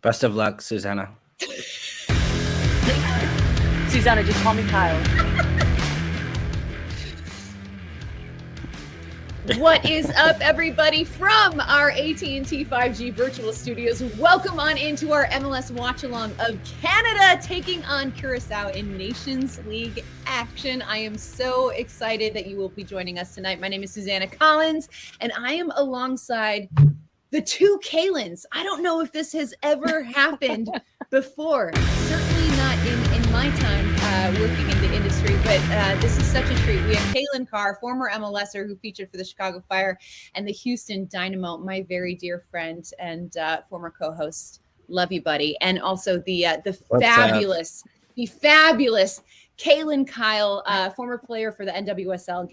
Best of luck, Susanna. Susanna, just call me Kyle. What is up, everybody, from our AT&T 5G virtual studios? Welcome on into our MLS watch-along of Canada taking on Curacao in Nations League action. I am so excited that you will be joining us tonight. My name is Susanna Collins, and I am alongside the two Kaylins. I don't know if this has ever happened before. Certainly not in my time working in the industry, but this is such a treat. We have Kaylin Carr, former MLSer who featured for the Chicago Fire and the Houston Dynamo, my very dear friend and former co-host. Love you, buddy. And also the fabulous Kaylin Kyle, former player for the NWSL and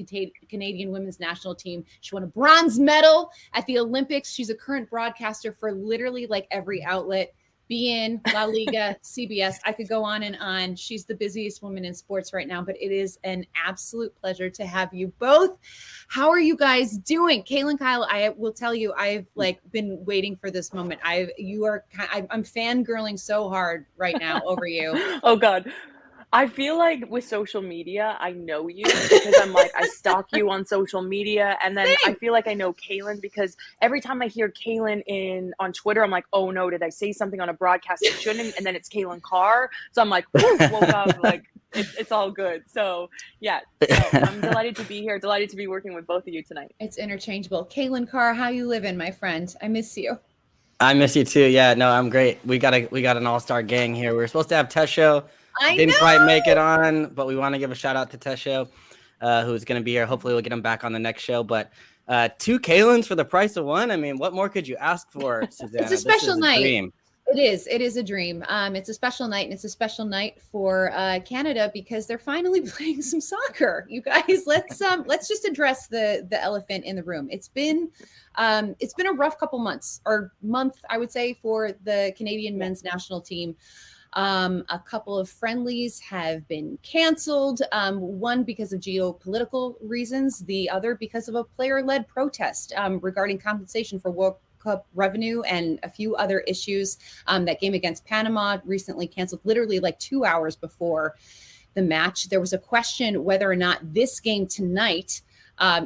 Canadian women's national team. She won a bronze medal at the Olympics. She's a current broadcaster for literally like every outlet. beIN, La Liga, CBS. I could go on and on. She's the busiest woman in sports right now, but it is an absolute pleasure to have you both. How are you guys doing? Kaylin Kyle, I will tell you, I've been waiting for this moment. I'm fangirling so hard right now over you. Oh God. I feel like with social media, I know you because I'm like, I stalk you on social media. And then I feel like I know Kaylin because every time I hear Kaylin on Twitter, I'm like, oh no, did I say something on a broadcast I shouldn't? And then it's Kaylin Carr. So I'm like, woke up, like it's all good. So yeah, I'm delighted to be here. Delighted to be working with both of you tonight. It's interchangeable. Kaylin Carr, how you living, my friend? I miss you. I miss you too. Yeah, no, I'm great. We got an all-star gang here. We're supposed to have Tesho. Didn't quite make it on, but we want to give a shout out to Tesho, who's going to be here. Hopefully we'll get him back on the next show. But two Kaylins for the price of one. I mean, what more could you ask for, Susanna? It's a special night. Dream. It is. It is a dream. It's a special night, and it's a special night for Canada because they're finally playing some soccer. You guys, let's just address the elephant in the room. It's been a rough couple months, or month, I would say, for the Canadian men's national team. A couple of friendlies have been canceled, one because of geopolitical reasons, the other because of a player-led protest regarding compensation for World Cup revenue and a few other issues. That game against Panama recently canceled literally like 2 hours before the match. There was a question whether or not this game tonight,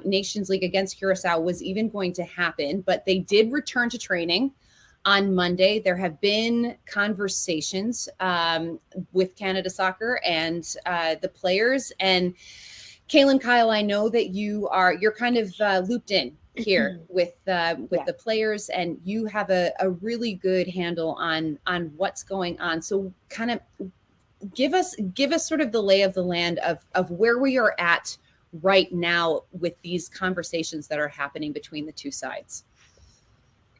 Nations League against Curacao, was even going to happen, but they did return to training on Monday. There have been conversations with Canada Soccer and the players. And Kaylin, Kyle, I know that you're kind of looped in here with the players, and you have a really good handle on what's going on. So kind of give us sort of the lay of the land of where we are at right now with these conversations that are happening between the two sides.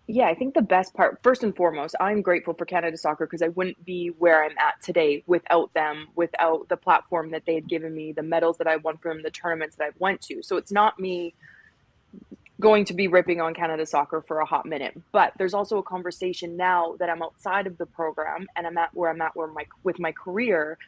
Yeah, I think the best part, first and foremost, I'm grateful for Canada Soccer because I wouldn't be where I'm at today without them, without the platform that they had given me, the medals that I won from the tournaments that I've went to. So it's not me going to be ripping on Canada Soccer for a hot minute, but there's also a conversation now that I'm outside of the program and I'm at where with my career.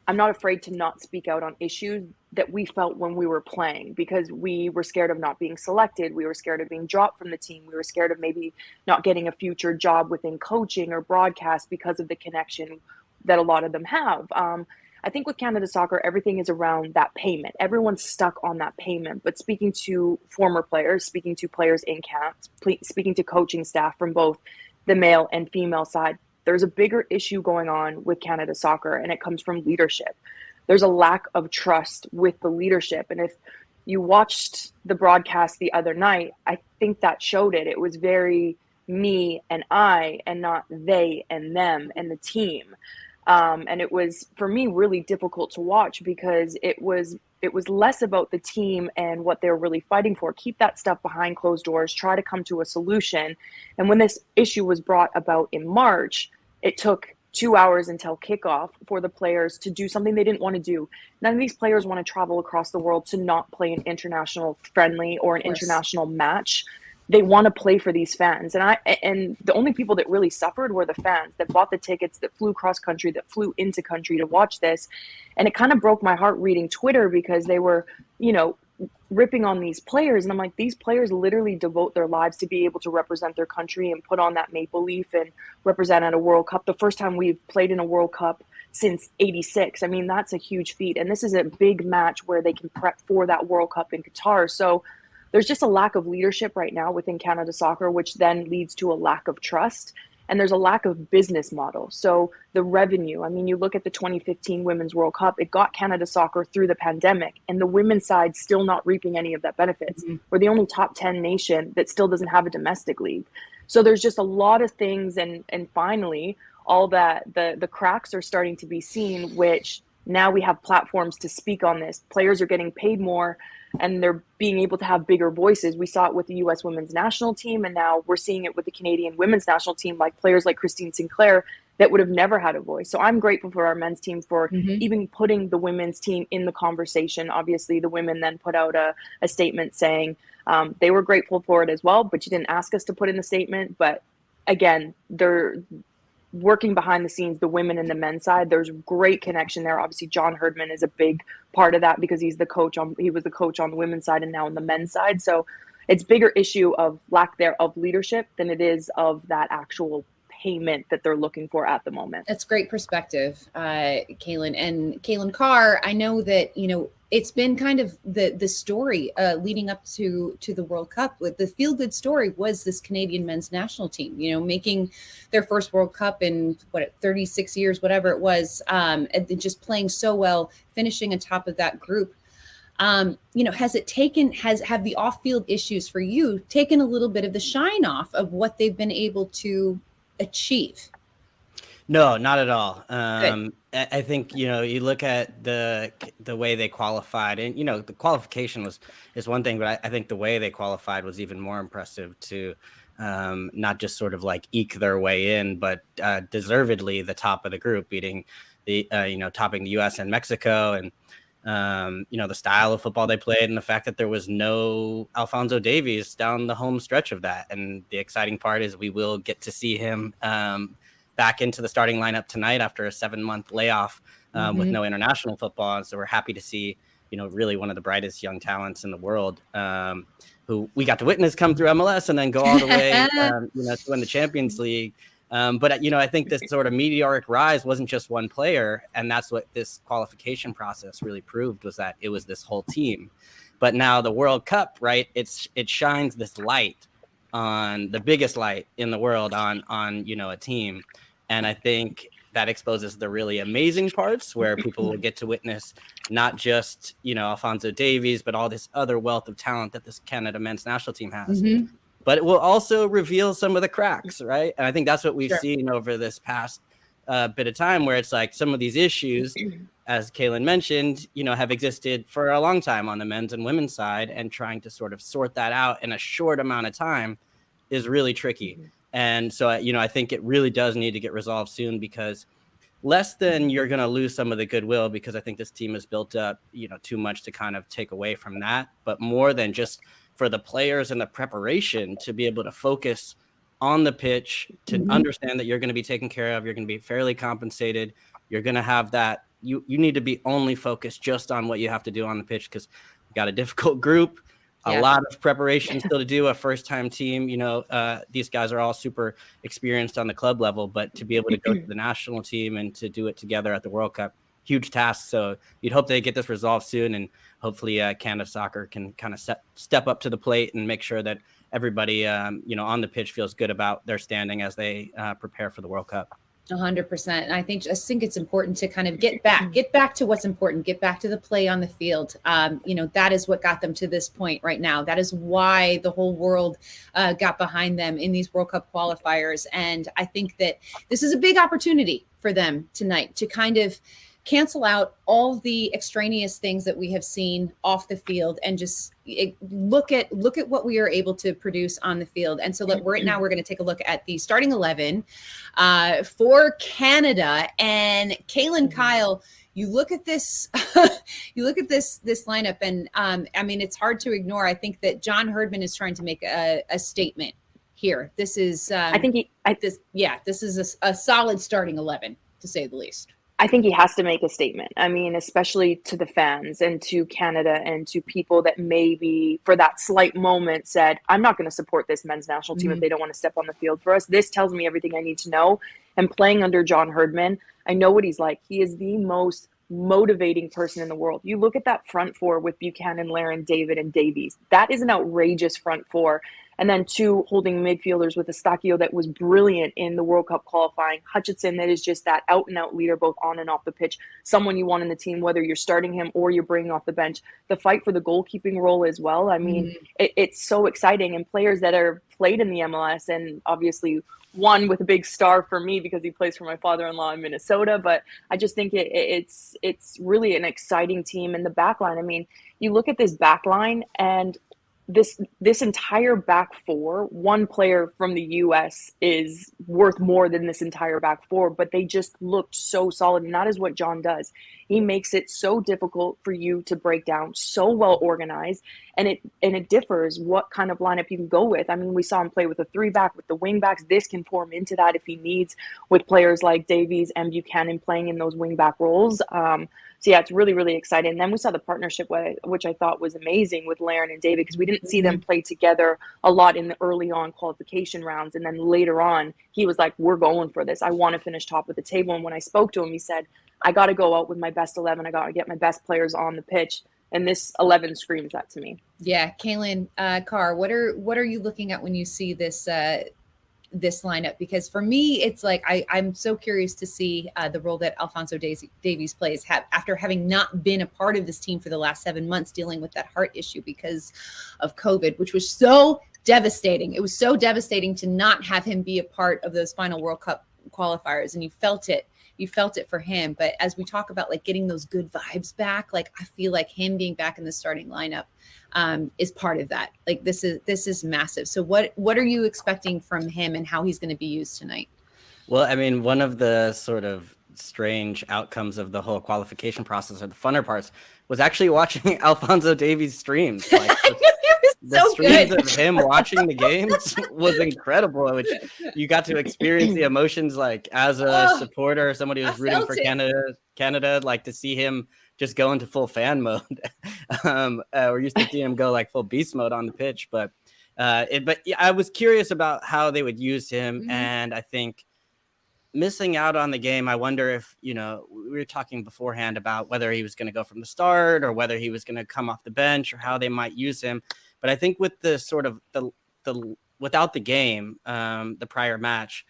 I'm not afraid to not speak out on issues that we felt when we were playing, because we were scared of not being selected. We were scared of being dropped from the team. We were scared of maybe not getting a future job within coaching or broadcast because of the connection that a lot of them have. I think with Canada Soccer, everything is around that payment. Everyone's stuck on that payment. But speaking to former players, speaking to players in camp, speaking to coaching staff from both the male and female side, there's a bigger issue going on with Canada Soccer, and it comes from leadership. There's a lack of trust with the leadership. And if you watched the broadcast the other night, I think that showed it. It was very me and I, and not they and them and the team. And it was, for me, really difficult to watch because it was less about the team and what they're really fighting for. Keep that stuff behind closed doors, try to come to a solution. And when this issue was brought about in March, it took 2 hours until kickoff for the players to do something they didn't want to do. None of these players want to travel across the world to not play an international friendly or an international match. They want to play for these fans. And the only people that really suffered were the fans that bought the tickets, that flew cross country, that flew into country to watch this. And it kind of broke my heart reading Twitter because they were, ripping on these players. And I'm like, these players literally devote their lives to be able to represent their country and put on that maple leaf and represent at a World Cup. The first time we've played in a World Cup since '86. I mean, that's a huge feat. And this is a big match where they can prep for that World Cup in Qatar. So there's just a lack of leadership right now within Canada Soccer, which then leads to a lack of trust. And there's a lack of business model. So the revenue, I mean, you look at the 2015 Women's World Cup, it got Canada Soccer through the pandemic, and the women's side still not reaping any of that benefits. Mm-hmm. We're the only top 10 nation that still doesn't have a domestic league. So there's just a lot of things. And finally, all that the cracks are starting to be seen, which now we have platforms to speak on this. Players are getting paid more, and they're being able to have bigger voices. We saw it with the U.S. women's national team, and now we're seeing it with the Canadian women's national team, like players like Christine Sinclair that would have never had a voice. So I'm grateful for our men's team for even putting the women's team in the conversation. Obviously, the women then put out a statement saying they were grateful for it as well, but you didn't ask us to put in the statement. But again, they're working behind the scenes, the women and the men's side. There's great connection there. Obviously, John Herdman is a big part of that because he was the coach on the women's side and now on the men's side. So it's bigger issue of lack there of leadership than it is of that actual payment that they're looking for at the moment. That's great perspective, Kaylin. And Kaylin Carr, I know that, it's been kind of the story leading up to the World Cup. The feel-good story was this Canadian men's national team, making their first World Cup in 36 years, whatever it was, and just playing so well, finishing atop of that group. Have the off-field issues for you taken a little bit of the shine off of what they've been able to achieve? No, not at all. I think, you look at the way they qualified, and, the qualification is one thing, but I think the way they qualified was even more impressive to not just sort of like eke their way in, but deservedly the top of the group, beating topping the US and Mexico, and, the style of football they played, and the fact that there was no Alphonso Davies down the home stretch of that. And the exciting part is we will get to see him back into the starting lineup tonight after a 7-month layoff with no international football. And so we're happy to see, really one of the brightest young talents in the world who we got to witness come through MLS and then go all the way, to win the Champions League. But I think this sort of meteoric rise wasn't just one player, and that's what this qualification process really proved, was that it was this whole team. But now the World Cup, right? It shines this light on the biggest light in the world on a team, and I think that exposes the really amazing parts where people will get to witness not just Alphonso Davies, but all this other wealth of talent that this Canada men's national team has. Mm-hmm. But it will also reveal some of the cracks, right? And I think that's what we've seen over this past bit of time, where it's like some of these issues, as Kaylin mentioned, have existed for a long time on the men's and women's side, and trying to sort of sort that out in a short amount of time is really tricky. And so, I think it really does need to get resolved soon, because less than you're going to lose some of the goodwill, because I think this team has built up, too much to kind of take away from that, but more than just for the players and the preparation to be able to focus on the pitch, to understand that you're going to be taken care of, you're going to be fairly compensated, you're going to have that, you need to be only focused just on what you have to do on the pitch, because we've got a difficult group, a lot of preparation still to do, a first-time team. These guys are all super experienced on the club level, but to be able to go to the national team and to do it together at the World Cup, huge task. So you'd hope they get this resolved soon, and hopefully Canada Soccer can kind of step up to the plate and make sure that everybody, on the pitch feels good about their standing as they prepare for the World Cup. 100%. And I think it's important to kind of get back to what's important, get back to the play on the field. That is what got them to this point right now. That is why the whole world got behind them in these World Cup qualifiers. And I think that this is a big opportunity for them tonight to kind of cancel out all the extraneous things that we have seen off the field and just look at what we are able to produce on the field. And so right now we're going to take a look at the starting 11 for Canada. And Kaylin, Kyle, you look at this this lineup, and it's hard to ignore. I think that John Herdman is trying to make a statement here. This is this is a solid starting 11, to say the least. I think he has to make a statement. I mean, especially to the fans and to Canada and to people that maybe for that slight moment said, I'm not going to support this men's national team if they don't want to step on the field for us. This tells me everything I need to know. And playing under John Herdman, I know what he's like. He is the most motivating person in the world. You look at that front four with Buchanan, Larin, David, and Davies. That is an outrageous front four. And then two holding midfielders with Eustáquio that was brilliant in the World Cup qualifying. Hutchinson, that is just that out-and-out leader, both on and off the pitch. Someone you want in the team, whether you're starting him or you're bringing off the bench. The fight for the goalkeeping role as well. I mean, it's so exciting. And players that are played in the MLS, and obviously one with a big star for me because he plays for my father-in-law in Minnesota. But I just think it's really an exciting team. In the back line, I mean, you look at this back line, and this entire back four, one player from the US is worth more than this entire back four, but they just looked so solid. And that is what John does. He makes it so difficult for you to break down, so well organized, and it differs what kind of lineup you can go with. I mean, we saw him play with a 3-back with the wing backs. This can form into that if he needs, with players like Davies and Buchanan playing in those wing back roles. So yeah, it's really, really exciting. And then we saw the partnership, which I thought was amazing, with Larin and David, because we didn't see them play together a lot in the early on qualification rounds. And then later on, he was like, we're going for this. I want to finish top of the table. And when I spoke to him, he said, I got to go out with my best 11. I got to get my best players on the pitch. And this 11 screams that to me. Yeah. Kaylin, Carr, what are you looking at when you see this lineup? Because for me, it's like I'm so curious to see the role that Alphonso Davies plays after having not been a part of this team for the last 7 months, dealing with that heart issue because of COVID, which was so devastating. It was so devastating to not have him be a part of those final World Cup qualifiers, and you felt it for him. But as we talk about like getting those good vibes back, like I feel like him being back in the starting lineup is part of that. Like this is massive. So what are you expecting from him and how he's going to be used tonight? Well, I mean, one of the sort of strange outcomes of the whole qualification process, or the funner parts, was actually watching Alphonso Davies streams. Like the streams of him watching the games was incredible, which you got to experience the emotions, like as a supporter, somebody who's rooting for Canada, like to see him just go into full fan mode. We're used to seeing him go like full beast mode on the pitch, but I was curious about how they would use him. And I think missing out on the game. I wonder if, we were talking beforehand about whether he was going to go from the start or whether he was going to come off the bench or how they might use him. But I think with the sort of the without the game, the prior match,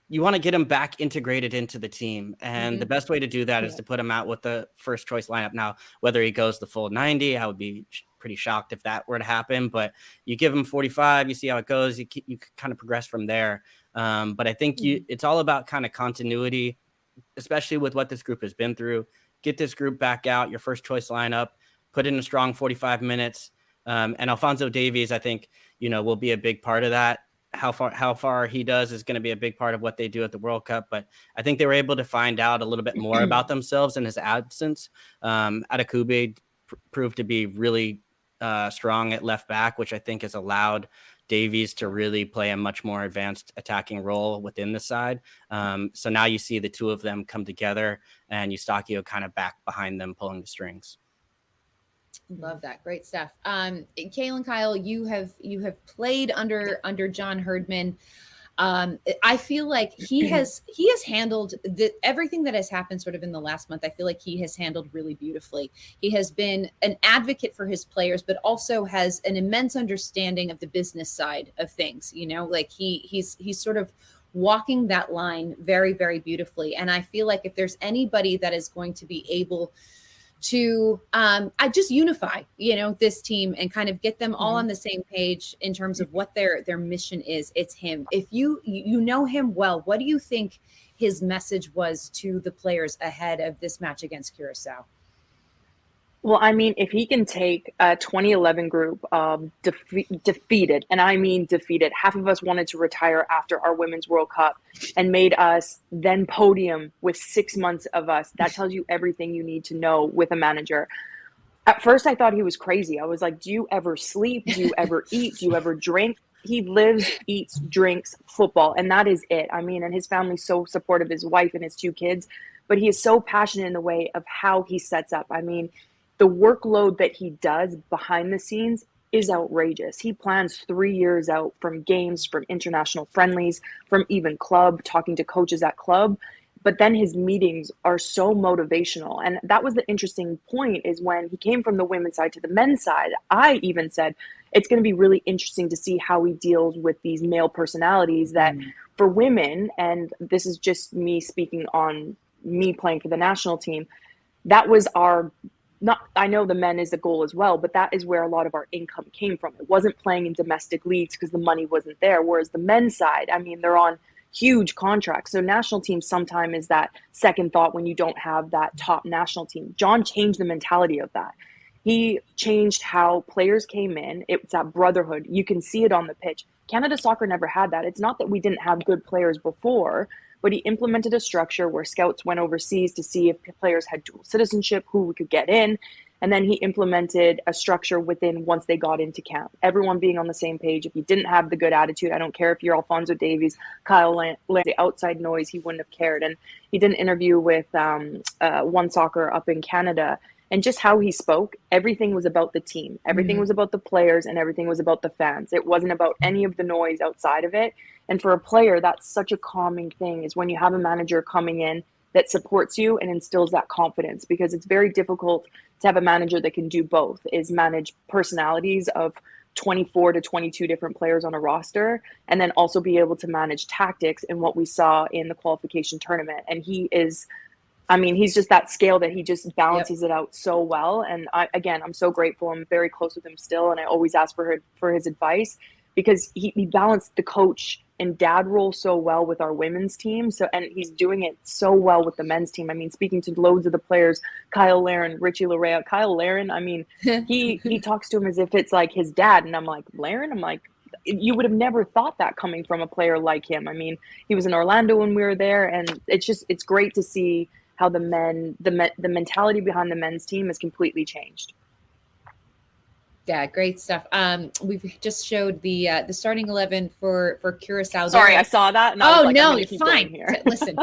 you want to get him back integrated into the team. And the best way to do that is to put him out with the first choice lineup. Now, whether he goes the full 90, I would be pretty shocked if that were to happen, but you give him 45, you see how it goes. You kind of progress from there. But I think it's all about kind of continuity, especially with what this group has been through. Get this group back out, your first choice lineup, put in a strong 45 minutes. And Alphonso Davies, I think, will be a big part of that. How far he does is going to be a big part of what they do at the World Cup. But I think they were able to find out a little bit more about themselves in his absence. Adekugbe proved to be really strong at left back, which I think has allowed Davies to really play a much more advanced attacking role within the side. So now you see the two of them come together and Eustáquio kind of back behind them pulling the strings. Love that. Great stuff. Kaylin, Kyle, you have played under John Herdman. I feel like he has handled everything that has happened sort of in the last month. I feel like he has handled really beautifully. He has been an advocate for his players, but also has an immense understanding of the business side of things. Like he's sort of walking that line very, very beautifully. And I feel like if there's anybody that is going to be able to I just unify, this team and kind of get them all on the same page in terms of what their mission is, it's him. If you know him well, what do you think his message was to the players ahead of this match against Curacao? Well, I mean, if he can take a 2011 group defeated, and I mean defeated, half of us wanted to retire after our Women's World Cup and made us then podium with 6 months of us. That tells you everything you need to know with a manager. At first, I thought he was crazy. I was like, do you ever sleep? Do you ever eat? Do you ever drink? He lives, eats, drinks football, and that is it. I mean, and his family's so supportive, his wife and his 2 kids, but he is so passionate in the way of how he sets up. I mean, the workload that he does behind the scenes is outrageous. He plans 3 years out from games, from international friendlies, from even club, talking to coaches at club. But then his meetings are so motivational. And that was the interesting point, is when he came from the women's side to the men's side, I even said, it's going to be really interesting to see how he deals with these male personalities that for women, and this is just me speaking on me playing for the national team, that was I know the men is the goal as well, but that is where a lot of our income came from. It wasn't playing in domestic leagues because the money wasn't there. Whereas the men's side, I mean, they're on huge contracts. So national team sometimes is that second thought when you don't have that top national team. John changed the mentality of that. He changed how players came in. It's that brotherhood. You can see it on the pitch. Canada Soccer never had that. It's not that we didn't have good players before, but he implemented a structure where scouts went overseas to see if players had dual citizenship, who we could get in. And then he implemented a structure within once they got into camp, everyone being on the same page. If you didn't have the good attitude, I don't care if you're Alphonso Davies, Kyle Land, the outside noise, he wouldn't have cared. And he did an interview with One Soccer up in Canada, and just how he spoke, everything was about the team. Everything was about the players, and everything was about the fans. It wasn't about any of the noise outside of it. And for a player, that's such a calming thing, is when you have a manager coming in that supports you and instills that confidence, because it's very difficult to have a manager that can do both, is manage personalities of 24 to 22 different players on a roster, and then also be able to manage tactics in what we saw in the qualification tournament. And he's just that scale that he just balances it out so well. And I'm so grateful. I'm very close with him still, and I always ask for his advice, because he balanced the coach and dad role so well with our women's team. So, and he's doing it so well with the men's team. I mean, speaking to loads of the players, Kyle Larin, Richie Larea, Kyle Larin, I mean, he talks to him as if it's like his dad. And I'm like, Larin? I'm like, you would have never thought that coming from a player like him. I mean, he was in Orlando when we were there, and it's great to see how the mentality behind the men's team has completely changed. Yeah, great stuff. We've just showed the starting 11 for Curacao. Sorry, I saw that. And I was like, no, I'm you're keep fine. Here. Listen,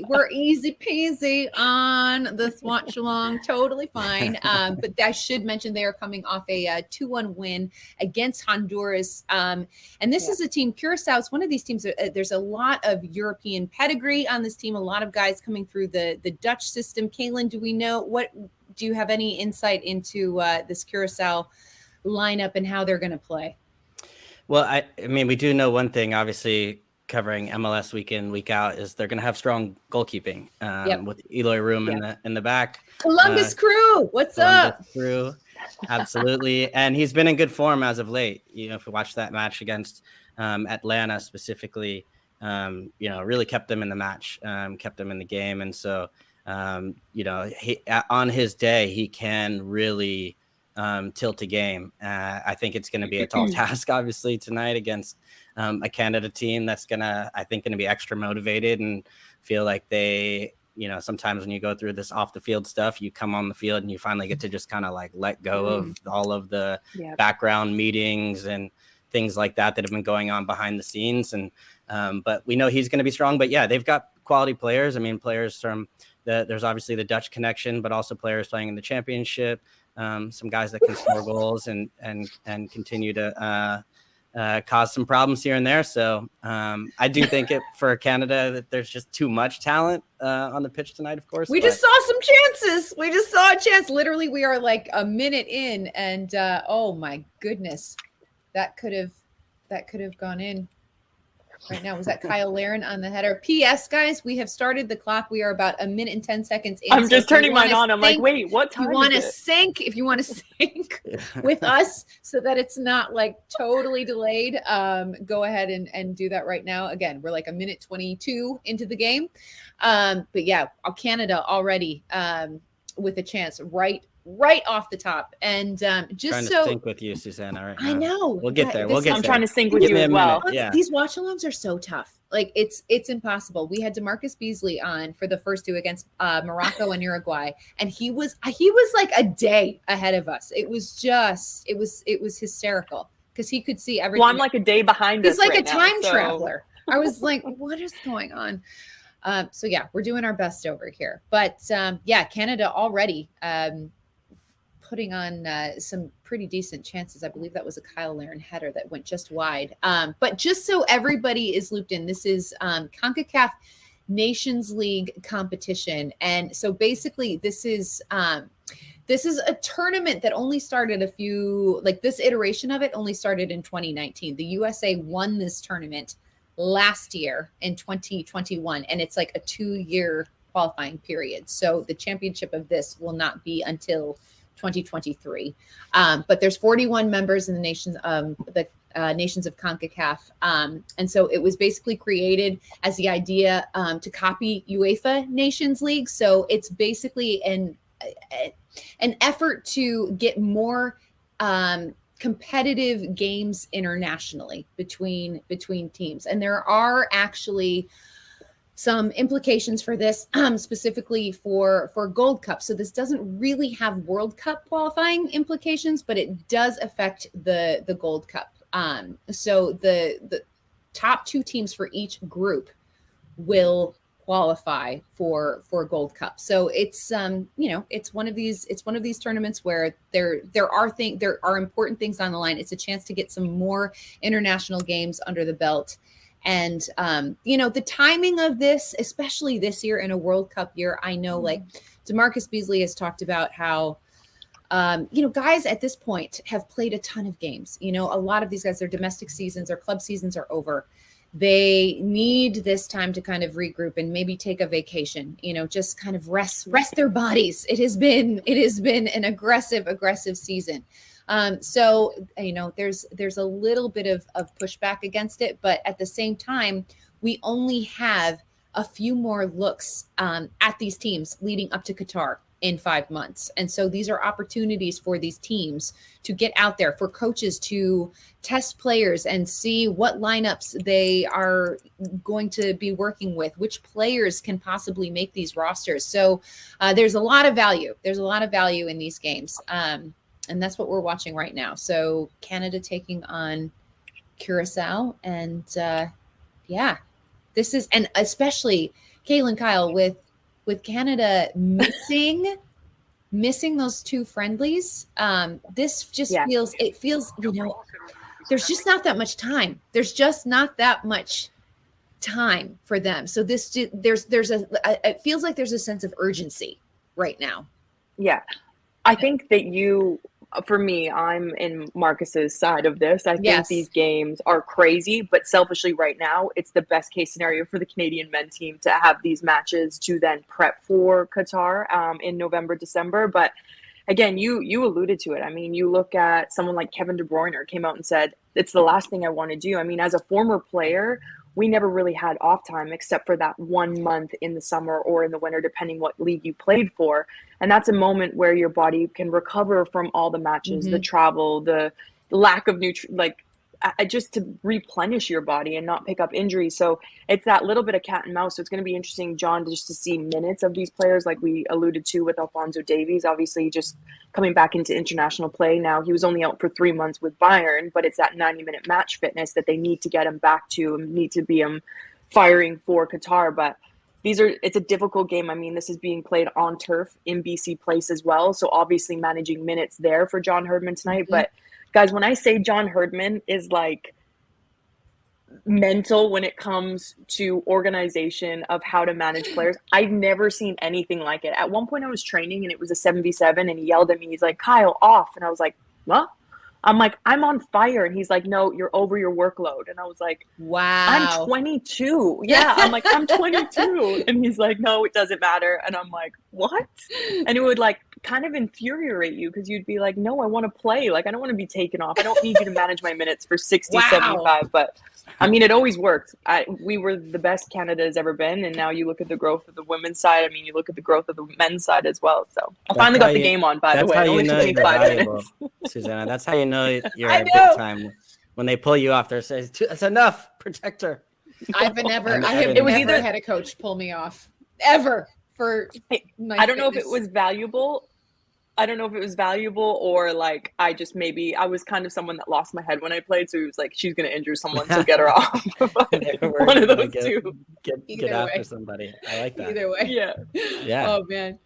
we're easy peasy on this watch along, totally fine. But I should mention they are coming off a 2-1 win against Honduras, and this is a team. Curacao is one of these teams. There's a lot of European pedigree on this team. A lot of guys coming through the Dutch system. Kaylin, do we know what? Do you have any insight into this Curacao lineup and how they're going to play? Well, I mean, we do know one thing, obviously, covering MLS week in, week out, is they're going to have strong goalkeeping with Eloy Room in the back. Columbus Crew, what's up? Crew, absolutely. And he's been in good form as of late. You know, if we watch that match against Atlanta specifically, really kept them in the match, kept them in the game. And so, he, on his day, he can really tilt a game. I think it's going to be a tall task, obviously, tonight against a Canada team that's going to be extra motivated and feel like they, sometimes when you go through this off the field stuff, you come on the field and you finally get to just kind of like let go of all of the background meetings and things like that have been going on behind the scenes. And but we know he's going to be strong. But yeah, they've got quality players. I mean, players from there's obviously the Dutch connection, but also players playing in the championship. Some guys that can score goals and continue to cause some problems here and there. So I do think for Canada that there's just too much talent on the pitch tonight. Of course, we just saw some chances. We just saw a chance. Literally, we are like a minute in, and oh my goodness, that could have gone in. Right now, was that Kyle Laren on the header? P.S. Guys, we have started the clock. We are about a minute and 10 seconds in. I'm just turning mine on. I'm like, wait, what time? If you want to sync with us so that it's not like totally delayed, go ahead and do that right now. Again, we're like a minute 22 into the game. But yeah, Canada already with a chance right off the top. And just trying to sync with you, Susanna. Right now. I know. We'll get there. I'm trying to sync with you as well. Yeah. These watch alongs are so tough. Like it's impossible. We had DeMarcus Beasley on for the first two against Morocco and Uruguay, and he was like a day ahead of us. It was hysterical because he could see everything. Well, I'm like a day behind us. He's like a time traveler. I was like, what is going on? So yeah, we're doing our best over here. But Canada already putting on some pretty decent chances. I believe that was a Kyle Laren header that went just wide. But just so everybody is looped in, this is CONCACAF Nations League competition. And so basically this is a tournament that only started this iteration of it only started in 2019. The USA won this tournament last year in 2021, and it's like a 2-year qualifying period. So the championship of this will not be until 2023. But there's 41 members in the nations of CONCACAF. And so it was basically created as the idea to copy UEFA Nations League. So it's basically an effort to get more competitive games internationally between teams. And there are actually some implications for this, specifically for Gold Cup. So this doesn't really have World Cup qualifying implications, but it does affect the Gold Cup. So the top 2 teams for each group will qualify for Gold Cup. So it's it's one of these tournaments where there are important things on the line. It's a chance to get some more international games under the belt. And, the timing of this, especially this year in a World Cup year, I know like DeMarcus Beasley has talked about how, guys at this point have played a ton of games. A lot of these guys, their domestic seasons, their club seasons are over. They need this time to kind of regroup and maybe take a vacation, just kind of rest their bodies. It has been an aggressive season. So, there's a little bit of pushback against it, but at the same time, we only have a few more looks at these teams leading up to Qatar in 5 months. And so these are opportunities for these teams to get out there, for coaches to test players and see what lineups they are going to be working with, which players can possibly make these rosters. So there's a lot of value. There's a lot of value in these games. And that's what we're watching right now. So Canada taking on Curacao, and this is, and especially Kaylyn Kyle with Canada missing those two friendlies. This just feels there's just not that much time. There's just not that much time for them. So it feels like there's a sense of urgency right now. Yeah. I think that for me, I'm in Marcus's side of this. I think these games are crazy, but selfishly right now, it's the best case scenario for the Canadian men team to have these matches to then prep for Qatar in November, December. But again, you alluded to it. I mean, you look at someone like Kevin De Bruyne came out and said, it's the last thing I want to do. I mean, as a former player, we never really had off time except for that 1 month in the summer or in the winter, depending what league you played for. And that's a moment where your body can recover from all the matches, the travel, the lack of just to replenish your body and not pick up injuries. So it's that little bit of cat and mouse. So it's going to be interesting, John, just to see minutes of these players, like we alluded to with Alphonso Davies, obviously just coming back into international play. Now he was only out for 3 months with Bayern, but it's that 90-minute match fitness that they need to get him back to and need to be firing for Qatar. But it's a difficult game. I mean, this is being played on turf in BC Place as well. So obviously managing minutes there for John Herdman tonight. But guys, when I say John Herdman is like mental when it comes to organization of how to manage players, I've never seen anything like it. At one point I was training and it was a 7v7 and he yelled at me. He's like, Kyle, off. And I was like, what? I'm like, I'm on fire. And he's like, no, you're over your workload. And I was like, wow, I'm 22. Yeah. I'm like, I'm 22. And he's like, no, it doesn't matter. And I'm like, what? And it would like kind of infuriate you because you'd be like, no, I want to play. Like, I don't want to be taken off. I don't need you to manage my minutes for 60, 75. But I mean, it always worked. We were the best Canada has ever been. And now you look at the growth of the women's side. I mean, you look at the growth of the men's side as well. So I finally got the game on, by the way. It only took me 5 minutes. Susanna, that's how you know you're a big time. When they pull you off, they're saying, it's enough, protect her. I have never had a coach pull me off ever for my I don't know if it was valuable. I don't know if it was valuable or like I was kind of someone that lost my head when I played. So he was like, she's going to injure someone, so get her off. One of those two. Get after somebody. I like that. Either way. Yeah. Oh, man.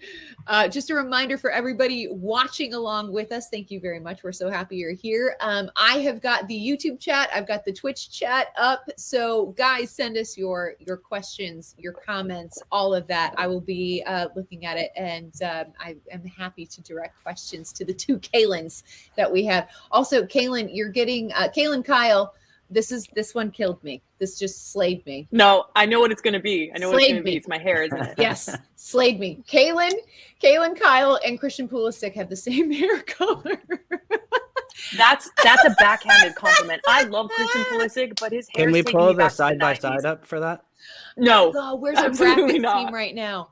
Just a reminder for everybody watching along with us. Thank you very much. We're so happy you're here. I have got the YouTube chat. I've got the Twitch chat up. So guys, send us your questions, your comments, all of that. I will be looking at it, and I am happy to direct questions to the two Kaylyns that we have. Also, Kaylyn, you're getting Kaylyn Kyle. This one killed me. This just slayed me. No, I know what it's going to be. I know what it's going to be. It's my hair, isn't it? Yes, slayed me. Kaylyn Kyle, and Christian Pulisic have the same hair color. That's a backhanded compliment. I love Christian Pulisic, but his hair. Can we pull the side by side up for that? No. Oh, where's our bracket team right now?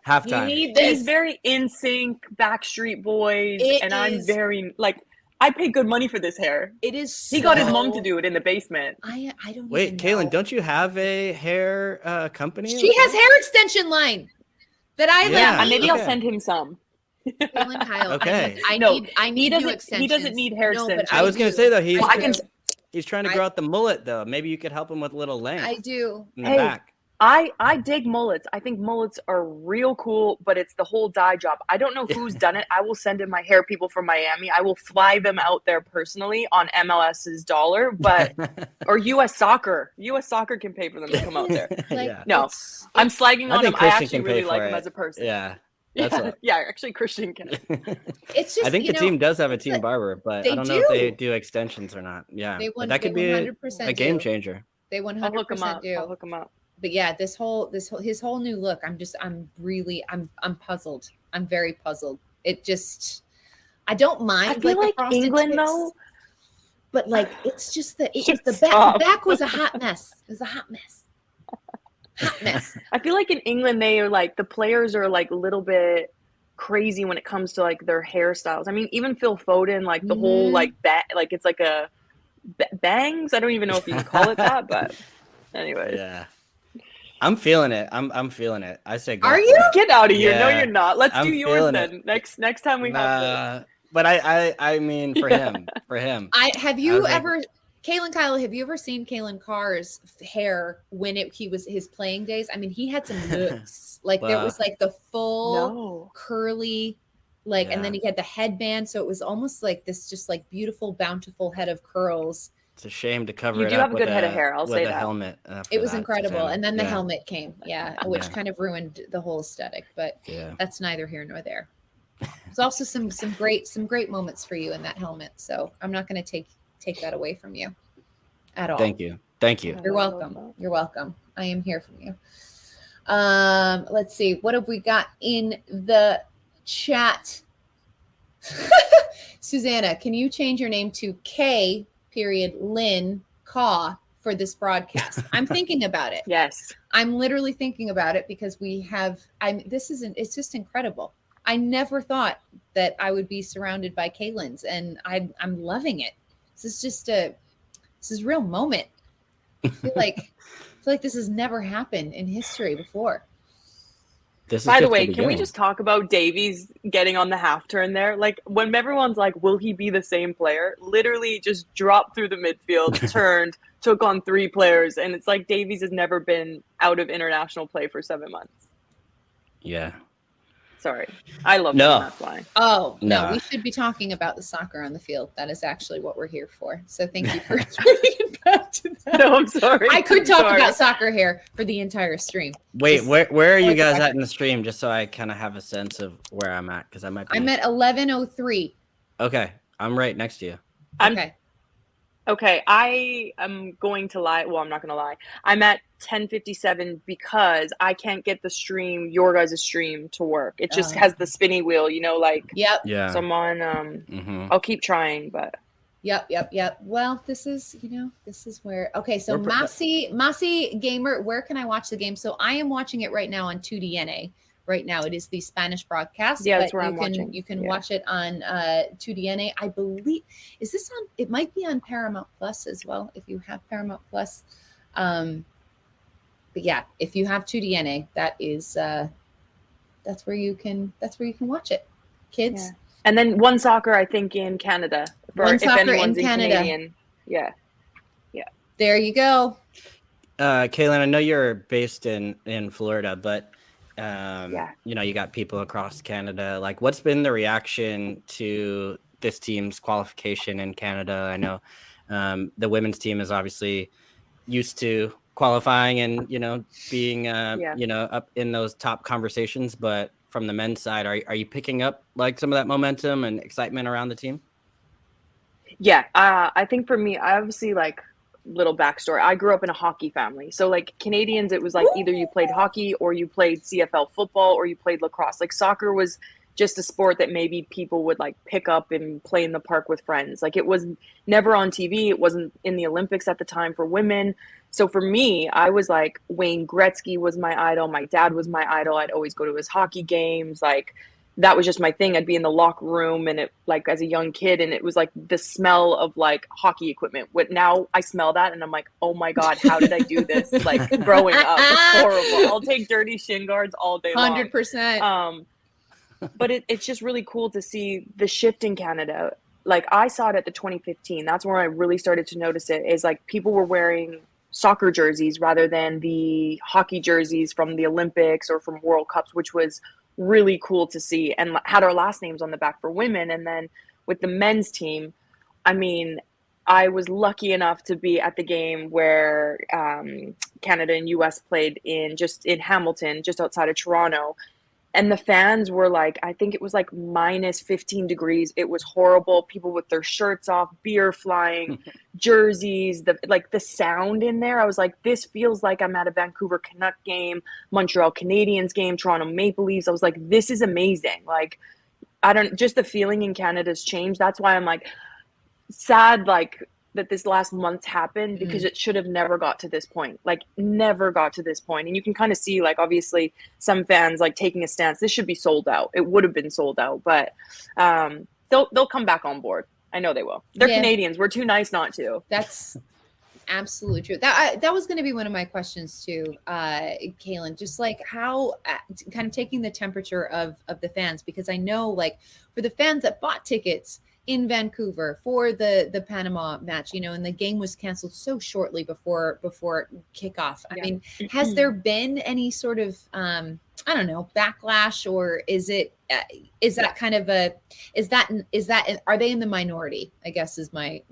Halftime. He's very in sync, Backstreet Boys, I'm very like. I paid good money for this hair. It is. He got his mom to do it in the basement. I don't. Wait, Kaylyn, don't you have a hair company? She has hair extension line that I like. Maybe I'll send him some. Kaylyn Kyle. Okay. I need new extensions. He doesn't need hair extensions. I was going to say though, he's trying to grow out the mullet though. Maybe you could help him with a little length. I do. In the back. I dig mullets. I think mullets are real cool, but it's the whole dye job. I don't know who's done it. I will send in my hair people from Miami. I will fly them out there personally on MLS's dollar, or US Soccer. US Soccer can pay for them to come out there. No, I'm slagging on him. I actually really like him as a person. Yeah. Actually Christian can. It's just, I think the team does have a team barber, but I don't know if they do extensions or not. Yeah. That could be a game changer. They 100% do. I'll hook him up. But yeah, his whole new look, I'm puzzled. I'm very puzzled. It just, I don't mind. I feel like England tips, though, but like it's just the back was a hot mess. It was a hot mess. Hot mess. I feel like in England they are like the players are like a little bit crazy when it comes to like their hairstyles. I mean, even Phil Foden, like the whole like like it's like a bangs. I don't even know if you can call it that, but anyway. Yeah. I'm feeling it. I'm feeling it. I say go. Are for you? it. Get out of here. No, Yeah. you're not. Let's I'm do yours feeling then. Next time we have this. But I mean for him. Have you ever Kalen Kyle, have you ever seen Kalen Carr's hair when he was his playing days? I mean, he had some looks. Like there was like the full curly, like, and then he had the headband. So it was almost like this just like beautiful, bountiful head of curls. It's a shame to cover you it do up have a good head of hair, I'll say that. Helmet. It was incredible. And then the helmet came, which kind of ruined the whole aesthetic, but that's neither here nor there. There's also some great moments for you in that helmet. So I'm not going to take that away from you at all. Thank you. You're welcome. I am here for you. Let's see. What have we got in the chat? Susanna, can you change your name to K. Lynn Kaw for this broadcast? I'm thinking about it. Yes. I'm literally thinking about it because it's just incredible. I never thought that I would be surrounded by Kaylins, and I'm loving it. This is a real moment. I feel like this has never happened in history before. By the way, can we just talk about Davies getting on the half turn there? Like when everyone's like, will he be the same player? Literally just dropped through the midfield, turned, took on 3 players. And it's like Davies has never been out of international play for 7 months. Yeah. Sorry. I love him, that's why. Oh, no, we should be talking about the soccer on the field. That is actually what we're here for. So thank you for bringing it back to that. No, I'm sorry. I could talk about soccer here for the entire stream. Wait, where are you guys at in the stream? Just so I kind of have a sense of where I'm at, because I might be. I'm at 11:03. Okay, I'm right next to you. Okay, I am going to lie. Well, I'm not going to lie. I'm at 10:57 because I can't get the stream, your guys' stream, to work. It just has the spinny wheel, like. Yep. Yeah. So I'm on. I'll keep trying, but. Yep. Well, this is where. Okay, so Masi Gamer, where can I watch the game? So I am watching it right now on 2DNA. Right now, it is the Spanish broadcast. Yeah, that's where I'm watching. You can watch it on 2DNA. I believe, is this on? It might be on Paramount Plus as well, if you have Paramount Plus. But yeah, if you have 2DNA, that is that's where you can watch it, kids. Yeah. And then One Soccer, I think, in Canada. One Soccer in Canada. Canadian. Yeah. There you go. Kaylin, I know you're based in Florida, but. You got people across Canada. Like, what's been the reaction to this team's qualification in Canada? I know the women's team is obviously used to qualifying and being up in those top conversations, but from the men's side, are you picking up like some of that momentum and excitement around the team? Yeah, I think for me, I obviously little backstory. I grew up in a hockey family. So Canadians, it was like either you played hockey or you played CFL football or you played lacrosse. Soccer was just a sport that maybe people would pick up and play in the park with friends. It was never on TV. It wasn't in the Olympics at the time for women. So for me, I was Wayne Gretzky was my idol. My dad was my idol. I'd always go to his hockey games. That was just my thing. I'd be in the locker room and it as a young kid, and it was the smell of hockey equipment. Now I smell that and I'm like, oh my God, how did I do this? Growing up, it's horrible. I'll take dirty shin guards all day long. 100%. But it's just really cool to see the shift in Canada. I saw it at the 2015. That's where I really started to notice it, is people were wearing soccer jerseys rather than the hockey jerseys from the Olympics or from World Cups, which was really cool to see, and had our last names on the back for women. And then with the men's team, I mean, I was lucky enough to be at the game where Canada and US played in Hamilton, just outside of Toronto. And the fans were I think it was minus 15 degrees. It was horrible. People with their shirts off, beer flying, jerseys, the sound in there. I was this feels like I'm at a Vancouver Canuck game, Montreal Canadiens game, Toronto Maple Leafs. I was this is amazing. Just the feeling in Canada's changed. That's why I'm sad, that this last month happened, because it should have never got to this point, never got to this point. And you can kind of see, obviously some fans taking a stance. This should be sold out. It would have been sold out, but they'll come back on board. I know they will. They're Canadians. We're too nice not to. That's absolutely true. That was going to be one of my questions too, Kaylin. Just like how, kind of taking the temperature of the fans, because I know, like, for the fans that bought tickets in Vancouver for the Panama match, you know, and the game was canceled so shortly before kickoff. I mean, has there been any sort of I don't know, backlash, or is that kind of are they in the minority, I guess is my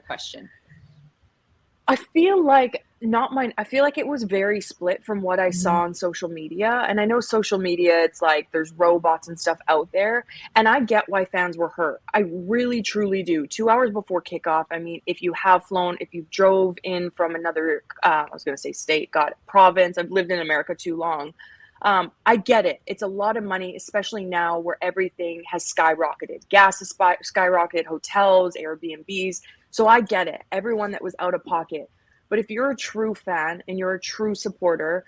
question. I feel like I feel like it was very split from what I saw on social media. And I know social media, it's like there's robots and stuff out there. And I get why fans were hurt. I really, truly do. 2 hours before kickoff, I mean, if you have flown, if you drove in from another, I was going to say state, province, I've lived in America too long. I get it. It's a lot of money, especially now where everything has skyrocketed. Gas has skyrocketed, hotels, Airbnbs. So I get it. Everyone that was out of pocket. But if you're a true fan and you're a true supporter,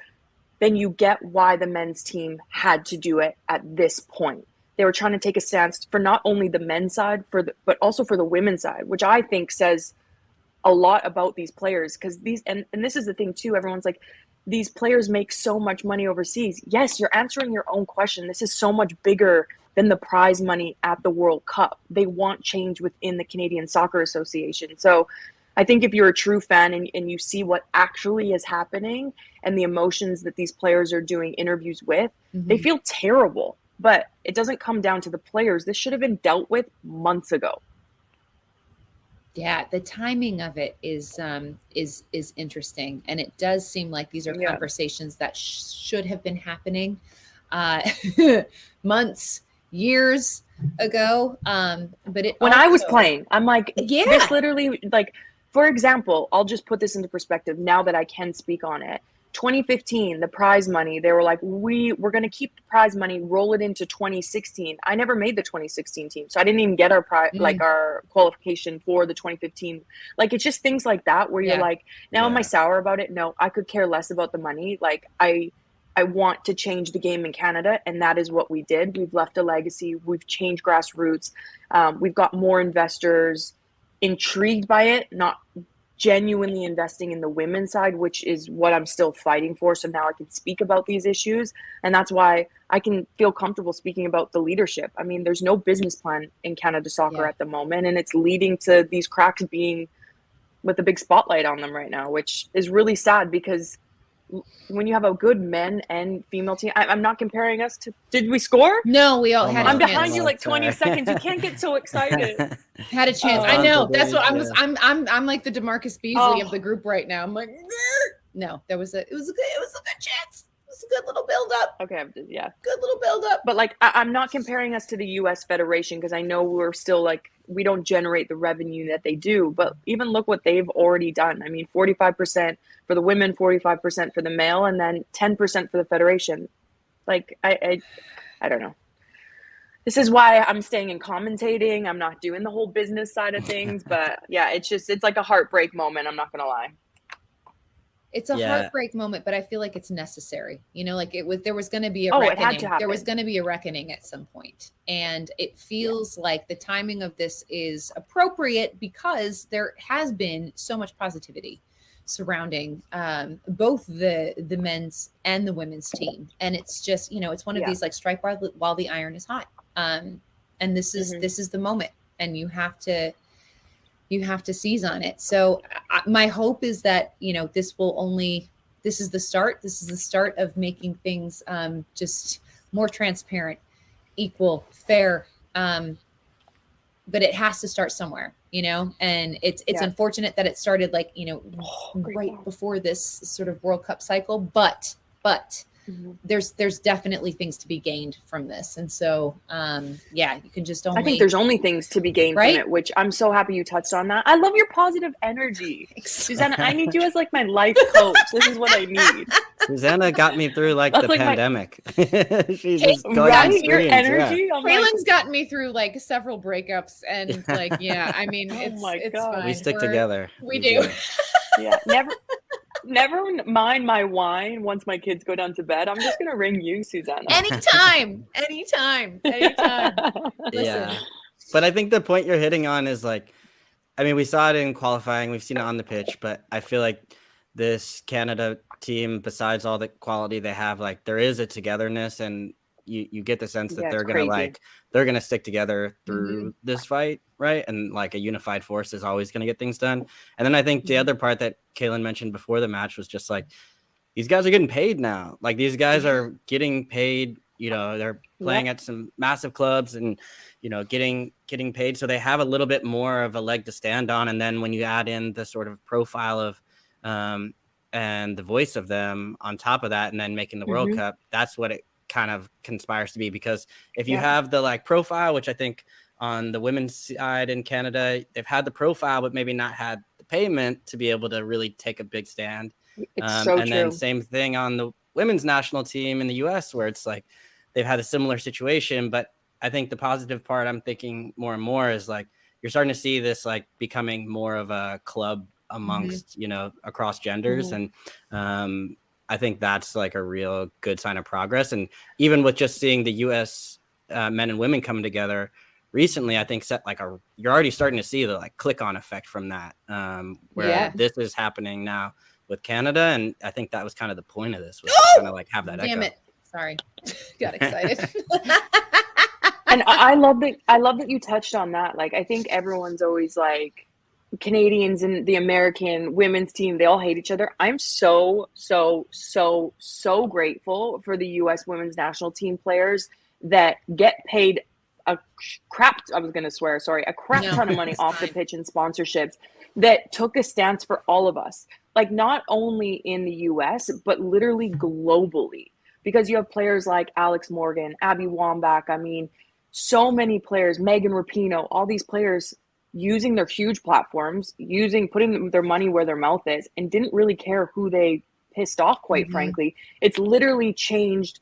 then you get why the men's team had to do it at this point. They were trying to take a stance for not only the men's side, but also for the women's side, which I think says a lot about these players. Because and this is the thing too, everyone's like, these players make so much money overseas. Yes, you're answering your own question. This is so much bigger than the prize money at the World Cup. They want change within the Canadian Soccer Association. So I think if you're a true fan and you see what actually is happening and the emotions that these players are doing interviews with, they feel terrible. But it doesn't come down to the players. This should have been dealt with months ago. Yeah, the timing of it is interesting, and it does seem like these are conversations that should have been happening months, years ago. But when I was playing, I'm like, this literally, like, for example, I'll just put this into perspective now that I can speak on it. 2015, the prize money, they were like, we're going to keep the prize money, roll it into 2016. I never made the 2016 team. So I didn't even get our our qualification for the 2015. Like, it's just things like that where you're like, now am I sour about it? No, I could care less about the money. Like, I want to change the game in Canada, and that is what we did. We've left a legacy. We've changed grassroots. We've got more investors intrigued by it, not genuinely investing in the women's side, which is what I'm still fighting for. So now I can speak about these issues. And that's why I can feel comfortable speaking about the leadership. I mean, there's no business plan in Canada soccer at the moment, and it's leading to these cracks being with a big spotlight on them right now, which is really sad because when you have a good men and female team, I'm not comparing us to, did we score? No, we all had I'm behind you like 20 seconds. You can't get so excited. Had a chance. I know. That's what I'm like the DeMarcus Beasley of the group right now. I'm like, no, it was a good chance. It was a good little build up. Okay. Yeah. Good little build up. But like, I'm not comparing us to the US Federation because I know we're still like, we don't generate the revenue that they do, but even look what they've already done. I mean, 45% for the women, 45% for the male, and then 10% for the federation. Like, I don't know. This is why I'm staying in commentating. I'm not doing the whole business side of things, but yeah, it's like a heartbreak moment. I'm not going to lie. It's a heartbreak moment, but I feel like it's necessary. You know, like there was going to be a reckoning. It had to happen. There was going to be a reckoning at some point. And it feels like the timing of this is appropriate because there has been so much positivity surrounding both the men's and the women's team. And it's just, you know, it's one of these like strike while the iron is hot. And this is the moment, and you have to seize on it. So my hope is that, you know, this is the start. This is the start of making things just more transparent, equal, fair. But it has to start somewhere, you know, and it's unfortunate that it started like, you know, right before this sort of World Cup cycle, but there's definitely things to be gained from this. And so, you can just only, I think there's only things to be gained from it, which I'm so happy you touched on that. I love your positive energy. Susanna, I need you as like my life coach. This is what I need. Susanna got me through like the pandemic. She's just going right? on Your screens, energy. Yeah. Kaylin's gotten me through like several breakups, and like, I mean, it's fine. We stick together. We do. Yeah. Never mind my wine once my kids go down to bed. I'm just going to ring you, Susanna. Anytime. Yeah. But I think the point you're hitting on is like, I mean, we saw it in qualifying. We've seen it on the pitch, but I feel like this Canada team, besides all the quality they have, like there is a togetherness, and you get the sense that they're gonna stick together through this fight, right? And like a unified force is always gonna get things done. And then I think the other part that Kaylin mentioned before the match was just like these guys are getting paid now. Like these guys are getting paid. You know, they're playing at some massive clubs and, you know, getting paid. So they have a little bit more of a leg to stand on. And then when you add in the sort of profile of and the voice of them on top of that, and then making the World Cup, that's what it kind of conspires to be. Because if you have the like profile, which I think on the women's side in Canada, they've had the profile, but maybe not had the payment to be able to really take a big stand. Then same thing on the women's national team in the US, where it's like they've had a similar situation. But I think the positive part I'm thinking more and more is like you're starting to see this like becoming more of a club amongst, you know, across genders. And I think that's like a real good sign of progress. And even with just seeing the US men and women coming together recently, I think you're already starting to see the like click on effect from that, where this is happening now with Canada. And I think that was kind of the point of this, was kind of like have that Damn echo. it. Sorry. Got excited. And I love that you touched on that. Like, I think everyone's always like, Canadians and the American women's team, they all hate each other. I'm so grateful for the US women's national team players that get paid a crap ton of money off the pitch and sponsorships, that took a stance for all of us. Like, not only in the US, but literally globally. Because you have players like Alex Morgan, Abby Wambach, I mean, so many players, Megan Rapinoe, all these players using their huge platforms, putting their money where their mouth is, and didn't really care who they pissed off, quite frankly. It's literally changed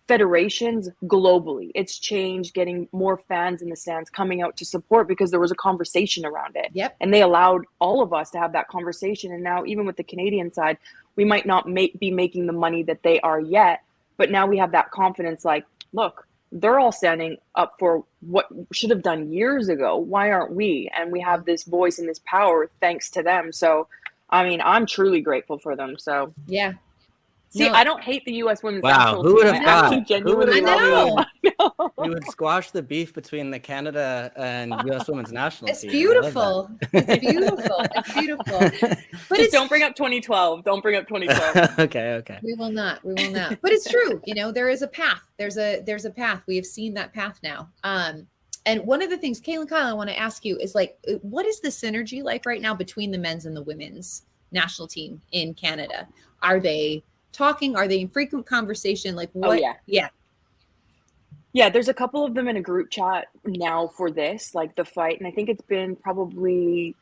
federations globally. It's changed getting more fans in the stands coming out to support, because there was a conversation around it. And they allowed all of us to have that conversation. And now, even with the Canadian side, we might not be making the money that they are yet, but now we have that confidence, like, look, they're all standing up for what should have done years ago. Why aren't we? And we have this voice and this power thanks to them. So, I mean, I'm truly grateful for them. So, yeah. See, I don't hate the U.S. women's national who would team. have thought? I know. We would squash the beef between the Canada and U.S. women's national It's team. Beautiful. It's beautiful. It's beautiful. But just don't bring up 2012. Don't bring up 2012. Okay. We will not. But it's true. You know, there is a path. There's a path. We have seen that path now. And one of the things, Kaylin, Kyle, I want to ask you is, like, what is the synergy like right now between the men's and the women's national team in Canada? Are they talking? Are they in frequent conversation? Like, what? Oh, yeah, there's a couple of them in a group chat now for this, like the fight. And I think it's been probably,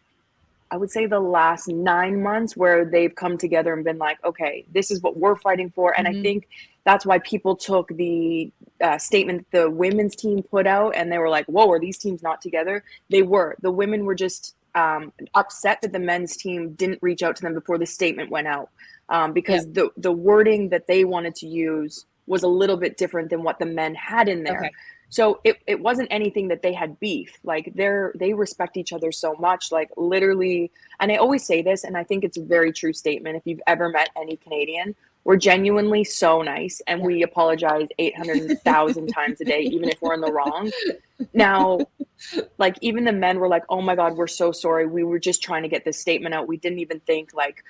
I would say, the last 9 months where they've come together and been like, okay, this is what we're fighting for. And I think that's why people took the statement the women's team put out, and they were like, whoa, are these teams not together? They were. The women were just upset that the men's team didn't reach out to them before the statement went out. Because the wording that they wanted to use was a little bit different than what the men had in there. Okay. So it wasn't anything that they had beef. Like, they respect each other so much, like, literally. And I always say this, and I think it's a very true statement. If you've ever met any Canadian, we're genuinely so nice, and we apologize 800,000 times a day, even if we're in the wrong. Now, like, even the men were like, oh my God, we're so sorry. We were just trying to get this statement out. We didn't even think, like,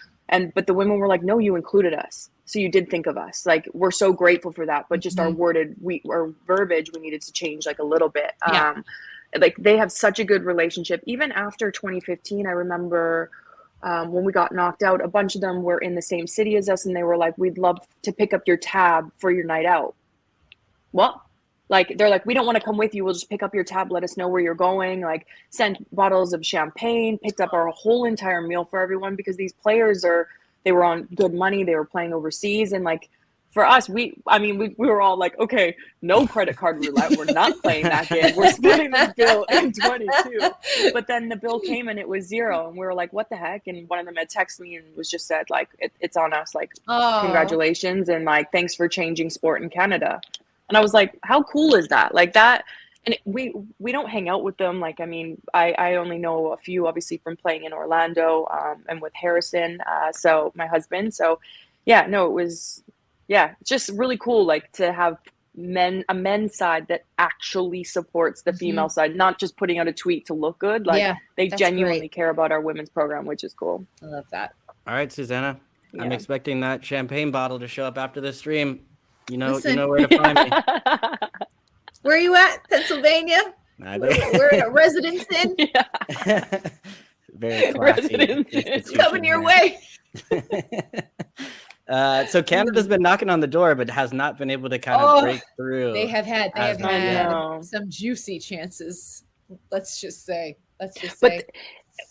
but the women were like, no, you included us. So you did think of us. Like, we're so grateful for that. But just our verbiage, we needed to change like a little bit. Like, they have such a good relationship. Even after 2015, I remember when we got knocked out, a bunch of them were in the same city as us. And they were like, we'd love to pick up your tab for your night out. What? Like, they're like, we don't want to come with you. We'll just pick up your tab. Let us know where you're going. Like, sent bottles of champagne, picked up our whole entire meal for everyone, because these players they were on good money. They were playing overseas. And like, for us, we were all like, okay, no credit card roulette. We're not playing that game. We're splitting this bill in 22. But then the bill came and it was zero. And we were like, what the heck? And one of them had texted me and was just said, like, it's on us. Like, congratulations. And like, thanks for changing sport in Canada. And I was like, how cool is that? Like, that And we don't hang out with them. Like, I mean, I only know a few, obviously, from playing in Orlando, and with Harrison, so my husband. So, yeah, no, it was, yeah, just really cool, like, to have a men's side that actually supports the female side, not just putting out a tweet to look good. Like, they genuinely care about our women's program, which is cool. I love that. All right, Susanna, I'm expecting that champagne bottle to show up after the stream. You know where to find me. Where are you at? Pennsylvania? We're at a Residence Inn. Yeah. Very classy. It's coming your way. So Canada's been knocking on the door, but has not been able to kind of break through. They have had some juicy chances. Let's just say. But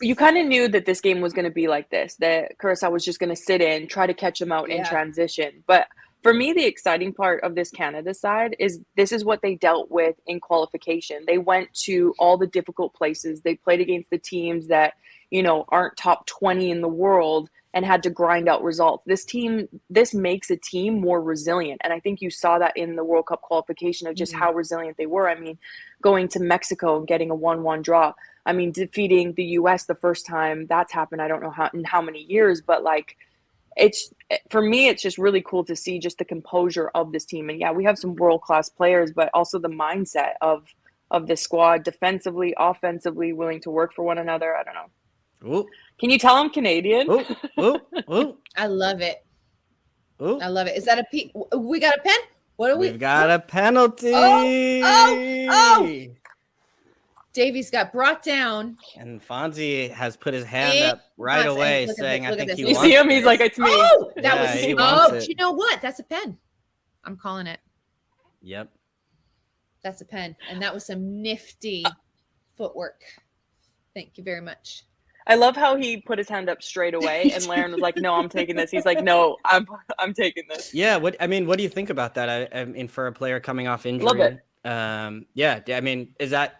you kind of knew that this game was going to be like this, that Curacao was just going to sit in, try to catch them out in transition. But for me, the exciting part of this Canada side is this is what they dealt with in qualification. They went to all the difficult places. They played against the teams that, aren't top 20 in the world and had to grind out results. This makes a team more resilient. And I think you saw that in the World Cup qualification of just how resilient they were. I mean, going to Mexico and getting a 1-1 draw. I mean, defeating the US the first time that's happened, I don't know in how many years, but like, for me, it's just really cool to see just the composure of this team. And yeah, we have some world-class players, but also the mindset of this squad, defensively, offensively, willing to work for one another. I don't know. Ooh. Can you tell I'm Canadian? Ooh. I love it. Ooh. I love it. Is that we got a pen? What are we? We've got a penalty. Oh. Davies got brought down. And Fonzie has put his hand up right away, saying, I think he wants it. You see him? He's like, it's me. Oh, you know what? That's a pen. I'm calling it. Yep. That's a pen. And that was some nifty footwork. Thank you very much. I love how he put his hand up straight away, and Laren was like, "No, I'm taking this." He's like, "No, I'm taking this." Yeah. What do you think about that? I mean, for a player coming off injury, love it. Yeah. I mean, is that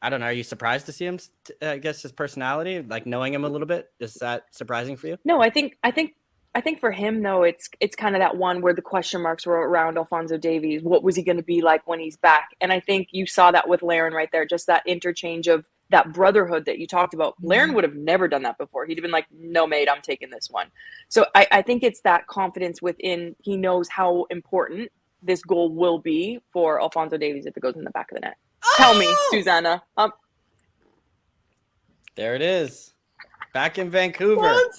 I don't know. Are you surprised to see him? I guess his personality, like knowing him a little bit, is that surprising for you? No, I think for him though, it's kind of that one where the question marks were around Alphonso Davies. What was he going to be like when he's back? And I think you saw that with Laren right there, just that interchange of that brotherhood that you talked about. Laren would have never done that before. He'd have been like, "No, mate, I'm taking this one." So I think it's that confidence within. He knows how important this goal will be for Alphonso Davies if it goes in the back of the net. Oh! Tell me, Susanna. There it is. Back in Vancouver. Let's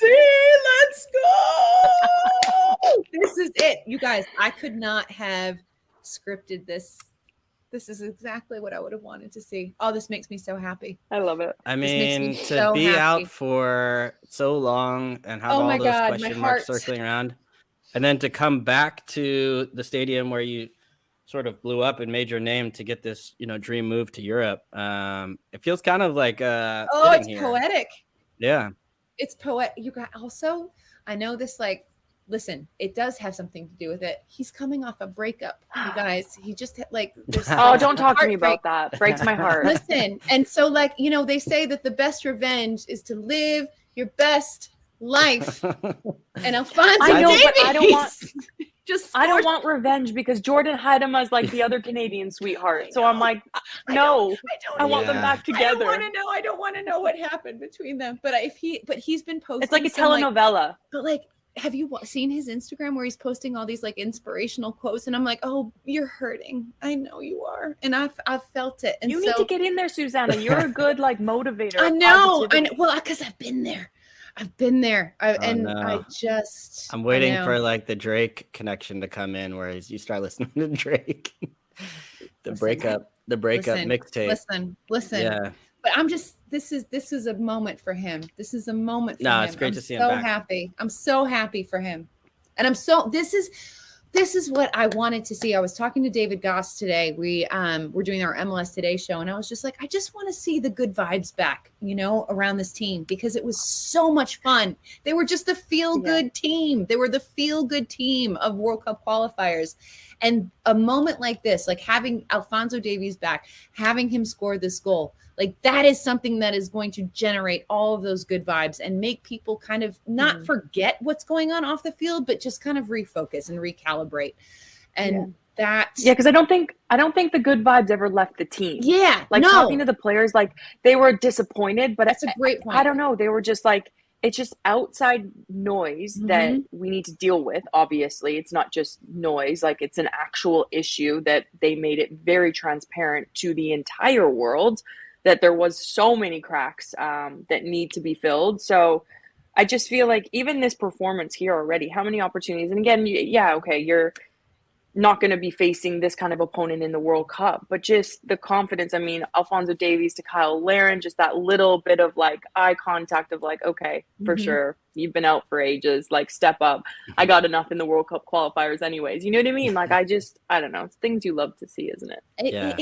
go. This is it. You guys, I could not have scripted this. This is exactly what I would have wanted to see. Oh, this makes me so happy. I love it. I mean, to be out for so long and have all those question marks circling around, and then to come back to the stadium where you sort of blew up and made your name to get this, dream move to Europe. It feels kind of like it's poetic. Yeah. It's poetic. You got also, I know this, like, listen, it does have something to do with it. He's coming off a breakup, you guys. He just don't talk to me about that. Breaks my heart. Listen, and so like, they say that the best revenge is to live your best life. And Alphonso Davies, but I don't want I don't want revenge because Jordan had him as like the other Canadian sweetheart. So I'm like, no, I want them back together. I don't want to know what happened between them. But he's been posting. It's like a telenovela. But like, have you seen his Instagram where he's posting all these like inspirational quotes? And I'm like, oh, you're hurting. I know you are. And I've felt it. And you need to get in there, Susanna. You're a good like motivator. I know. Well, because I've been there. I'm waiting for like the Drake connection to come in where you start listening to Drake. the breakup mixtape. Listen. Yeah. But this is a moment for him. This is a moment for him. No, it's great to see him back. Happy. I'm so happy for him. And this is what I wanted to see. I was talking to David Goss today. We're doing our MLS Today show, and I was just like, I just want to see the good vibes back, around this team because it was so much fun. They were just the feel-good team. They were the feel-good team of World Cup qualifiers. And a moment like this, like having Alphonso Davies back, having him score this goal, like that is something that is going to generate all of those good vibes and make people kind of not forget what's going on off the field, but just kind of refocus and recalibrate. And because I don't think the good vibes ever left the team. Yeah, like no. Talking to the players, like they were disappointed, but that's a great point. I don't know. They were just like, it's just outside noise that we need to deal with. Obviously, it's not just noise. Like it's an actual issue that they made it very transparent to the entire world that there was so many cracks that need to be filled. So I just feel like even this performance here already, how many opportunities? And again, you're not going to be facing this kind of opponent in the World Cup, but just the confidence. I mean, Alphonso Davies to Kyle Larin, just that little bit of like eye contact of like, okay, for sure, you've been out for ages, like step up. I got enough in the World Cup qualifiers anyways. You know what I mean? Like, I don't know. It's things you love to see, isn't it? Yeah.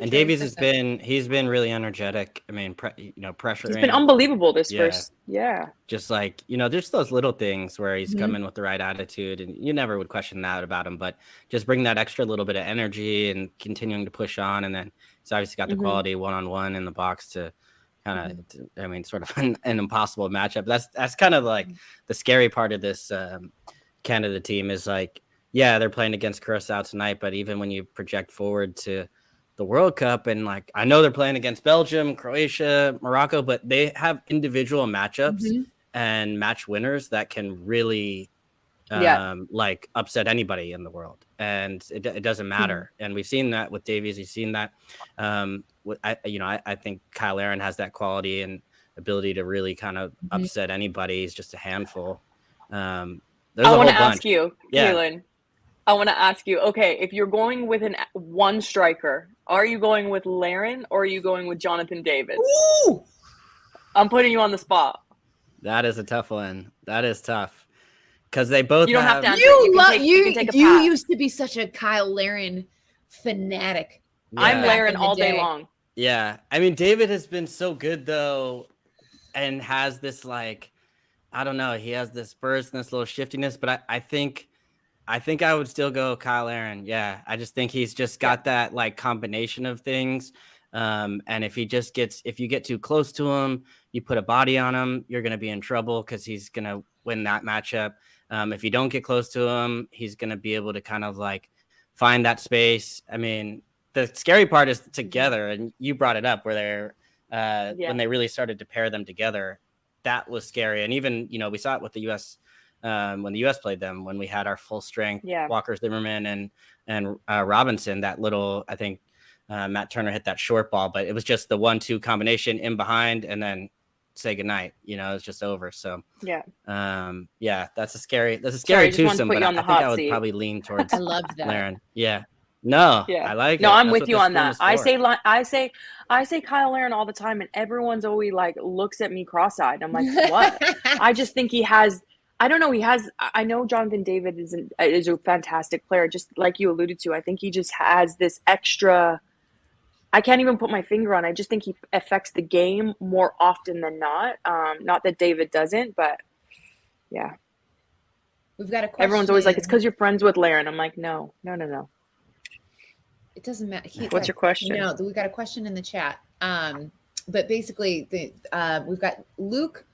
And Davies he's been really energetic. I mean, pressuring. He's been unbelievable this first. Yeah. Just like, there's those little things where he's coming with the right attitude, and you never would question that about him, but just bring that extra little bit of energy and continuing to push on. And then he's obviously got the quality one-on-one in the box to kind of, sort of an impossible matchup. That's kind of like the scary part of this Canada team is like, yeah, they're playing against Curacao tonight, but even when you project forward to the World Cup, and like I know they're playing against Belgium, Croatia, Morocco, but they have individual matchups and match winners that can really like upset anybody in the world, and it doesn't matter. And we've seen that with Davies. We've seen that. I think Kyle Larin has that quality and ability to really kind of upset anybody. He's just a handful. I want to ask you, Kaylin. I want to ask you, okay, if you're going with one striker, are you going with Larin or are you going with Jonathan David? Ooh! I'm putting you on the spot. That is a tough one. That is tough. Because they both You don't have to answer. You used to be such a Kyle Larin fanatic. Yeah. I'm Larin all day long. Yeah. I mean, David has been so good, though, and has this, like, I don't know, he has this burst and this little shiftiness, but I think I would still go Kyle Larin. Yeah, I just think he's just got that like combination of things. And if you get too close to him, you put a body on him, you're going to be in trouble because he's going to win that matchup. If you don't get close to him, he's going to be able to kind of like find that space. I mean, the scary part is together, and you brought it up where when they really started to pair them together, that was scary. And even, we saw it with the U.S. When the U.S. played them, when we had our full strength Walker Zimmerman and Robinson, that little, I think Matt Turner hit that short ball, but it was just the 1-2 combination in behind and then say goodnight. It's just over. So that's a scary twosome, but I think I would probably lean towards I love that. Larin. Yeah. No, I like it. No, I'm with you on that. I say Kyle Larin all the time, and everyone's always like looks at me cross-eyed. I'm like, what? I just think he has. I don't know. I know Jonathan David is a fantastic player, just like you alluded to. I think he just has this extra. I can't even put my finger on it. I just think he affects the game more often than not. Not that David doesn't, but yeah. We've got a question. Everyone's always like, it's because you're friends with Larin. I'm like, no. It doesn't matter. What's your question? No, we got a question in the chat. But basically, we've got Luke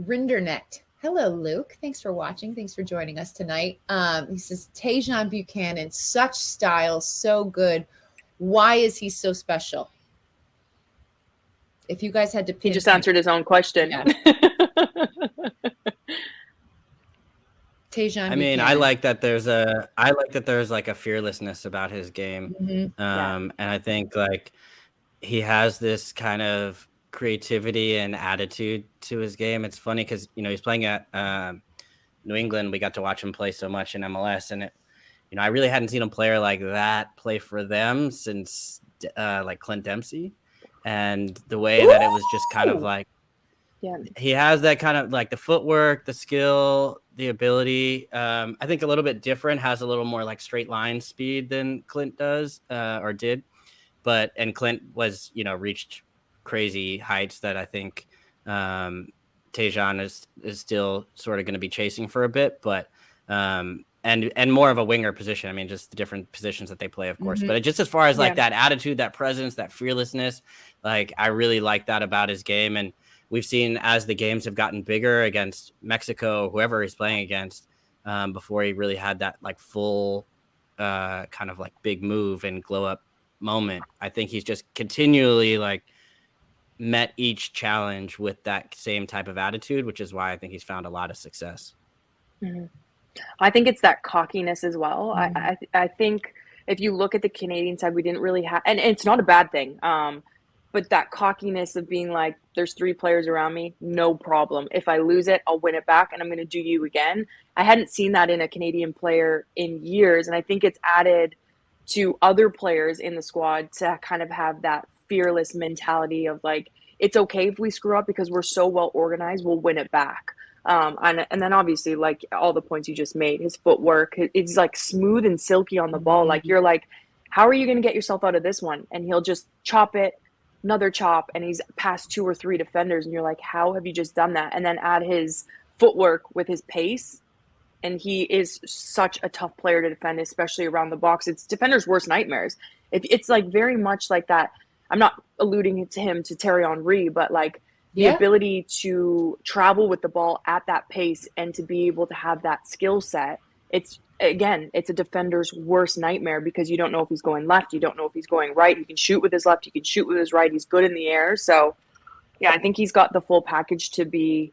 Rindernet. Hello, Luke. Thanks for watching. Thanks for joining us tonight. He says, Tajon Buchanan, such style, so good. Why is he so special? If you guys had to pick. He just answered his own question. Yeah. Tajon I mean, I like that there's like a fearlessness about his game. And I think like he has this kind of creativity and attitude to his game. It's funny because he's playing at New England. We got to watch him play so much in MLS, and I really hadn't seen a player like that play for them since like Clint Dempsey, and the way that it was just kind of like he has that kind of like the footwork, the skill, the ability. I think a little bit different, has a little more like straight line speed than Clint does or did, and Clint was reached crazy heights that I think Tajon is still sort of going to be chasing for a bit, but and more of a winger position. I mean, just the different positions that they play, of course, but just as far as like that attitude, that presence, that fearlessness, like I really like that about his game. And we've seen as the games have gotten bigger against Mexico, whoever he's playing against, before he really had that like full kind of like big move and glow up moment. I think he's just continually like met each challenge with that same type of attitude, which is why I think he's found a lot of success. Mm-hmm. I think it's that cockiness as well. Mm-hmm. I think if you look at the Canadian side, we didn't really have, and it's not a bad thing, but that cockiness of being like, there's 3 players around me, no problem. If I lose it, I'll win it back, and I'm going to do you again. I hadn't seen that in a Canadian player in years, and I think it's added to other players in the squad to kind of have that fearless mentality of like, it's okay if we screw up because we're so well organized, we'll win it back. And then obviously, like all the points you just made, his footwork, it's like smooth and silky on the ball. Like you're like, how are you going to get yourself out of this one? And he'll just chop it, another chop, and he's past 2 or 3 defenders. And you're like, how have you just done that? And then add his footwork with his pace. And he is such a tough player to defend, especially around the box. It's defenders' worst nightmares. It's like very much like that. I'm not alluding to him to Thierry Henry, but like the ability to travel with the ball at that pace and to be able to have that skill set. It's a defender's worst nightmare because you don't know if he's going left. You don't know if he's going right. He can shoot with his left. He can shoot with his right. He's good in the air. So, yeah, I think he's got the full package to be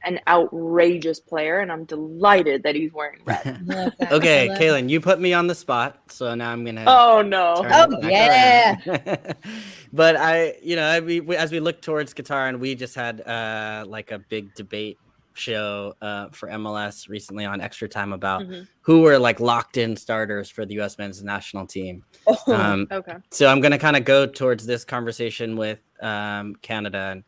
an outrageous player, and I'm delighted that he's wearing red. Okay, Kaylin, you put me on the spot, so now I'm gonna. Oh no! Oh yeah. But as we look towards Qatar, and we just had like a big debate show for MLS recently on Extra Time about who were like locked in starters for the U.S. men's national team. Okay. So I'm gonna kind of go towards this conversation with Canada.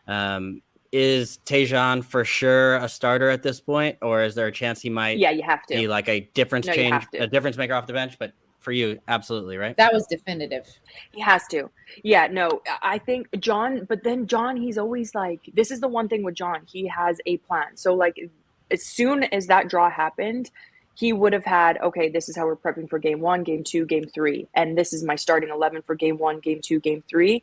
And, is Tajon for sure a starter at this point, or is there a chance he might? Yeah, you have to be like a difference maker off the bench. But for you, absolutely, right? That was definitive. He has to. Yeah, no, I think John. But then John, he's always like, this is the one thing with John. He has a plan. So like, as soon as that draw happened, he would have had, okay, this is how we're prepping for game 1, game 2, game 3, and this is my starting 11 for game 1, game 2, game 3.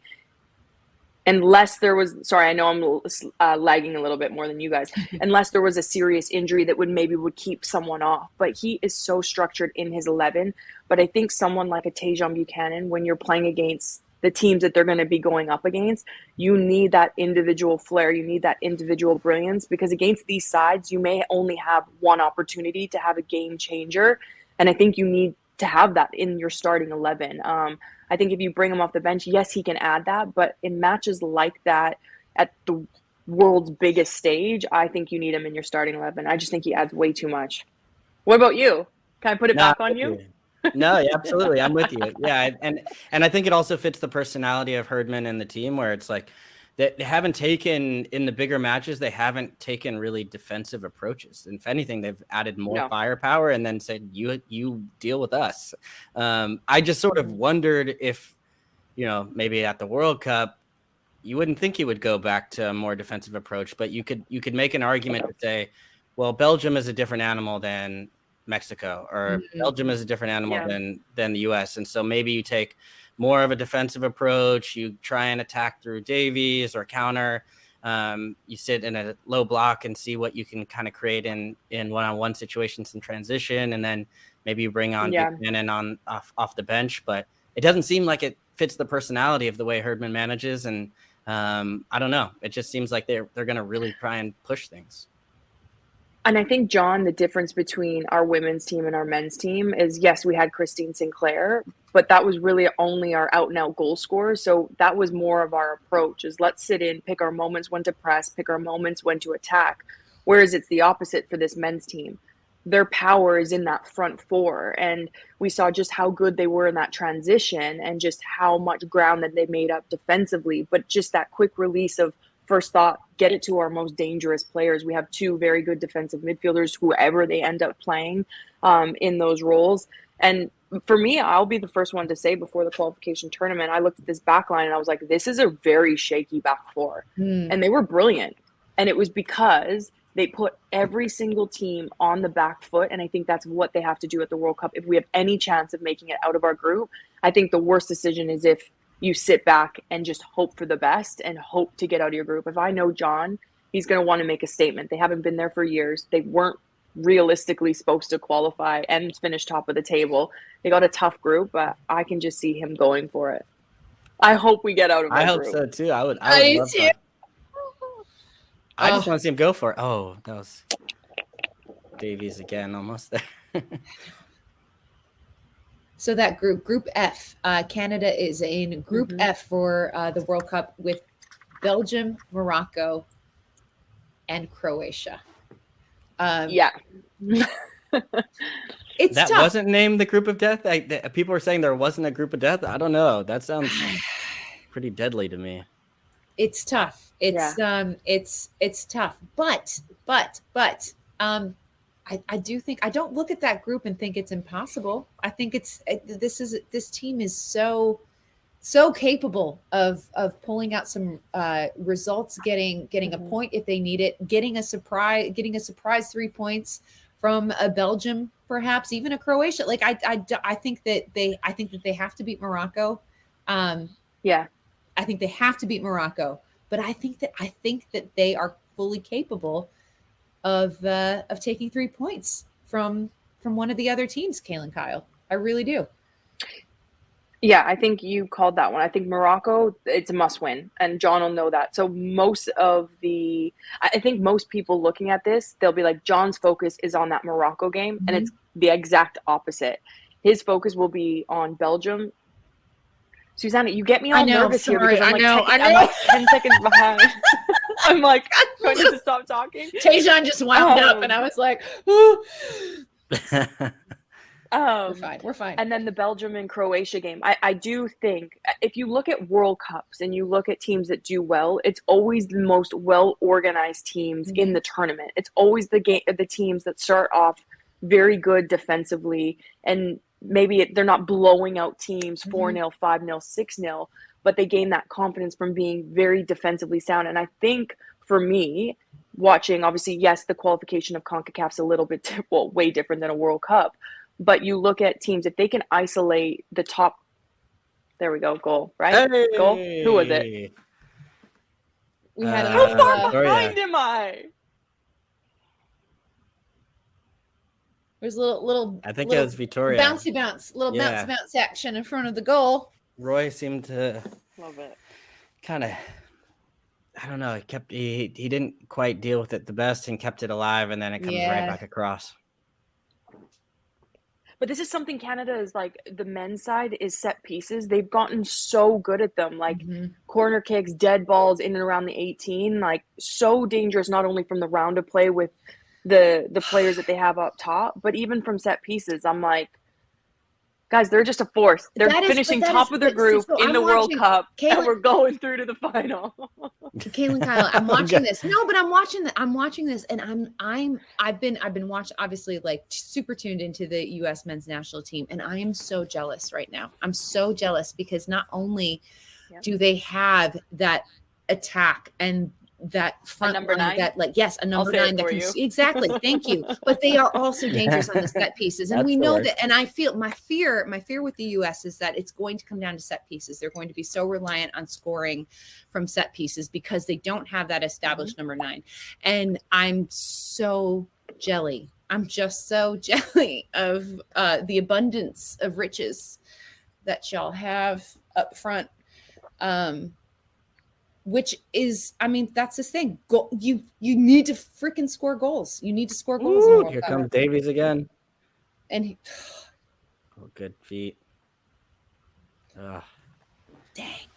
Unless there was, sorry, I know I'm lagging a little bit more than you guys, unless there was a serious injury that would keep someone off. But he is so structured in his 11. But I think someone like a Tajon Buchanan, when you're playing against the teams that they're going to be going up against, you need that individual flair. You need that individual brilliance, because against these sides, you may only have one opportunity to have a game changer. And I think you need to have that in your starting 11. I think if you bring him off the bench, yes, he can add that. But in matches like that, at the world's biggest stage, I think you need him in your starting 11. I just think he adds way too much. What about you? Can I put it back on you? No, yeah, absolutely. I'm with you. Yeah. And I think it also fits the personality of Herdman and the team, where it's like they haven't taken, in the bigger matches, they haven't taken really defensive approaches. And if anything, they've added more firepower and then said, you deal with us. I just sort of wondered if, maybe at the World Cup, you wouldn't think he would go back to a more defensive approach, but you could make an argument to say, well, Belgium is a different animal than Mexico, or Belgium is a different animal than the US. And so maybe you take more of a defensive approach. You try and attack through Davies or counter. You sit in a low block and see what you can kind of create in one-on-one situations in transition. And then maybe you bring on Buchanan off the bench, but it doesn't seem like it fits the personality of the way Herdman manages. And I don't know. It just seems like they're going to really try and push things. And I think, John, the difference between our women's team and our men's team is, yes, we had Christine Sinclair, but that was really only our out-and-out goal scorer. So that was more of our approach, is let's sit in, pick our moments when to press, pick our moments when to attack. Whereas it's the opposite for this men's team. Their power is in that front 4. And we saw just how good they were in that transition and just how much ground that they made up defensively. But just that quick release of first thought, get it to our most dangerous players. We have 2 very good defensive midfielders, whoever they end up playing in those roles. And for me, I'll be the first one to say, before the qualification tournament, I looked at this back line and I was like, this is a very shaky back 4. And they were brilliant. And it was because they put every single team on the back foot. And I think that's what they have to do at the World Cup. If we have any chance of making it out of our group, I think the worst decision is if you sit back and just hope for the best and hope to get out of your group. If I know John, he's going to want to make a statement. They haven't been there for years. They weren't realistically supposed to qualify and finish top of the table. They got a tough group, but I can just see him going for it. I hope we get out of that I hope group. so too. I would I love too. that. I just want to see him go for it. Oh, that was Davies again, almost there. So that group F, Canada is in Group F for the World Cup with Belgium, Morocco, and Croatia. Yeah. It's that tough. wasn't named the group of death. People were saying there wasn't a group of death. I don't know. That sounds pretty deadly to me. It's tough. It's tough. But I do think, I don't look at that group and think it's impossible. I think this team is so capable of pulling out some results, getting a point if they need it, getting a surprise 3 points from a Belgium, perhaps even a Croatia. Like I think that they have to beat Morocco. Yeah. I think they have to beat Morocco, but I think that they are fully capable of taking 3 points from one of the other teams, Kaylin Kyle. I really do. Yeah, I think you called that one. I think Morocco, it's a must win, and John will know that. So I think most people looking at this, they'll be like, John's focus is on that Morocco game, and it's the exact opposite. His focus will be on Belgium. Susanna, you get me all nervous here because I'm like 10 seconds behind. I'm like, do I need to stop talking? Tajon just wound up, and I was like, ooh. We're fine. And then the Belgium and Croatia game. I do think if you look at World Cups and you look at teams that do well, it's always the most well-organized teams in the tournament. It's always the teams that start off very good defensively, and maybe they're not blowing out teams 4-0, 5-0, 6-0, but they gain that confidence from being very defensively sound. And I think for me, watching, obviously, yes, the qualification of CONCACAF's a little bit, way different than a World Cup. But you look at teams, if they can isolate the top, there we go, goal, right? Hey! Goal? Who was it? We had How far behind am I? There's a little. I think it was Victoria. Bouncy bounce action in front of the goal. Roy seemed to love it. Kind of, I don't know. He didn't quite deal with it the best and kept it alive, and then it comes right back across. But this is something Canada is like, the men's side is set pieces. They've gotten so good at them, like corner kicks, dead balls in and around the 18, like so dangerous, not only from the round of play with the players that they have up top, but even from set pieces. I'm like, guys, they're just a force. They're finishing top of their group in the World Cup, and we're going through to the final. Kaylin Kyle, I'm watching this. No, but I'm watching this, and I've been watching, obviously, like super tuned into the U.S. men's national team, and I am so jealous right now. I'm so jealous because not only do they have that attack and that front number 9, that a number 9 that can exactly, thank you, but they are also dangerous on the set pieces, and we know that. And I feel my fear with the US is that it's going to come down to set pieces. They're going to be so reliant on scoring from set pieces because they don't have that established number 9, and I'm so jelly. I'm just so jelly of the abundance of riches that y'all have up front. Which is, I mean, that's the thing. You need to freaking score goals. You need to score goals. Ooh, here comes Davies again. And good feet. Dang.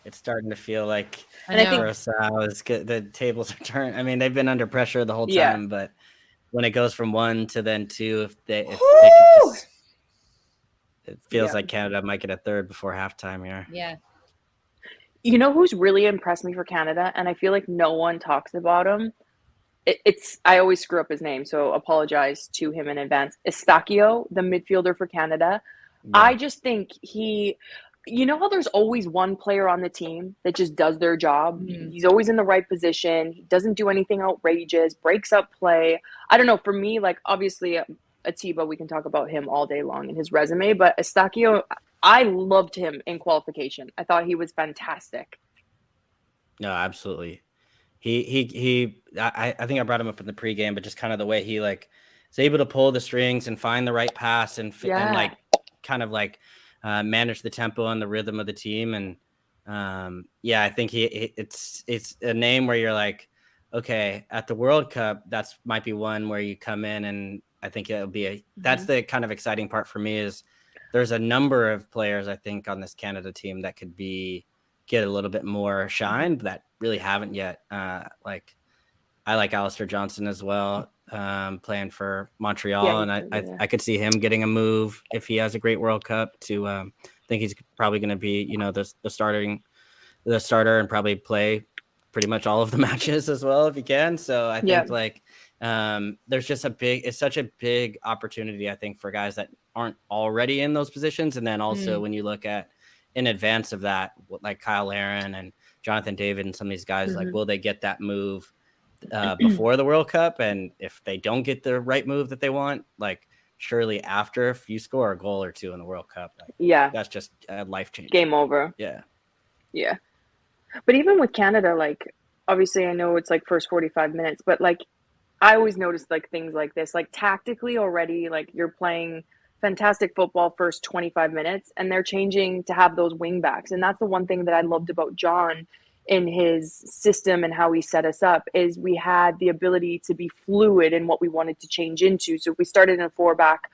It's starting to feel like Curacao is good. The tables are turned. I mean, they've been under pressure the whole time, but when it goes from 1 to then 2, if they can just, it feels like Canada might get a third before halftime here. Yeah. You know who's really impressed me for Canada, and I feel like no one talks about him? I always screw up his name, so apologize to him in advance. Eustáquio, the midfielder for Canada. Yeah. I just think you know how there's always one player on the team that just does their job? He's always in the right position. He doesn't do anything outrageous, breaks up play. I don't know. For me, like, obviously, Atiba, we can talk about him all day long in his resume, but Eustáquio, I loved him in qualification. I thought he was fantastic. No, absolutely. I think I brought him up in the pregame, but just kind of the way he like able to pull the strings and find the right pass and like kind of like manage the tempo and the rhythm of the team. And I think it's a name where you're like, okay, at the World Cup, that's might be one where you come in, and I think it'll be that's the kind of exciting part for me is there's a number of players I think on this Canada team that could get a little bit more shine that really haven't yet. Like I like Alistair Johnston as well, playing for Montreal, and I could see him getting a move if he has a great World Cup. I think he's probably going to be, the starter and probably play pretty much all of the matches as well if he can. So I think there's just it's such a big opportunity, I think, for guys that aren't already in those positions. And then also when you look at in advance of that, like Kyle Larin and Jonathan David and some of these guys, like, will they get that move before the World Cup? And if they don't get the right move that they want, like surely after, if you score a goal or two in the World Cup, like, that's just life changing. Game over. Yeah. But even with Canada, like, obviously I know it's like first 45 minutes, but like I always notice like things like this, like tactically already, like you're playing fantastic football first 25 minutes and they're changing to have those wing backs. And that's the one thing that I loved about John in his system and how he set us up is we had the ability to be fluid in what we wanted to change into. So if we started in a 4-back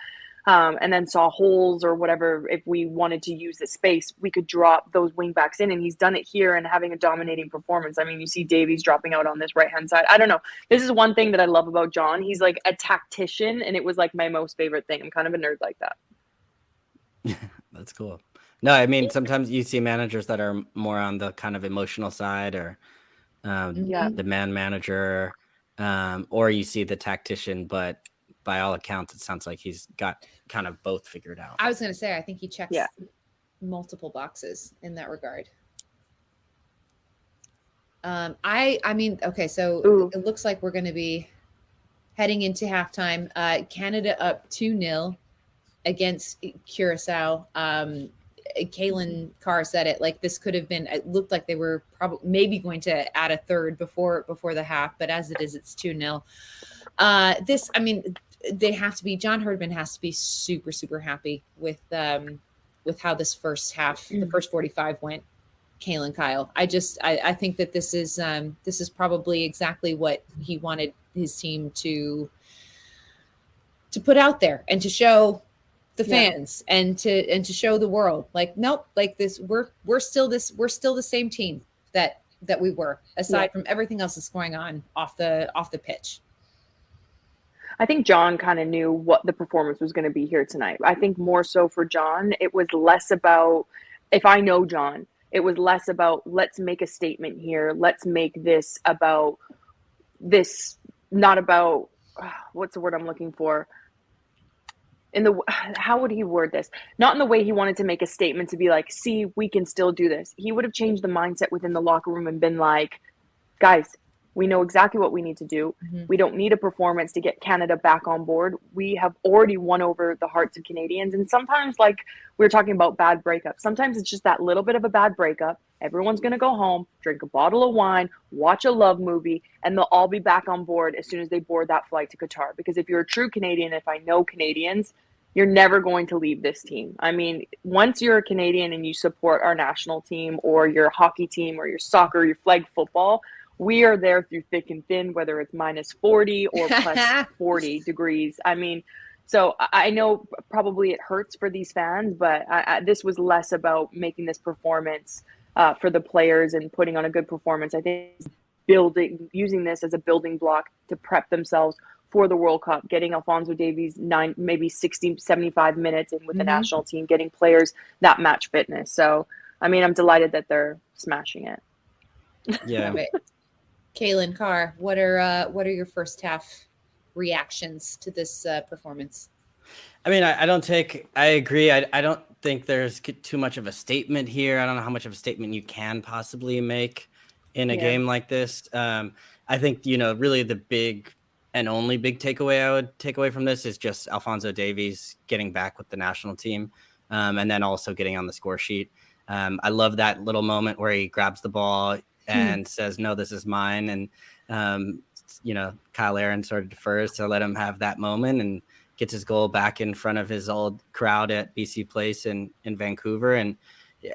and then saw holes or whatever, if we wanted to use the space, we could drop those wing backs in, and he's done it here and having a dominating performance. I mean, you see Davies dropping out on this right-hand side. I don't know. This is one thing that I love about John. He's like a tactician, and it was like my most favorite thing. I'm kind of a nerd like that. That's cool. No, I mean, sometimes you see managers that are more on the kind of emotional side or the man manager, or you see the tactician, but by all accounts, it sounds like he's got kind of both figured out. I was going to say, I think he checks multiple boxes in that regard. I mean, okay, so it looks like we're going to be heading into halftime. Canada up 2-0 against Curacao. Kaylin Carr said it, like this could have been, it looked like they were probably maybe going to add a third before the half, but as it is, it's 2-0. I mean, they have to be, John Herdman has to be super, super happy with how this first half, the first 45 went. Kaylin Kyle. I think that this is probably exactly what he wanted his team to put out there and to show the fans and to show the world, like, nope, like this, we're still the same team that we were, aside from everything else that's going on off the pitch. I think John kind of knew what the performance was going to be here tonight. I think more so for John, it was less about, if I know John, it was less about, let's make a statement here. Let's make this about this, not about, what's the word I'm looking for? How would he word this? Not in the way he wanted to make a statement to be like, see, we can still do this. He would have changed the mindset within the locker room and been like, guys, we know exactly what we need to do. Mm-hmm. We don't need a performance to get Canada back on board. We have already won over the hearts of Canadians. And sometimes, like we were talking about bad breakups, sometimes it's just that little bit of a bad breakup. Everyone's going to go home, drink a bottle of wine, watch a love movie, and they'll all be back on board as soon as they board that flight to Qatar. Because if you're a true Canadian, if I know Canadians, you're never going to leave this team. I mean, once you're a Canadian and you support our national team or your hockey team or your soccer, your flag football, we are there through thick and thin, whether it's minus 40 or plus 40 degrees. I mean, so I know probably it hurts for these fans, but this was less about making this performance for the players and putting on a good performance. I think using this as a building block to prep themselves for the World Cup, getting Alphonso Davies 60, 75 minutes in with the national team, getting players that match fitness. So, I mean, I'm delighted that they're smashing it. Yeah. Kaylin Carr, what are your first half reactions to this performance? I mean, I agree. I don't think there's too much of a statement here. I don't know how much of a statement you can possibly make in a game like this. I think, really the big and only big takeaway I would take away from this is just Alphonso Davies getting back with the national team, and then also getting on the score sheet. I love that little moment where he grabs the ball and says, no, this is mine. And Kyle Aaron sort of defers to let him have that moment and gets his goal back in front of his old crowd at BC Place in Vancouver. And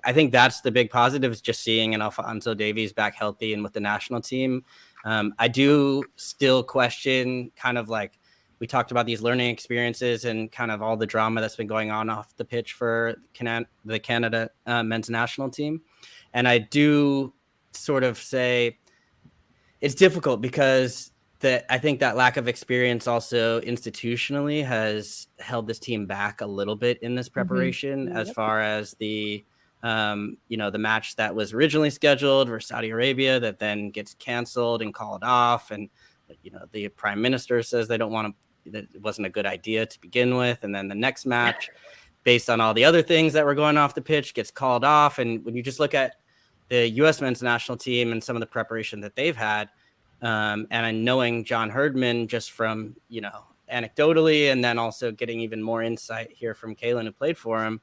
I think that's the big positive, is just seeing an Alphonso Davies back healthy and with the national team. I do still question kind of like, we talked about these learning experiences and kind of all the drama that's been going on off the pitch for the Canada men's national team. And I do sort of say it's difficult because I think that lack of experience also institutionally has held this team back a little bit in this preparation, as far as the match that was originally scheduled for Saudi Arabia that then gets canceled and called off. And, the prime minister says they don't want to, that it wasn't a good idea to begin with. And then the next match, based on all the other things that were going off the pitch, gets called off. And when you just look at the U.S. men's national team and some of the preparation that they've had, and knowing John Herdman just from, anecdotally, and then also getting even more insight here from Kaylin, who played for him,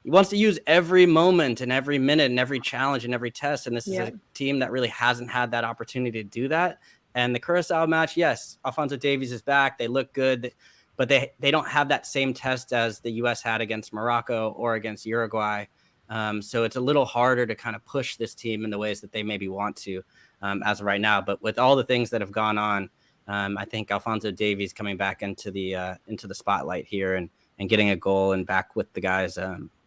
he wants to use every moment and every minute and every challenge and every test. And this is a team that really hasn't had that opportunity to do that. And the Curacao match, yes, Alphonso Davies is back. They look good, but they don't have that same test as the U.S. had against Morocco or against Uruguay. So it's a little harder to kind of push this team in the ways that they maybe want to as of right now. But with all the things that have gone on, I think Alphonso Davies coming back into the spotlight here and getting a goal and back with the guys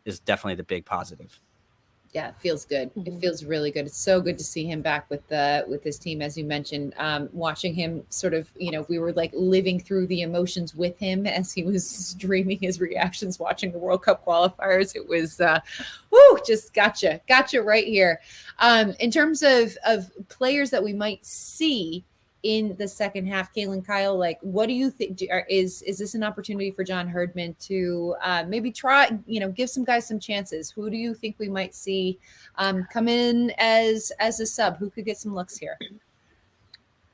is definitely the big positive. Yeah, it feels good. It feels really good. It's so good to see him back with his team, as you mentioned. Watching him sort of, we were like living through the emotions with him as he was streaming his reactions, watching the World Cup qualifiers. It was, just gotcha right here. In terms of players that we might see in the second half, Kaylin, Kyle, like, what do you think? Is this an opportunity for John Herdman to maybe try, give some guys some chances? Who do you think we might see come in as a sub? Who could get some looks here?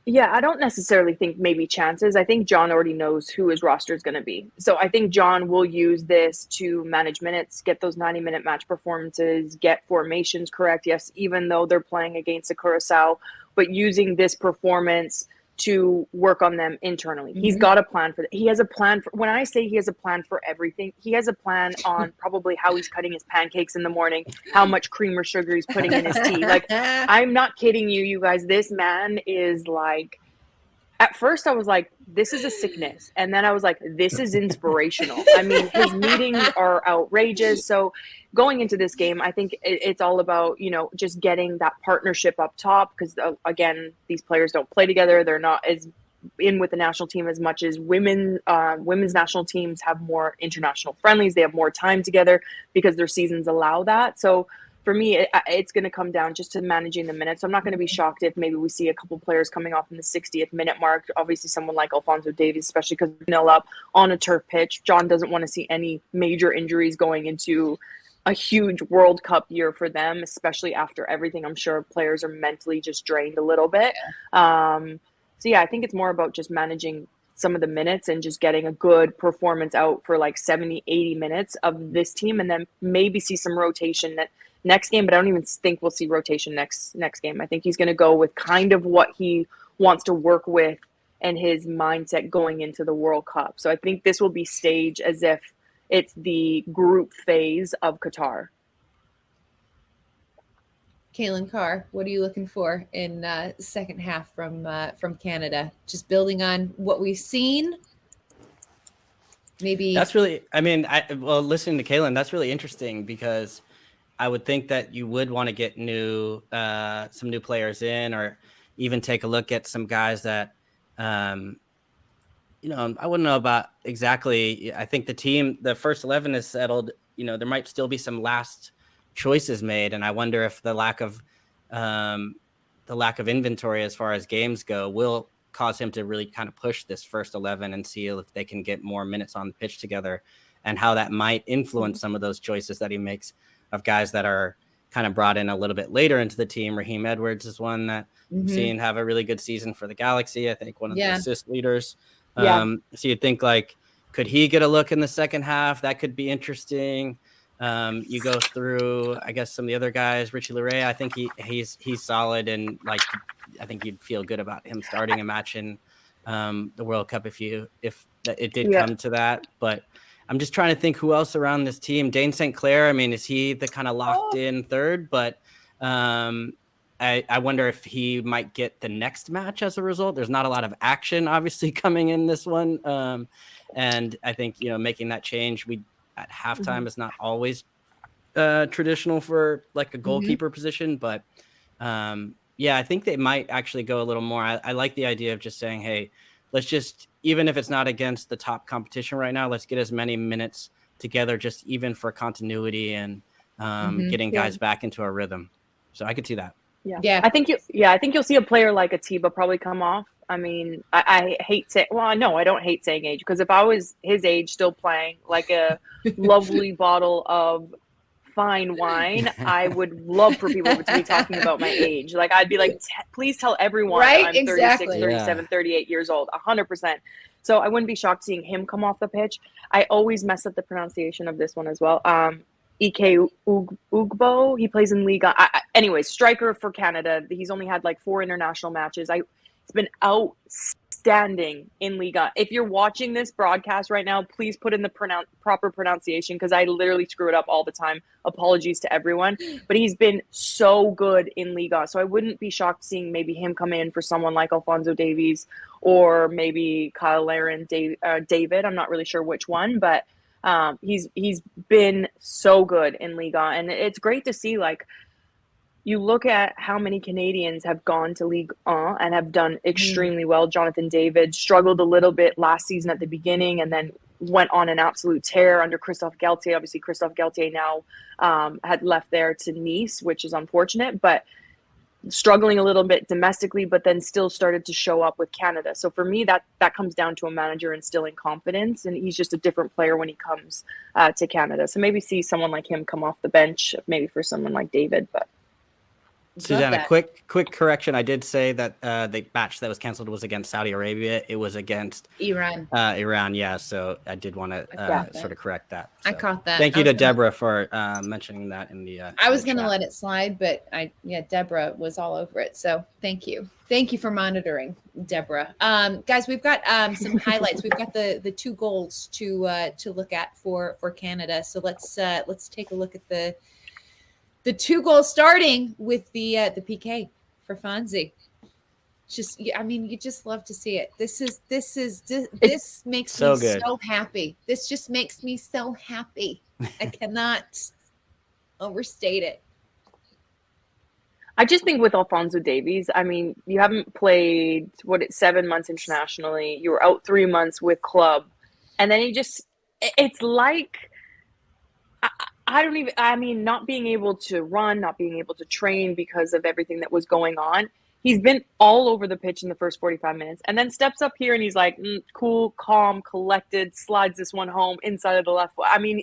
Yeah, I don't necessarily think maybe chances. I think John already knows who his roster is going to be. So I think John will use this to manage minutes, get those 90-minute match performances, get formations correct. Yes, even though they're playing against the Curacao, but using this performance to work on them internally. He's got a plan for that. He has a plan for, when I say he has a plan for everything, he has a plan on probably how he's cutting his pancakes in the morning, how much cream or sugar he's putting in his tea. Like, I'm not kidding you guys. This man is like, at first I was like, this is a sickness. And then I was like, this is inspirational. I mean, his meetings are outrageous. So going into this game, I think it's all about, just getting that partnership up top. Because again, these players don't play together. They're not as in with the national team as much as women's national teams have more international friendlies. They have more time together because their seasons allow that. So for me, it's going to come down just to managing the minutes. I'm not going to be shocked if maybe we see a couple players coming off in the 60th minute mark. Obviously, someone like Alphonso Davies, especially because 0-0 up on a turf pitch. John doesn't want to see any major injuries going into a huge World Cup year for them, especially after everything. I'm sure players are mentally just drained a little bit. I think it's more about just managing some of the minutes and just getting a good performance out for like 70, 80 minutes of this team, and then maybe see some rotation next game, but I don't even think we'll see rotation next game. I think he's going to go with kind of what he wants to work with and his mindset going into the World Cup. So I think this will be staged as if it's the group phase of Qatar. Kaylin Carr, what are you looking for in second half from Canada? Just building on what we've seen. Maybe that's really. I mean, listening to Kaylin, that's really interesting because I would think that you would want to get some new players in, or even take a look at some guys that, I wouldn't know about exactly. I think the first 11 is settled. There might still be some last choices made, and I wonder if the lack of inventory as far as games go will cause him to really kind of push this first 11 and see if they can get more minutes on the pitch together, and how that might influence some of those choices that he makes of guys that are kind of brought in a little bit later into the team. Raheem Edwards is one that I've seen have a really good season for the Galaxy. I think one of the assist leaders. So you'd think, like, could he get a look in the second half? That could be interesting. You go through, I guess, some of the other guys. Richie Laryea, I think he's solid, and like, I I think you'd feel good about him starting a match in the World Cup if it did come to that. But I'm just trying to think who else around this team. Dane St. Clair, I mean, is he the kind of locked in third? But I wonder if he might get the next match as a result. There's not a lot of action, obviously, coming in this one. And I think, making that change at halftime is not always traditional for like a goalkeeper position. But I think they might actually go a little more. I like the idea of just saying, hey, let's just, even if it's not against the top competition right now, let's get as many minutes together, just even for continuity and getting guys back into a rhythm. So I could see that. Yeah. I think you'll see a player like Atiba probably come off. I mean, I hate saying, well, no, I don't hate saying age, because if I was his age still playing like a lovely bottle of fine wine, I would love for people to be talking about my age. Like, I'd be like, please tell everyone I'm 36, 37, 38 years old, 100%. So I wouldn't be shocked seeing him come off the pitch. I always mess up the pronunciation of this one as well. Ike Ugbo, he plays in Liga. Anyways, striker for Canada. He's only had like 4 international matches. He's been outstanding in Liga. If you're watching this broadcast right now, please put in the proper pronunciation, because I literally screw it up all the time. Apologies to everyone. But he's been so good in Liga. So I wouldn't be shocked seeing maybe him come in for someone like Alphonso Davies or maybe Kyle Larin, David. I'm not really sure which one, but he's been so good in Liga. And it's great to see, like, you look at how many Canadians have gone to Ligue 1 and have done extremely well. Jonathan David struggled a little bit last season at the beginning and then went on an absolute tear under Christophe Galtier. Obviously, Christophe Galtier now had left there to Nice, which is unfortunate, but struggling a little bit domestically, but then still started to show up with Canada. So for me, that comes down to a manager instilling confidence, and he's just a different player when he comes to Canada. So maybe see someone like him come off the bench, maybe for someone like David, but. Susanna, quick correction. I did say that the match that was canceled was against Saudi Arabia. It was against Iran. Iran, yeah. So I did want to sort of correct that. So I caught that. Thank you to Deborah for mentioning that in the. I was going to let it slide, but Deborah was all over it. So thank you for monitoring, Deborah. Guys, we've got some highlights. We've got the 2 goals to look at for Canada. So let's take a look at the 2 goals, starting with the PK for Fonzie. Just, I mean, you just love to see it. This makes me so happy. This just makes me so happy. I cannot overstate it. I just think with Alphonso Davies, I mean, you haven't played 7 months internationally. You were out 3 months with club, and then it's like. Not being able to run, not being able to train because of everything that was going on. He's been all over the pitch in the first 45 minutes and then steps up here and he's like, cool, calm, collected, slides this one home inside of the left foot. I mean,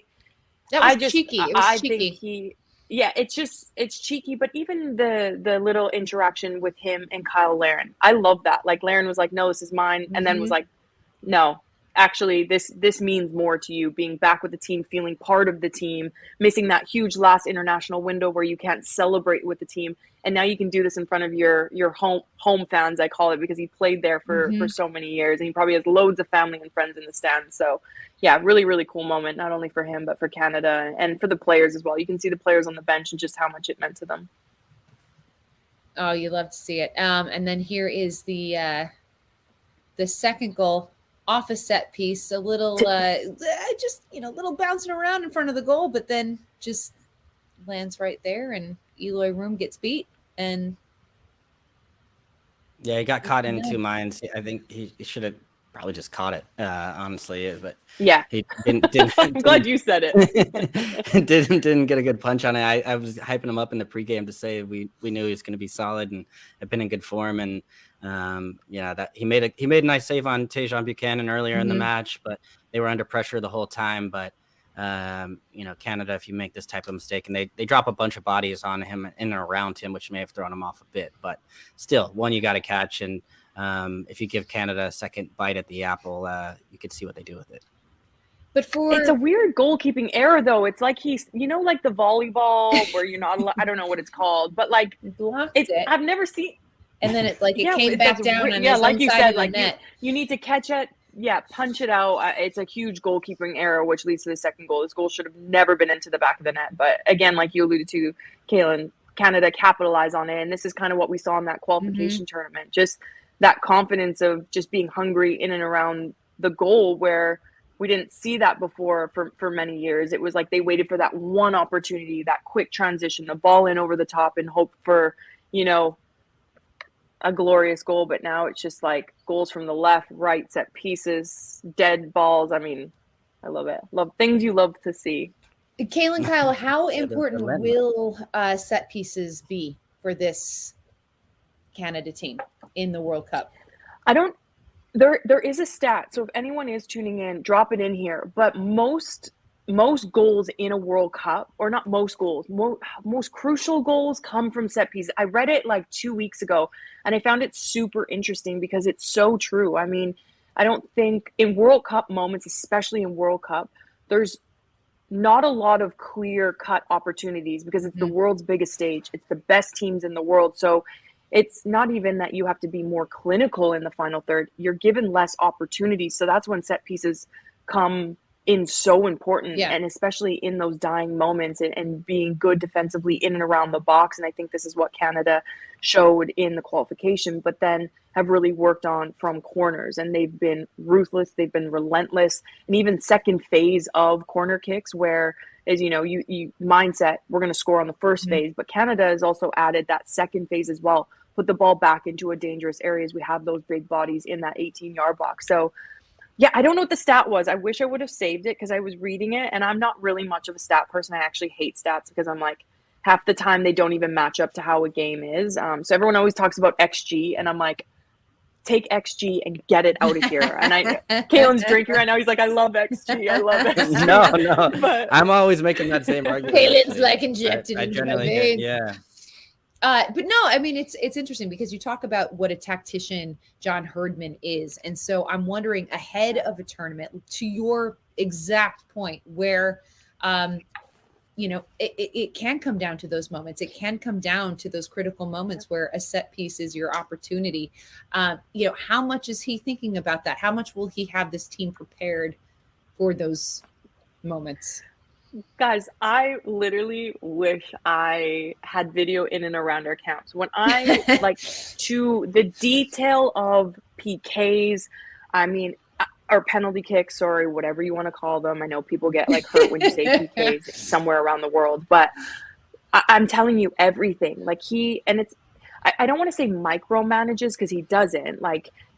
that was cheeky. It was cheeky. It's cheeky, but even the little interaction with him and Kyle Larin, I love that. Like, Larin was like, no, this is mine. And then was like, no. Actually, this means more to you, being back with the team, feeling part of the team, missing that huge last international window where you can't celebrate with the team. And now you can do this in front of your home fans, I call it, because he played there for so many years. And he probably has loads of family and friends in the stands. So, yeah, really, really cool moment, not only for him, but for Canada and for the players as well. You can see the players on the bench and just how much it meant to them. Oh, you love to see it. And then here is the second goal. Off a set piece, a little little bouncing around in front of the goal, but then just lands right there, and Eloy Room gets beat. And yeah, he got caught in 2 minds. I think he should have probably just caught it, honestly. But yeah, he didn't I'm glad you said it. didn't get a good punch on it. I was hyping him up in the pregame to say we knew he was going to be solid and had been in good form, and that he made a nice save on Tajon Buchanan earlier in the match, but they were under pressure the whole time. But Canada, if you make this type of mistake, and they drop a bunch of bodies on him in and around him, which may have thrown him off a bit, but still, one you got to catch. And if you give Canada a second bite at the apple, you could see what they do with it. But it's a weird goalkeeping error, though. It's like he's, like the volleyball where you're not allowed, I don't know what it's called, but like blocked it. I've never seen. and then it Yeah, came back that's down weird. on Yeah, his like own you side said, of the like net. you need to catch it. Yeah, punch it out. It's a huge goalkeeping error, which leads to the second goal. This goal should have never been into the back of the net. But again, like you alluded to, Kaylin, Canada capitalized on it. And this is kind of what we saw in that qualification tournament. Just that confidence of just being hungry in and around the goal, where we didn't see that before for many years. It was like they waited for that one opportunity, that quick transition, the ball in over the top, and hope for, a glorious goal. But now it's just like goals from the left, right, set pieces, dead balls. I mean, I love it. Love things you love to see. Kaylin, Kyle, how important will set pieces be for this Canada team in the World Cup? There is a stat. So if anyone is tuning in, drop it in here. But most goals in a World Cup, or not most goals, most crucial goals come from set pieces. I read it like 2 weeks ago, and I found it super interesting because it's so true. I mean, I don't think in World Cup moments, especially in World Cup, there's not a lot of clear-cut opportunities because it's the world's biggest stage. It's the best teams in the world. So it's not even that you have to be more clinical in the final third. You're given less opportunities. So that's when set pieces come in so important, and especially in those dying moments and being good defensively in and around the box. And I think this is what Canada showed in the qualification, but then have really worked on from corners, and they've been ruthless. They've been relentless. And even second phase of corner kicks, where is, you mindset, we're going to score on the first phase, but Canada has also added that second phase as well. Put the ball back into a dangerous areas. We have those big bodies in that 18-yard box. So yeah, I don't know what the stat was. I wish I would have saved it because I was reading it, and I'm not really much of a stat person. I actually hate stats because I'm like, half the time they don't even match up to how a game is. So everyone always talks about XG, and I'm like, take XG and get it out of here. And Kaylin's drinking right now. He's like, I love XG. I love XG. No. But I'm always making that same argument. Kaylin's like injected into my veins. Yeah. But no, I mean, it's interesting because you talk about what a tactician John Herdman is. And so I'm wondering, ahead of a tournament, to your exact point, where, it can come down to those moments. It can come down to those critical moments where a set piece is your opportunity. How much is he thinking about that? How much will he have this team prepared for those moments? Guys, I literally wish I had video in and around our camps. When I to the detail of PKs, I mean, or penalty kicks, or whatever you want to call them. I know people get hurt when you say PKs somewhere around the world, but I'm telling you everything. I don't want to say micromanages because he doesn't.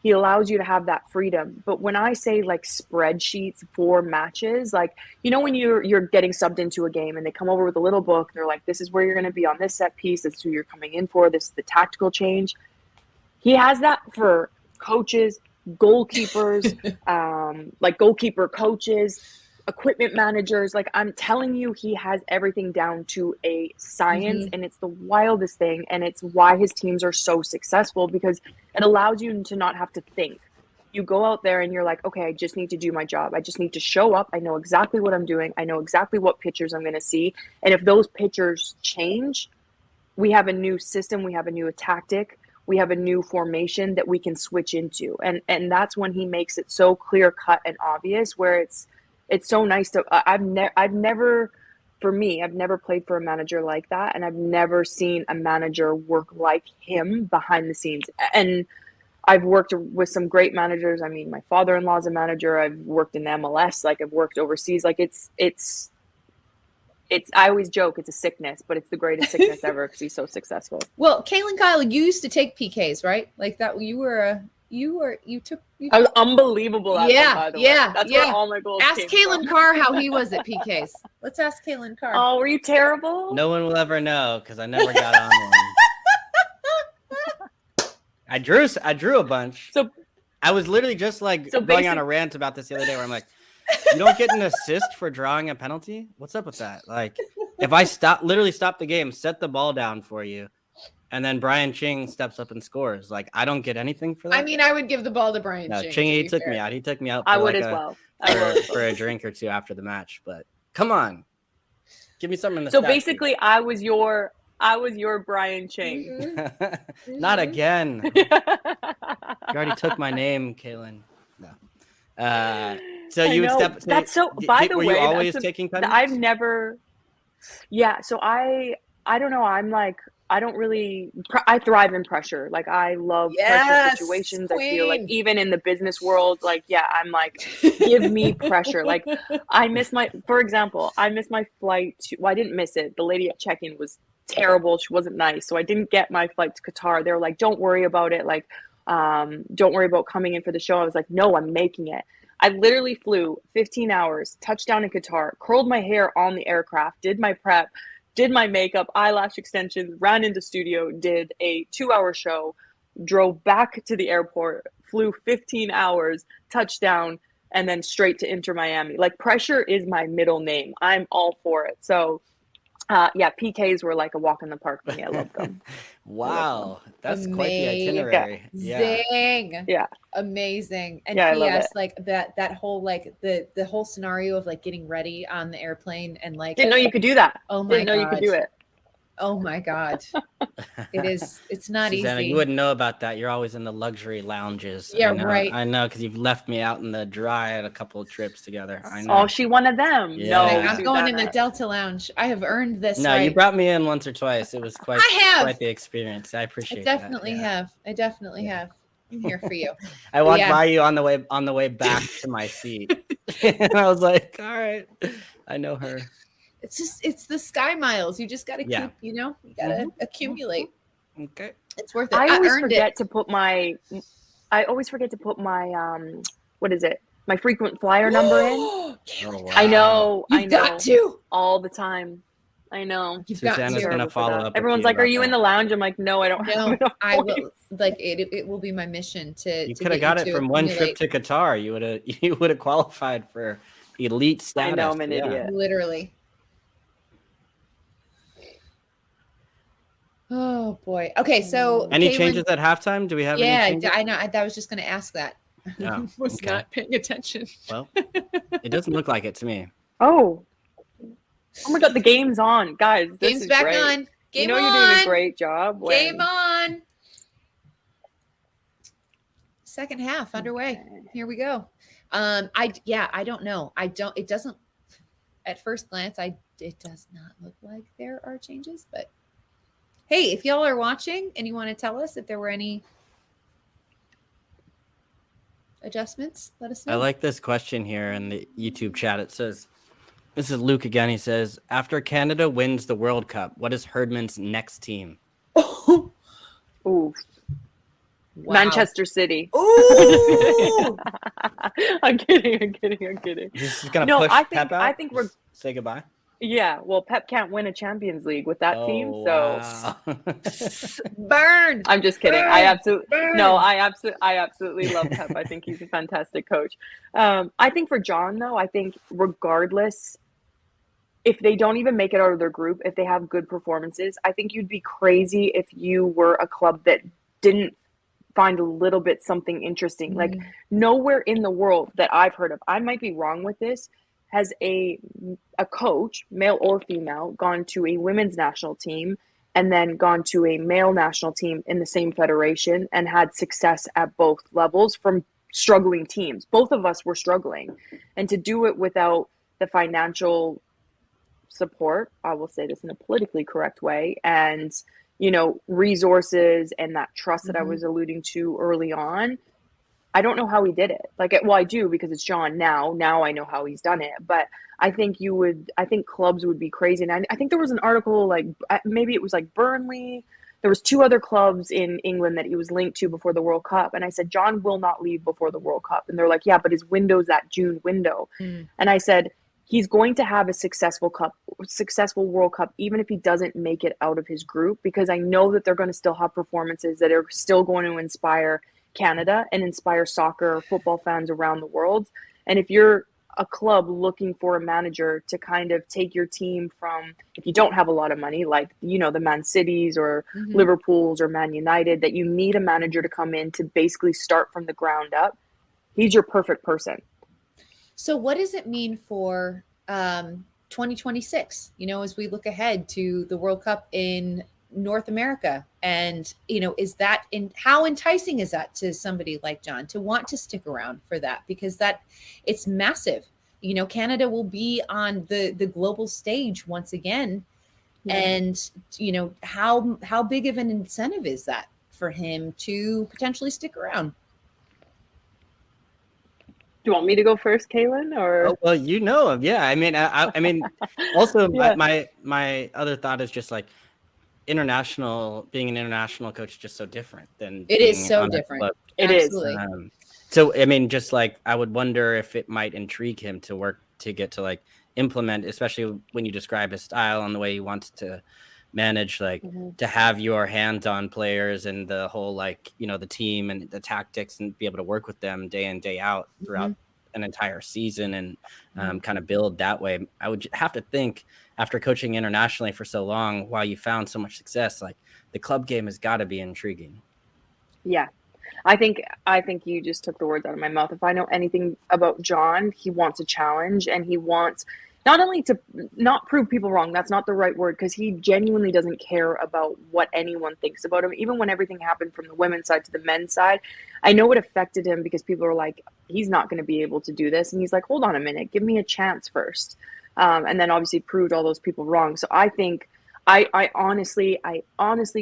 He allows you to have that freedom. But when I say spreadsheets for matches, when you're getting subbed into a game and they come over with a little book, they're like, this is where you're going to be on this set piece. This is who you're coming in for. This is the tactical change. He has that for coaches, goalkeepers, goalkeeper coaches, equipment managers. I'm telling you, he has everything down to a science, and it's the wildest thing. And it's why his teams are so successful, because it allows you to not have to think. You go out there and you're like, okay, I just need to do my job. I just need to show up. I know exactly what I'm doing. I know exactly what pictures I'm going to see. And if those pictures change, we have a new system. We have a new tactic. We have a new formation that we can switch into. And that's when he makes it so clear cut and obvious, where it's so nice to, I've never played for a manager like that. And I've never seen a manager work like him behind the scenes. And I've worked with some great managers. I mean, my father-in-law is a manager. I've worked in MLS. I've worked overseas. I always joke it's a sickness, but it's the greatest sickness ever because he's so successful. Well, Kaylin, Kyle, you used to take PKs, right? I was unbelievable at them, by the way. That's where all my goals Ask Kaylin Carr how he was at PKs. Let's ask Kaylin Carr. Oh, were you terrible? No one will ever know because I never got on one. I drew a bunch. So I was literally just going on a rant about this the other day, where I'm like, you don't get an assist for drawing a penalty? What's up with that? If I stop the game, set the ball down for you, and then Brian Ching steps up and scores, I don't get anything for that. I mean, I would give the ball to Brian Ching. Ching, he took me out. He took me out. I would as well. For a drink or two after the match. But come on, give me something. So basically, I was your I was your Brian Chang. Mhm. Not Mhm. again. You already took my name, Kaylin. No. So I you would know. step. So That's so. By the were way, you always that's taking I've penalties? never. Yeah. So I don't know. I'm like I don't really. I thrive in pressure. Like I love pressure Yes, situations. I feel like queen. even in the business world, like yeah, I'm like give me pressure. Like I miss my. For example, I missed my flight. Well, I didn't miss it. The lady at check-in was terrible. She wasn't nice, so I didn't get my flight to Qatar. They were like, "Don't worry about it. Like, don't worry about coming in for the show." I was like, "No, I'm making it." I literally flew 15 hours, touchdown in Qatar, curled my hair on the aircraft, did my prep, did my makeup, eyelash extensions, ran into studio, did a 2-hour show, drove back to the airport, flew 15 hours, touchdown, and then straight to Inter Miami. Like pressure is my middle name. I'm all for it. So yeah, PKs were like a walk in the park for me. I loved them. Wow, that's quite the Amazing. itinerary. Yeah. Yeah. Amazing. And Yeah, I love PS, it. like that whole like the whole scenario of like getting ready on the airplane and like Didn't know you could do that. oh my Didn't know you could do God. it. Oh my God. It's not Susanna, easy. you wouldn't know about that. You're always in the luxury lounges. Yeah, I know, right. I know, because you've left me out in the dry at a couple of trips together. I know. Oh, she one of them. Yeah. Like, No, I'm going in the Susanna. Delta Lounge. I have earned this No, right. you brought me in once or twice. It was quite, I have. quite the experience. I I appreciate definitely that. have. I definitely Yeah. have. I'm here for you. I walked Yeah. by you on the way back to my seat, and I was like, "All right, I know her." It's the sky miles. You just got to Yeah. keep, you got to accumulate. Okay. It's worth it. I always earned forget it. to put my what is it? My frequent flyer number in. Oh, wow. I know. You've got to. all the time. I know. You've got Susanna's to. gonna follow up. Everyone's like, "Are you in the lounge?" I'm like, "No, I don't have No, enough I points." will. Like it will be my mission to. You to could have get got you it to from one trip accumulate. to Qatar. You would have qualified for elite status. I know I'm an Yeah. idiot. Literally. Oh boy. Okay, so Any Kaylin- changes at halftime? Do we have Yeah, any changes? I know. I was just going to ask that. Oh, was okay. not paying attention. Well, it doesn't look like it to me. Oh my God, the game's on, guys. This Game's is back great. on. Game you know on. you're doing a great job. Game on. Second half underway. Okay. Here we go. I don't know. It doesn't at first glance it does not look like there are changes, but hey, if y'all are watching and you want to tell us if there were any adjustments, let us know. I like this question here in the YouTube chat. It says, this is Luke again. He says, after Canada wins the World Cup, what is Herdman's next team? Ooh, Wow. Manchester City. Ooh! I'm kidding. He's just gonna No, push I Pep think out? I think we're Say goodbye. yeah. Well, Pep can't win a Champions League with that team, so wow. Burn. I'm just kidding. Burn. I absolutely Burn. no. I absolutely love Pep. I think he's a fantastic coach. I think for John though, I think regardless, if they don't even make it out of their group, if they have good performances, I think you'd be crazy if you were a club that didn't find a little bit something interesting. Like nowhere in the world that I've heard of, I might be wrong with this, has a coach, male or female, gone to a women's national team and then gone to a male national team in the same federation and had success at both levels from struggling teams. Both of us were struggling. And to do it without the financial support, I will say this in a politically correct way, and resources and that trust that I was alluding to early on, I don't know how he did it. I do, because it's John now. Now I know how he's done it. But I think clubs would be crazy. And I think there was an article, maybe it was Burnley. There was 2 other clubs in England that he was linked to before the World Cup. And I said, John will not leave before the World Cup. And they're like, yeah, but his window's that June window. And I said, he's going to have a successful World Cup, even if he doesn't make it out of his group, because I know that they're going to still have performances that are still going to inspire Canada and inspire soccer or football fans around the world. And if you're a club looking for a manager to kind of take your team from, if you don't have a lot of money, like, the Man Cities or Liverpools or Man United, that you need a manager to come in to basically start from the ground up, he's your perfect person. So what does it mean for 2026, as we look ahead to the World Cup in North America. And, how enticing is that to somebody like John to want to stick around for that? Because it's massive. Canada will be on the global stage once again. Yeah. And, how big of an incentive is that for him to potentially stick around? Do you want me to go first, Kaylin? Or well, yeah. I mean, also yeah. my other thought is just like being an international coach is just so different than it is so different. It Absolutely. is. So I mean, just like I would wonder if it might intrigue him to get to like implement, especially when you describe his style and the way he wants to manage, like to have your hands-on players and the whole like the team and the tactics and be able to work with them day in day out throughout an entire season and kind of build that way. I would have to think after coaching internationally for so long, while you found so much success, like the club game has got to be intriguing. Yeah. I think you just took the words out of my mouth. If I know anything about John, he wants a challenge, and he wants not only to not prove people wrong, that's not the right word, because he genuinely doesn't care about what anyone thinks about him. Even when everything happened from the women's side to the men's side, I know it affected him because people are like, he's not going to be able to do this. And he's like, hold on a minute, give me a chance first. And then obviously proved all those people wrong. So I think I honestly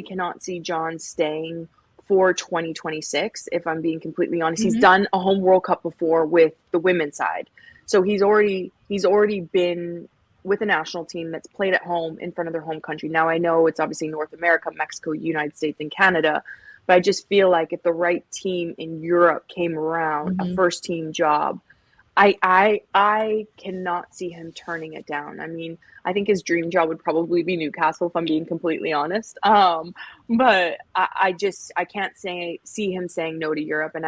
cannot see John staying for 2026, if I'm being completely honest. He's done a home World Cup before with the women's side. So he's already been with a national team that's played at home in front of their home country. Now I know it's obviously North America, Mexico, United States, and Canada, but I just feel like if the right team in Europe came around, a first team job, I cannot see him turning it down. I mean, I think his dream job would probably be Newcastle, if I'm being completely honest. But I can't see him saying no to Europe. And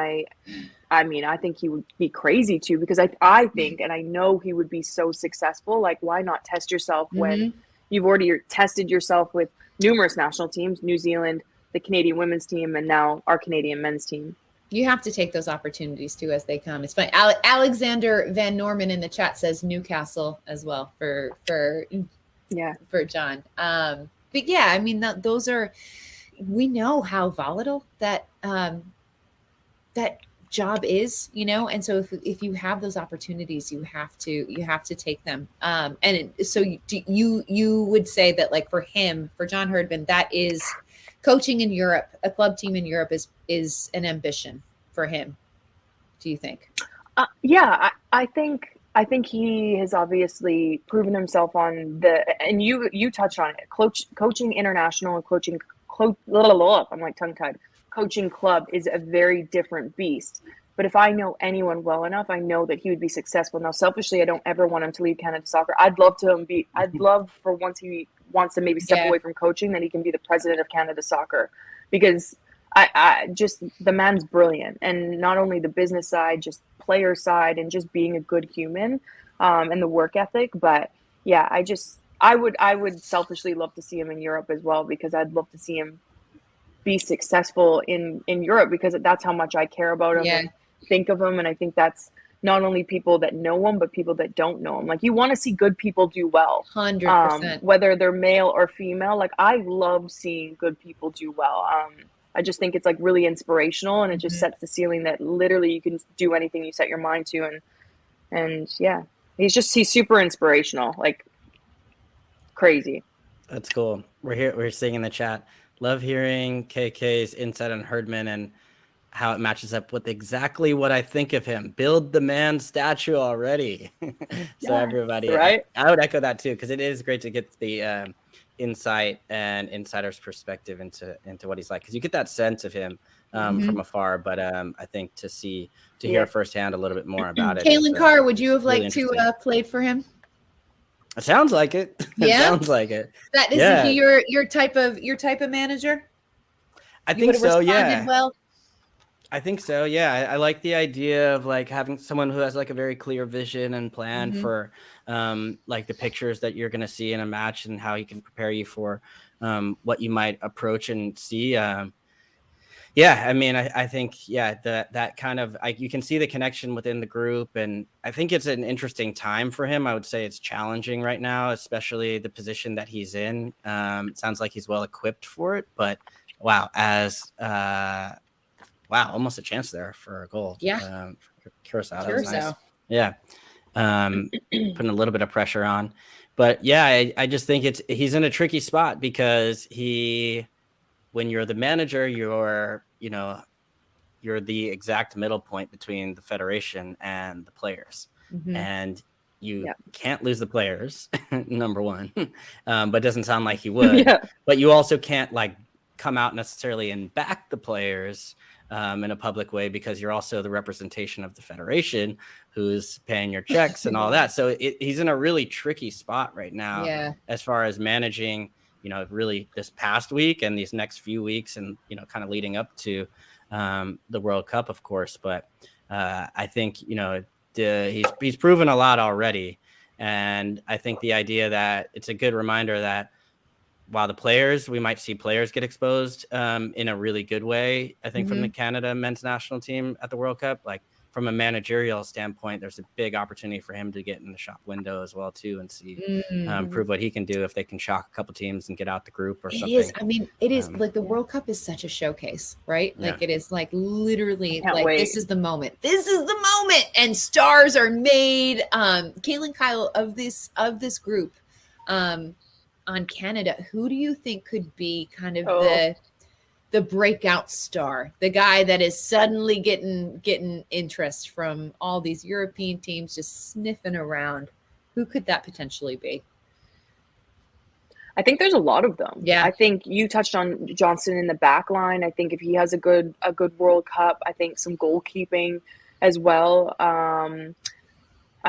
I mean, I think he would be crazy too, because I think, and I know he would be so successful. Like, why not test yourself when you've already tested yourself with numerous national teams, New Zealand, the Canadian women's team, and now our Canadian men's team. You have to take those opportunities too as they come. It's funny. Alexander Van Norman in the chat says Newcastle as well for John. But yeah, I mean, those are, we know how volatile that job is, and so if you have those opportunities, you have to take them. So you would say that, like, for John Herdman, that is coaching in Europe, a club team in Europe is an ambition for him. Do you think? Yeah, I think he has obviously proven himself on and you touched on it. Coaching international and coaching I'm like tongue tied. Coaching club is a very different beast. But if I know anyone well enough, I know that he would be successful. Now, selfishly, I don't ever want him to leave Canada Soccer. I'd love for once he wants to maybe step away from coaching, that he can be the president of Canada Soccer, because I just, the man's brilliant. And not only the business side, just player side, and just being a good human, and the work ethic. But yeah, I would selfishly love to see him in Europe as well, because I'd love to see him be successful in Europe, because that's how much I care about him and think of him. And I think that's not only people that know him, but people that don't know him. Like, you want to see good people do well, 100%, whether they're male or female. Like, I love seeing good people do well. I just think it's like really inspirational, and it just sets the ceiling that literally you can do anything you set your mind to. And yeah, he's super inspirational, like crazy. That's cool. We're seeing in the chat, love hearing KK's insight on Herdman and how it matches up with exactly what I think of him. Build the man statue already. So everybody, right? I would echo that too, because it is great to get the insight and insider's perspective into what he's like, because you get that sense of him from afar. But I think to hear firsthand a little bit more about it. Kaylin Carr, would you have liked to play for him? It sounds like it. Yeah, sounds like it. That is he your type of manager? I think so. Yeah. Well, I think so. Yeah. I like the idea of like having someone who has like a very clear vision and plan for like the pictures that you're going to see in a match, and how he can prepare you for what you might approach and see. Yeah, I mean, I think that kind of you can see the connection within the group, and I think it's an interesting time for him. I would say it's challenging right now, especially the position that he's in. It sounds like he's well equipped for it, but wow, almost a chance there for a goal. Yeah, Curacao. That was nice. Yeah, putting a little bit of pressure on, but yeah, I just think he's in a tricky spot because when you're the manager, you're the exact middle point between the federation and the players, and you can't lose the players, number one, but it doesn't sound like he would. But you also can't come out necessarily and back the players in a public way, because you're also the representation of the federation who's paying your checks and all that. So he's in a really tricky spot right now as far as managing, really this past week and these next few weeks, and kind of leading up to the World Cup, of course. But I think he's proven a lot already, and I think the idea that it's a good reminder that while we might see players get exposed in a really good way, I think from the Canada men's national team at the World Cup, from a managerial standpoint, there's a big opportunity for him to get in the shop window as well too, and see prove what he can do if they can shock a couple teams and get out the group or something. It is. I mean, it is the World Cup is such a showcase, right? It is literally this is the moment. This is the moment, and stars are made. Caitlin Kyle of this group on Canada. Who do you think could be kind of the breakout star, the guy that is suddenly getting interest from all these European teams just sniffing around? Who could that potentially be? I think there's a lot of them. Yeah. I think you touched on Johnson in the back line. I think if he has a good World Cup, I think some goalkeeping as well. I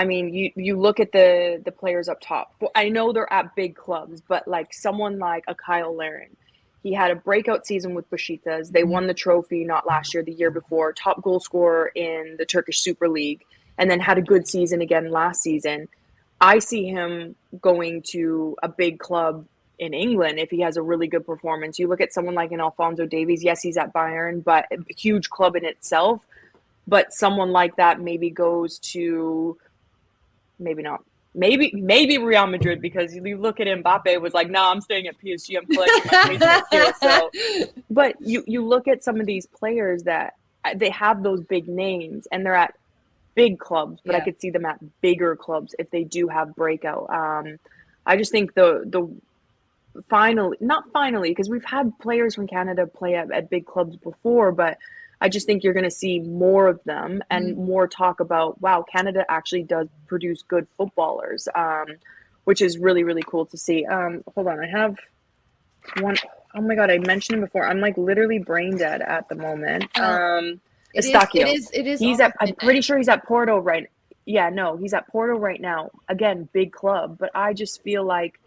mean, you look at the players up top. I know they're at big clubs, but someone like a Kyle Larin, he had a breakout season with Besiktas. They won the trophy not last year, the year before. Top goal scorer in the Turkish Super League, and then had a good season again last season. I see him going to a big club in England if he has a really good performance. You look at someone like an Alphonso Davies. Yes, he's at Bayern, but a huge club in itself. But someone like that maybe goes to, maybe not. Maybe Real Madrid, because you look at Mbappe was like, I'm staying at PSG. I'm collecting my wage next year. So, but you look at some of these players that they have those big names and they're at big clubs, but I could see them at bigger clubs if they do have breakout. I just think not finally, because we've had players from Canada play at big clubs before, but I just think you're going to see more of them and more talk about, wow, Canada actually does produce good footballers, which is really, really cool to see. Hold on. I have one. Oh my God, I mentioned him before. I'm literally brain dead at the moment. Eustáquio. It is. I'm pretty sure he's at Porto right. Yeah, no, he's at Porto right now. Again, big club, but I just feel like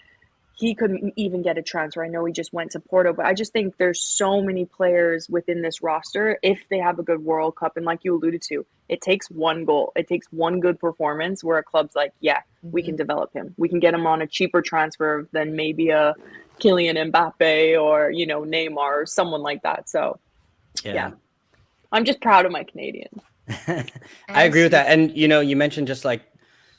he couldn't even get a transfer. I know he just went to Porto, but I just think there's so many players within this roster. If they have a good World Cup, and like you alluded to, it takes one goal. It takes one good performance where a club's like, we can develop him. We can get him on a cheaper transfer than maybe a Kylian Mbappe or, Neymar or someone like that. So, yeah. I'm just proud of my Canadians. I agree with that. And, you mentioned just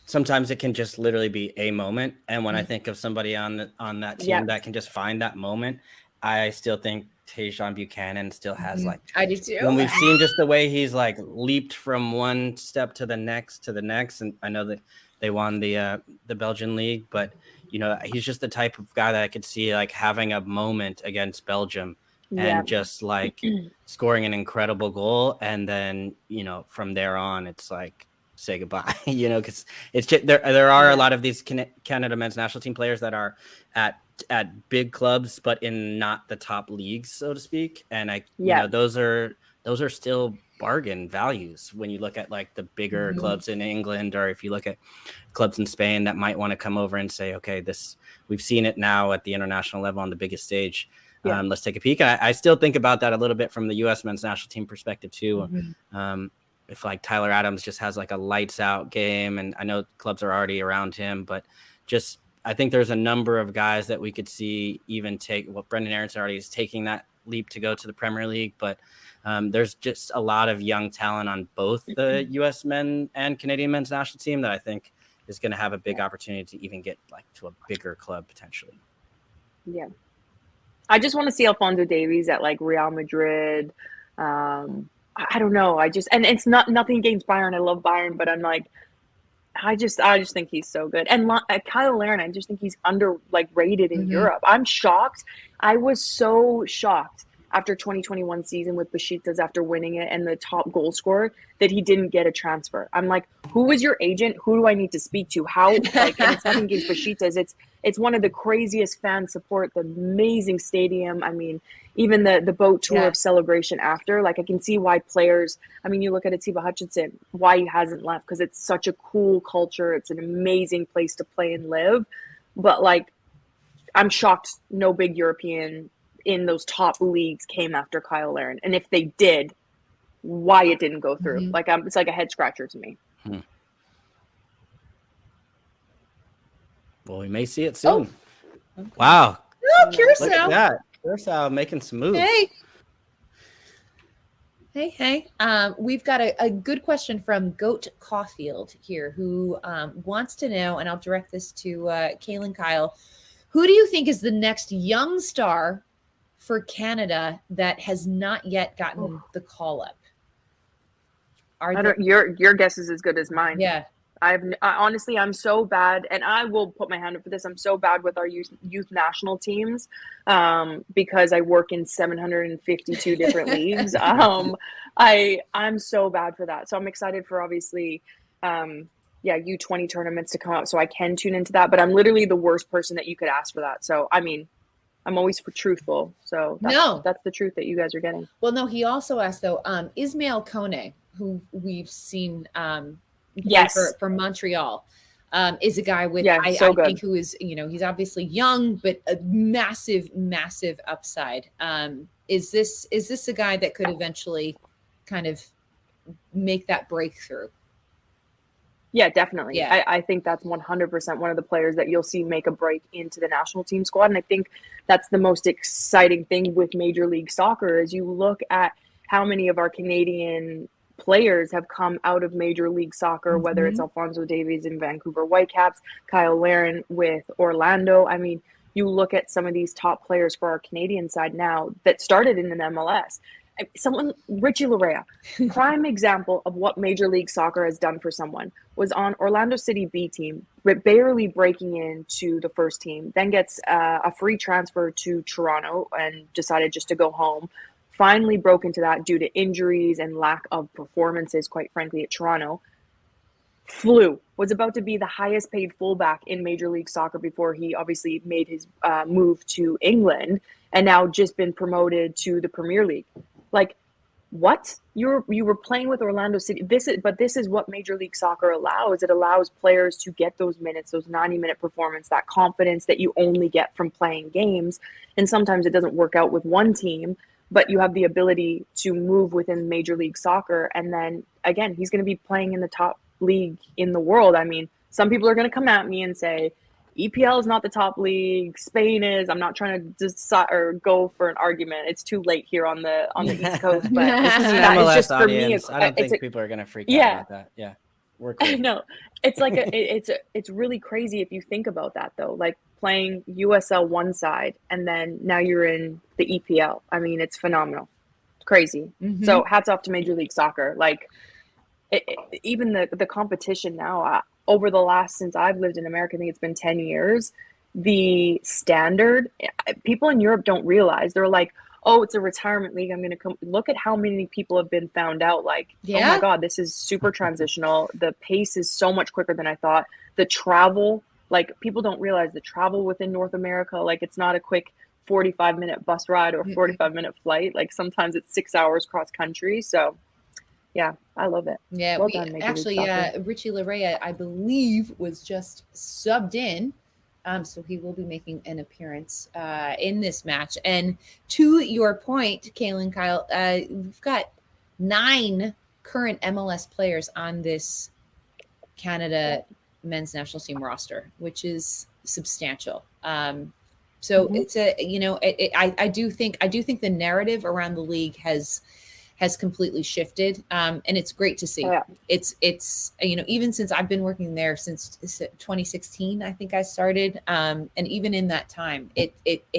sometimes it can just literally be a moment. And when I think of somebody on that team that can just find that moment, I still think Tajon Buchanan still has I do too. When we've seen just the way he's leaped from one step to the next, and I know that they won the Belgian league, but he's just the type of guy that I could see having a moment against Belgium and just scoring an incredible goal, and then from there on it's say goodbye, because it's just, there are a lot of these Canada men's national team players that are at big clubs, but in not the top leagues, so to speak. And those are still bargain values when you look at the bigger clubs in England, or if you look at clubs in Spain that might want to come over and say, okay, we've seen it now at the international level on the biggest stage. Let's take a peek. And I still think about that a little bit from the U.S. men's national team perspective too. If Tyler Adams just has a lights out game, and I know clubs are already around him, but I think there's a number of guys that we could see even take what Brendan Aronson already is taking that leap to go to the Premier League, but there's just a lot of young talent on both the U.S. men and Canadian men's national team that I think is going to have a big opportunity to even get like to a bigger club potentially. Yeah. I just want to see Alphonso Davies at like Real Madrid. I don't know. And it's nothing against Bayern. I love Bayern, but I'm like, I just think he's so good. And Kyle Larin, I just think he's rated in Europe. I'm shocked. I was so shocked after 2021 season with Besiktas after winning it and the top goal scorer that he didn't get a transfer. I'm like, who is your agent? Who do I need to speak to? How? Like, and it's nothing against Besiktas. It's one of the craziest fan support, the amazing stadium. I mean, even the boat tour of celebration after, like I can see why players, I mean, you look at Atiba Hutchinson, why he hasn't left, because it's such a cool culture. It's an amazing place to play and live. But like, I'm shocked no big European in those top leagues came after Kyle Larin. And if they did, why it didn't go through. Like it's like a head scratcher to me. Well, we may see it soon. Oh. Wow. Oh, Curacao. Look at that. Curacao making some moves. Hey. We've got a good question from Goat Caulfield here who wants to know, and I'll direct this to Kaylyn Kyle. Who do you think is the next young star for Canada that has not yet gotten the call up? Your guess is as good as mine. Yeah. Honestly, I'm so bad, and I will put my hand up for this. I'm so bad with our youth national teams because I work in 752 different leagues. I'm so bad for that. So I'm excited for obviously, U20 tournaments to come out, so I can tune into that. But I'm literally the worst person that you could ask for that. So I mean, I'm always truthful. So that's the truth that you guys are getting. Well, no, he also asked though, Ismail Kone, who we've seen. For Montreal is a guy with I think who is, he's obviously young but a massive upside. Is this a guy that could eventually kind of make that breakthrough? Yeah, definitely. I think that's 100% one of the players that you'll see make a break into the national team squad. And I think that's the most exciting thing with Major League Soccer is you look at how many of our Canadian players have come out of Major League Soccer, whether it's Alphonso Davies in Vancouver Whitecaps, Kyle Larin with Orlando. I mean, you look at some of these top players for our Canadian side now that started in an MLS. Richie Larea, prime example of what Major League Soccer has done for someone, was on Orlando City B team, barely breaking into the first team, then gets a free transfer to Toronto and decided just to go home. Finally broke into that due to injuries and lack of performances, quite frankly, at Toronto. Was about to be the highest paid fullback in Major League Soccer before he obviously made his move to England, and now just been promoted to the Premier League. Like, what? You were playing with Orlando City. This is what Major League Soccer allows. It allows players to get those minutes, those 90-minute performance, that confidence that you only get from playing games. And sometimes it doesn't work out with one team, but you have the ability to move within Major League Soccer. And then, again, he's going to be playing in the top league in the world. I mean, some people are going to come at me and say, EPL is not the top league, Spain is. I'm not trying to decide or go for an argument. It's too late here on the East Coast. But this is an MLS audience. I don't think people are going to freak out about that. Yeah. We're cool. No, it's like it's really crazy if you think about that though. Like playing USL one side and then now you're in the EPL. I mean, it's phenomenal. It's crazy. So hats off to Major League Soccer. Like even the competition now over the last, since I've lived in America, I think it's been 10 years, the standard, people in Europe don't realize. They're like, oh, it's a retirement league. I'm going to come. Look at how many people have been found out. Like, oh my God, this is super transitional. The pace is so much quicker than I thought. The travel, like people don't realize the travel within North America. Like it's not a quick 45-minute bus ride or 45-minute flight. Like sometimes it's 6 hours cross country. So yeah, I love it. Yeah, well done, actually, Richie Larea, I believe, was just subbed in. So he will be making an appearance in this match. And to your point, Kaylyn Kyle, we've got 9 current MLS players on this Canada men's national team roster, which is substantial. So it's a, you know, I do think the narrative around the league has completely shifted, and it's great to see. Yeah. It's you know, even since I've been working there since 2016, I think I started, and even in that time, it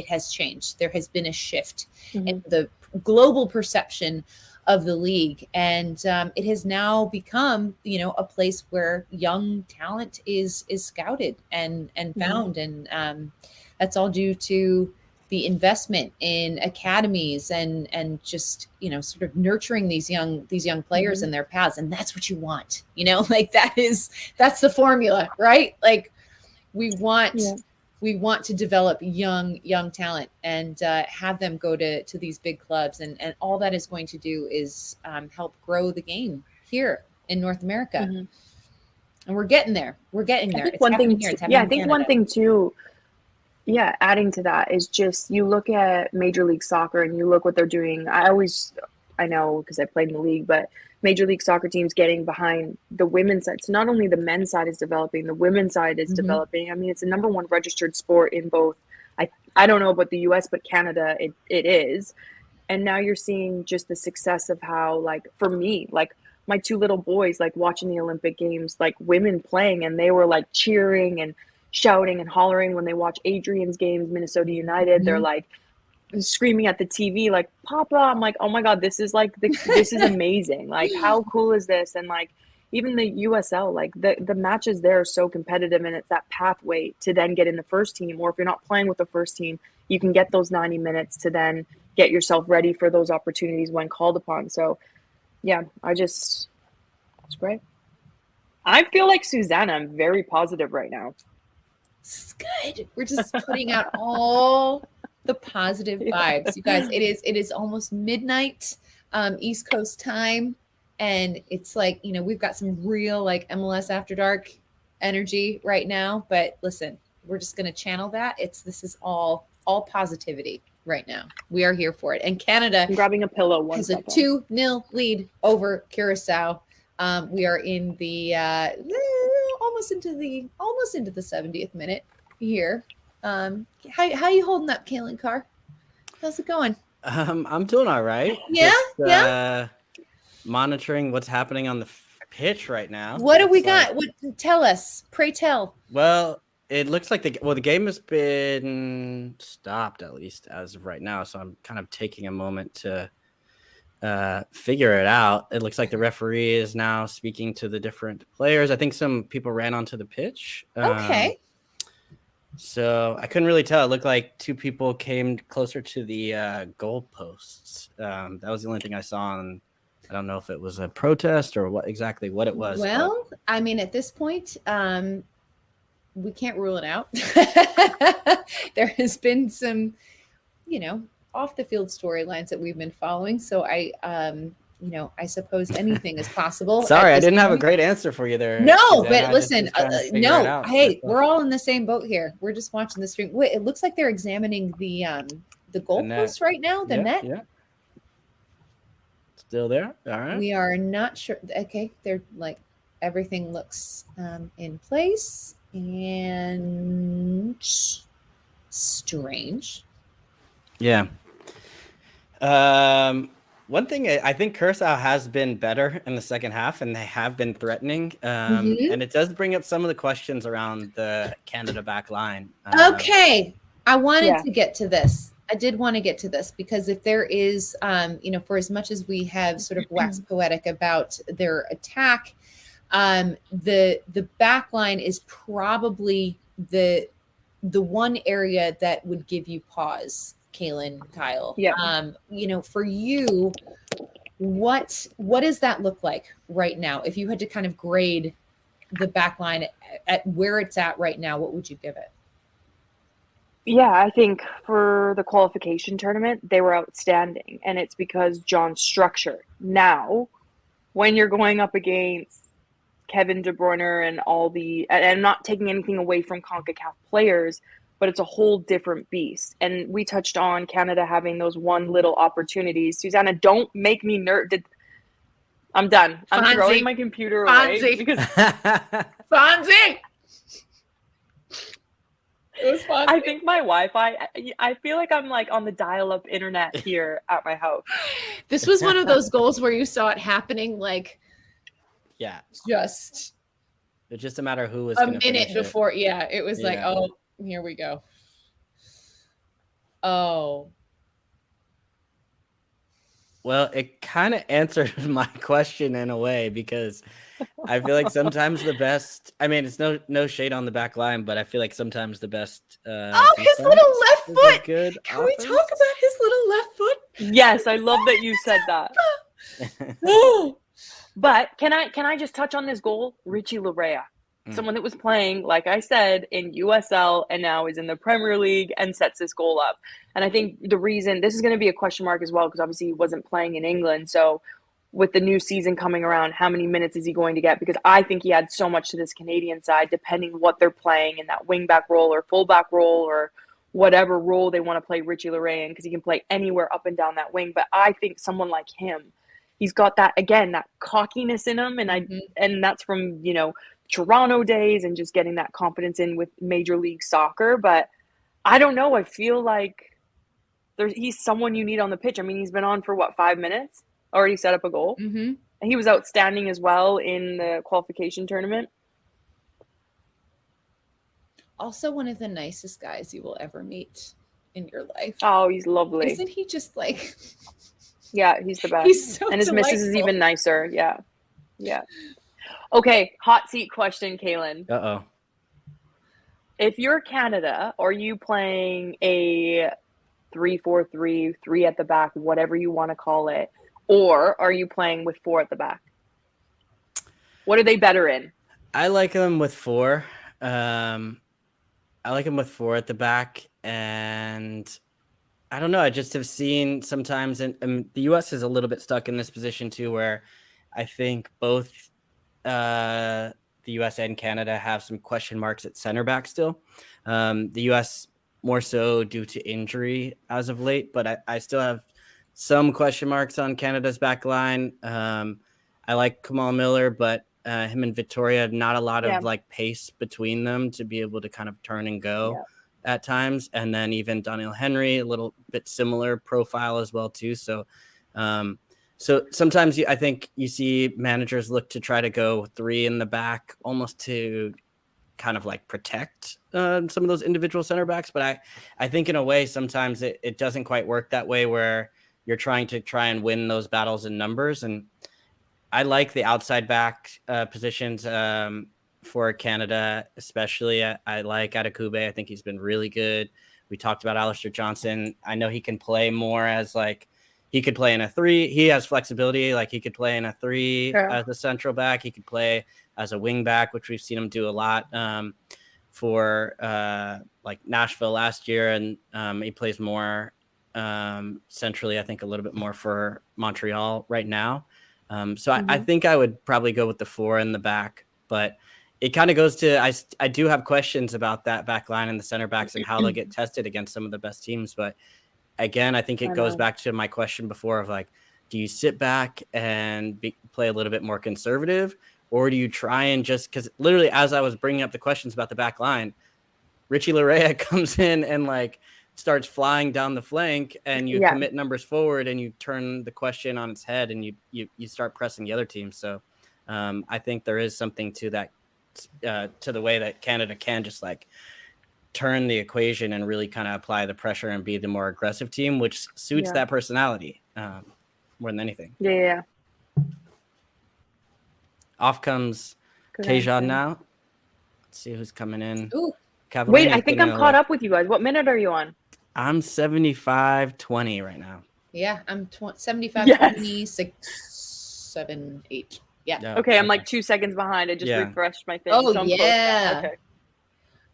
has changed. There has been a shift in the global perception of the league, and it has now become, you know, a place where young talent is scouted and found, and that's all due to the investment in academies and just, you know, sort of nurturing these young players in their paths. And that's what you want, you know, like that's the formula, right? Like we want to develop young talent and have them go to these big clubs, and all that is going to do is help grow the game here in North America. And we're getting there. We're getting there. I think one thing too, adding to that is just, you look at Major League Soccer and you look what they're doing. I know because I played in the league, but Major League Soccer teams getting behind the women's side. So not only the men's side is developing, the women's side is developing. I mean, it's the number one registered sport in both. I don't know about the US, but Canada, it is. And now you're seeing just the success of how, like, for me, like my two little boys, like watching the Olympic Games, like women playing, and they were like cheering and shouting and hollering when they watch Adrian's games, Minnesota United. They're like screaming at the TV, like, Papa. I'm like, oh my God, this is amazing. Like, how cool is this? And like, even the USL, like the matches there are so competitive, and it's that pathway to then get in the first team. Or if you're not playing with the first team, you can get those 90 minutes to then get yourself ready for those opportunities when called upon. So yeah, it's great. I feel like Susanna, I'm very positive right now. This is good. We're just putting out all the positive vibes. You guys, it is almost midnight East Coast time, and it's like, you know, we've got some real like MLS After Dark energy right now, but listen, we're just going to channel that. This is all positivity right now. We are here for it. And Canada, I'm grabbing a pillow, has a 2-0 lead over Curacao. We are in the almost into the 70th minute here. How you holding up, Kaylin Carr? How's it going? I'm doing all right. Yeah. Monitoring what's happening on the pitch right now. What do we got? Tell us. Pray tell. Well, it looks like the game has been stopped, at least as of right now. So I'm kind of taking a moment to figure it out. It looks like the referee is now speaking to the different players. I think some people ran onto the pitch. Okay. So I couldn't really tell. It looked like two people came closer to the goal posts. That was the only thing I saw. And I don't know if it was a protest or what it was. Well, I mean, at this point, we can't rule it out. There has been some, you know, off the field storylines that we've been following. So I suppose anything is possible. Sorry, I didn't have a great answer for you there. No, Susanna. but listen, no. Hey, That's we're all in the same boat here. We're just watching the stream. Wait, it looks like they're examining the goalpost right now. The net. Yeah. Still there. All right. We are not sure. Okay, they're like, everything looks in place, and strange. Yeah. One thing, I think Curacao has been better in the second half, and they have been threatening. And it does bring up some of the questions around the Canada back line. Okay. I wanted to get to this. I did want to get to this because if there is, you know, for as much as we have sort of waxed poetic about their attack, the back line is probably the one area that would give you pause. Kaylin, Kyle. Yeah. You know, for you, what does that look like right now? If you had to kind of grade the back line at where it's at right now, what would you give it? Yeah, I think for the qualification tournament, they were outstanding. And it's because John's structure. Now, when you're going up against Kevin De Bruyne and and I'm not taking anything away from CONCACAF players, but it's a whole different beast. And we touched on Canada having those one little opportunities. Susanna, don't make me I'm done. I'm throwing my computer away. Fonzie! It was fun. I think my Wi-Fi, I feel like I'm like on the dial-up internet here at my house. This was one of those goals where you saw it happening like Yeah. just It's just a matter of who was a going to minute finish before. Yeah, it was like, Yeah. oh, here we go. Oh. Well, it kind of answered my question in a way, because I feel like sometimes the best, I mean, it's no shade on the back line, but I feel like sometimes the best His defense little left is a foot. good Can we offense. talk about his little left foot? Yes, I love that you said that. Oh. But can I just touch on this goal? Richie Larea, someone that was playing, like I said, in USL and now is in the Premier League and sets this goal up. And I think the reason this is going to be a question mark as well, because obviously he wasn't playing in England. So with the new season coming around, how many minutes is he going to get? Because I think he adds so much to this Canadian side, depending what they're playing in that wingback role or fullback role or whatever role they want to play Richie Larea in, because he can play anywhere up and down that wing. But I think someone like him, he's got that, again, that cockiness in him. And that's from, Toronto days and just getting that confidence in with Major League Soccer. But I don't know. I feel like he's someone you need on the pitch. I mean, he's been on for 5 minutes, already set up a goal. Mm-hmm. And he was outstanding as well in the qualification tournament. Also one of the nicest guys you will ever meet in your life. Oh, he's lovely. Isn't he just like... Yeah, he's the best. He's so and his missus is even nicer. Yeah. Yeah. Okay, hot seat question, Kaylin. Uh-oh. If you're Canada, are you playing a 3-4-3, 3 at the back, whatever you want to call it, or are you playing with 4 at the back? What are they better in? I like them with 4. I like them with 4 at the back, and I don't know. I just have seen sometimes, and the U.S. is a little bit stuck in this position too, where I think both the U.S. and Canada have some question marks at center back still. The U.S. more so due to injury as of late, but I still have some question marks on Canada's back line. I like Kamal Miller, but him and Victoria, not a lot of like pace between them to be able to kind of turn and go at times. And then even Daniel Henry, a little bit similar profile as well too. So so sometimes I think you see managers look to try to go 3 in the back, almost to kind of like protect some of those individual center backs. But I think in a way, sometimes it doesn't quite work that way, where you're trying and win those battles in numbers. And I like the outside back positions for Canada, especially. I like Adekugbe. I think he's been really good. We talked about Alistair Johnson. I know he can play more as like, he could play in a 3. He has flexibility. Like he could play in a 3 as a central back. He could play as a wing back, which we've seen him do a lot for like Nashville last year. And he plays more centrally, I think a little bit more for Montreal right now. So I think I would probably go with the 4 in the back, but it kind of goes to, I do have questions about that back line and the center backs and how they'll get tested against some of the best teams. But again, I think it goes back to my question before of like, do you sit back and play a little bit more conservative, or do you try and just, because literally as I was bringing up the questions about the back line, Richie Larea comes in and like starts flying down the flank, and you commit numbers forward and you turn the question on its head, and you start pressing the other team. So I think there is something to that, to the way that Canada can just like turn the equation and really kind of apply the pressure and be the more aggressive team, which suits that personality more than anything. Yeah. Off comes Tejan now. Let's see who's coming in. Ooh. Wait, I think I'm caught up with you guys. What minute are you on? I'm 75-20 right now. Yeah, I'm 75-26, 7, 8. Yeah. Okay, I'm like 2 seconds behind. I just refreshed my thing. Oh, so I'm yeah.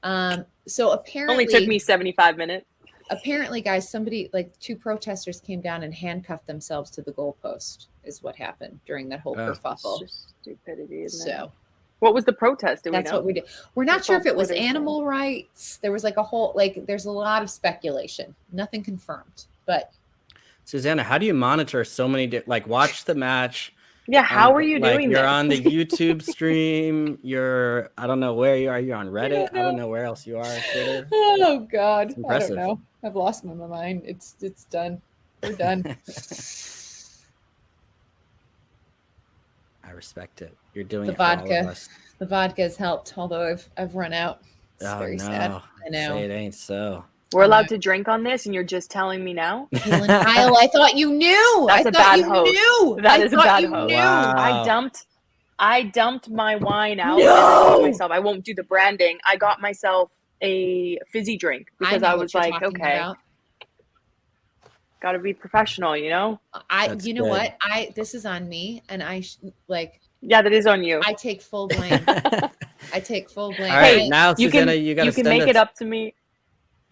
Okay. So apparently only took me 75 minutes. Apparently, guys, somebody, like 2 protesters came down and handcuffed themselves to the goalpost is what happened during that whole kerfuffle. It's just stupidity, isn't it? So what was the protest? That's what we did. We're not sure if it was animal rights. There was like a whole, like, there's a lot of speculation. Nothing confirmed. But Susanna, how do you monitor so many, watch the match, Yeah, how are you doing You're this? on the YouTube stream. I don't know where you are. You're on Reddit. I don't know where else you are. Twitter. Oh God, It's I don't impressive. know. I've lost my mind. It's done. We're done. I respect it. You're doing The it for all of vodka. us. The vodka has helped, although I've run out. It's Oh very no! sad. I know. Say it ain't so. We're allowed to drink on this, and you're just telling me now? Kaylin Kyle, I thought you knew. That's I a thought bad you host. knew. That I is a thought bad you host. knew. Wow. I dumped my wine out. No! And I told myself I won't do the branding. I got myself a fizzy drink because I was like, okay, got to be professional, you know? That's you know good. what? This is on me, and Yeah, that is on you. I take full blame. I take full blame. All right, Hey, now you Susanna, can you got to you can make it up to me.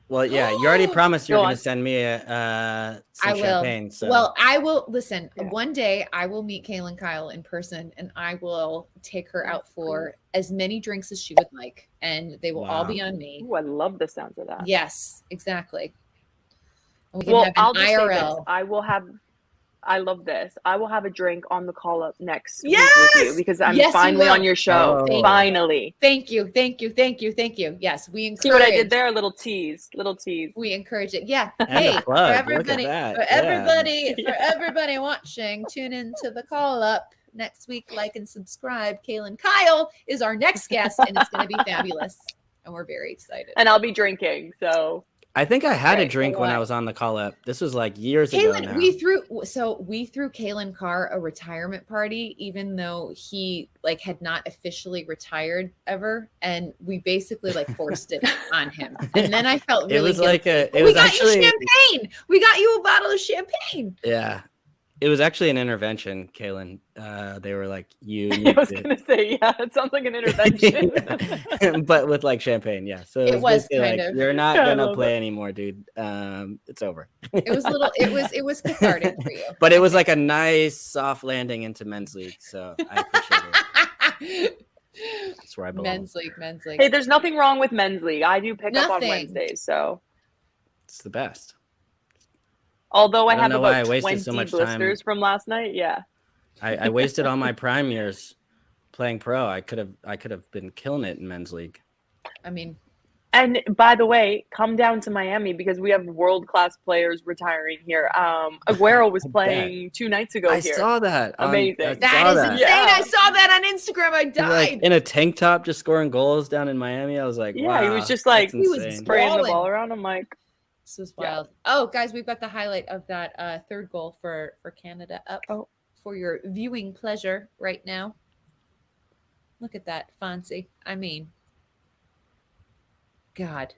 Well, yeah, you already promised you were Go going on. to send me some I will. champagne. So. Well, I will listen. Yeah. One day I will meet Kaylin Kyle in person, and I will take her out for as many drinks as she would like, and they will all be on me. Ooh, I love the sounds of that. Yes, exactly. And we can Well, have an I'll just say this. IRL. I love this. I will have a drink on the call up next week Yes! with you because I'm Yes, you finally will. on your show. Oh. Finally. Thank you. Yes, we encourage. See what I did there? A little tease. We encourage it. Yeah. And Hey, a for plug. Look at everybody, that. for Yeah. everybody watching, tune into the call up next week. Like and subscribe. Kaylin Kyle is our next guest, and it's going to be fabulous, and we're very excited. And I'll be drinking. So I think I had a Right, drink so when what? I was on the call up. This was like years ago Kaylin, now. we threw Kaylin Carr a retirement party, even though he had not officially retired ever, and we basically forced it on him. And then I felt really it was guilty. like a. It we was got actually. you champagne. We got you a bottle of champagne. Yeah, it was actually an intervention, Kaylin. They were like, "You." I was gonna say, yeah, it sounds like an intervention. But with champagne, yeah. So It was basically kind of. You're not Yeah, I gonna love play anymore, dude. It's over. It was a little. It was cathartic for you. But it was like a nice soft landing into men's league, so I appreciate it. That's where I belong. Men's league. Hey, there's nothing wrong with men's league. I do pick up on Nothing. Wednesdays, so It's the best. although I don't have know why I about wasted 20 so much time. blisters from last night, yeah. I wasted all my prime years playing pro. I could have been killing it in men's league. I mean, And by the way, come down to Miami because we have world-class players retiring here. Aguero was playing 2 nights ago I here. saw that. Amazing. I that saw is that. insane. Yeah. I saw that on Instagram. I He was, died. in a tank top, just scoring goals down in Miami. I was like, Yeah, wow, he was just like, that's he was insane. spraying the balling. ball around. I'm like, This was Yeah. wild. Oh, guys, we've got the highlight of that third goal for Canada up for your viewing pleasure right now. Look at that, Fonzie. I mean, God.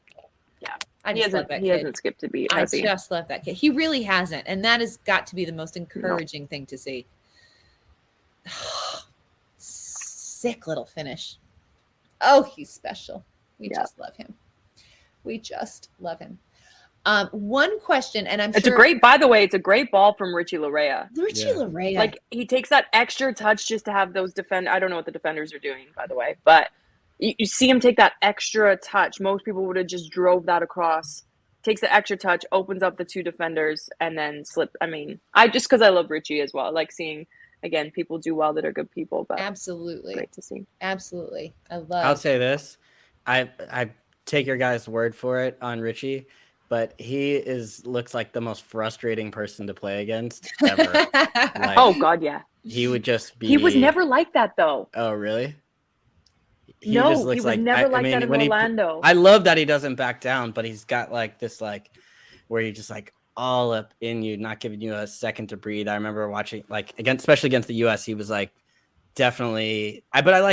Yeah. I he just love that hasn't, he kid. hasn't skipped a beat, I has he? just love that kid. He really hasn't, and that has got to be the most encouraging thing to see. Sick little finish. Oh, he's special. We just love him. We just love him. One question, and I'm It's sure a great, by the way, it's a great ball from Richie Larea. Richie Yeah. Larea. Like he takes that extra touch just to have those I don't know what the defenders are doing, by the way, but you see him take that extra touch. Most people would have just drove that across. Takes the extra touch, opens up the 2 defenders, and then slip. I mean, because I love Richie as well. I like seeing again people do well that are good people, but absolutely, great to see. absolutely. I'll love. say this. I take your guys' word for it on Richie, but he looks like the most frustrating person to play against ever. Like, Oh God, yeah. he would just be. He was never like that though. Oh really? No, just looks he was like- never like mean, that in when Orlando. I love that he doesn't back down, but he's got this where he just all up in you, not giving you a second to breathe. I remember watching especially against the US, he was definitely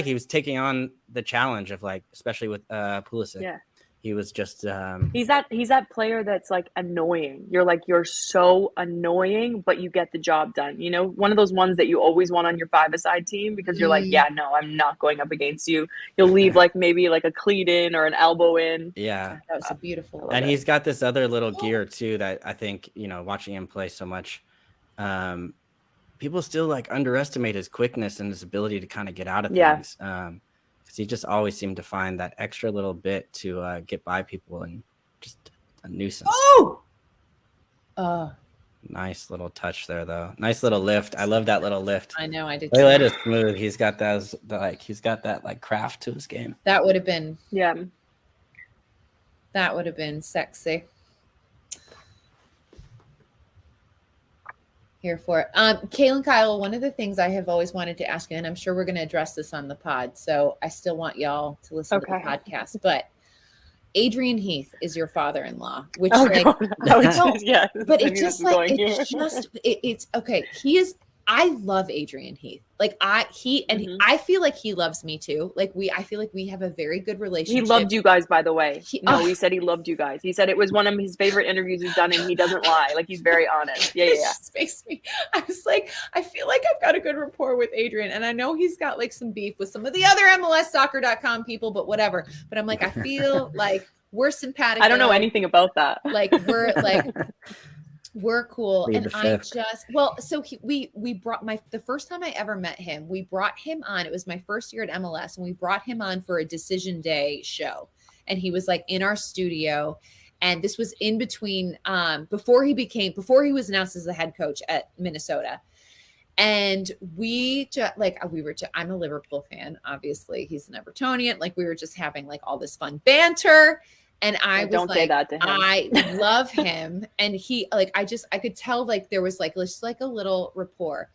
he was taking on the challenge of especially with Pulisic. Yeah. He was just He's that player that's annoying. You're so annoying, but you get the job done. You know, one of those ones that you always want on your 5-a-side team because you're yeah, no, I'm not going up against you. You'll leave maybe a cleat in or an elbow in. yeah. That was a beautiful. And he's got this other little gear too that I think, watching him play so much, people still underestimate his quickness and his ability to kind of get out of things. Because he just always seemed to find that extra little bit to get by people and just a nuisance. Oh, Nice little touch there, though. Nice little lift. I love that little lift. I know, I did. That is smooth. He's got he's got that like craft to his game. That would have been, Yeah. that would have been sexy. Here for it. Kaylin Kyle, one of the things I have always wanted to ask you, and I'm sure we're going to address this on the pod, so I still want y'all to listen to the podcast, but Adrian Heath is your father-in-law, which but it's just like it's okay. He is. I love Adrian Heath. Like I feel like he loves me too. Like I feel like we have a very good relationship. He loved you guys, by the way. He said he loved you guys. He said it was one of his favorite interviews he's done, and he doesn't lie. Like he's very honest. Yeah. It just makes me. I was like, I feel like I've got a good rapport with Adrian, and I know he's got like some beef with some of the other MLSsoccer.com people, but whatever. But I'm like, I feel like we're simpatico. I don't know anything about that. Like we're cool. And I just, so we brought the first time I ever met him, we brought him on. It was my first year at MLS, and we brought him on for a Decision Day show. And he was like in our studio. And this was in between, before he was announced as the head coach at Minnesota. And I'm a Liverpool fan, obviously. He's an Evertonian. Like we were just having like all this fun banter. And don't say that to him. I love him. And he like, I could tell like there was like just like a little rapport.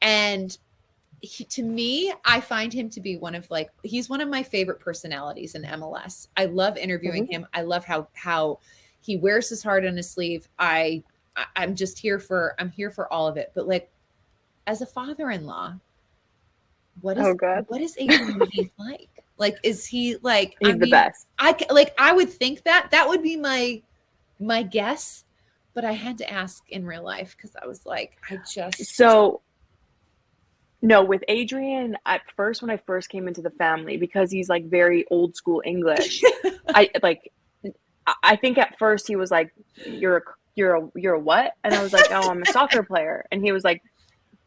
And to me, I find him to be he's one of my favorite personalities in MLS. I love interviewing him. I love how he wears his heart on his sleeve. I'm here for all of it. But like as a father-in-law, what is Adrian Heath like? Like, is he like? He's the best. I would think that would be my guess, but I had to ask in real life because I was like, No, with Adrian, at first when I first came into the family, because he's like very old school English, I think at first he was like, you're a what? And I was like, oh, I'm a soccer player, and he was like,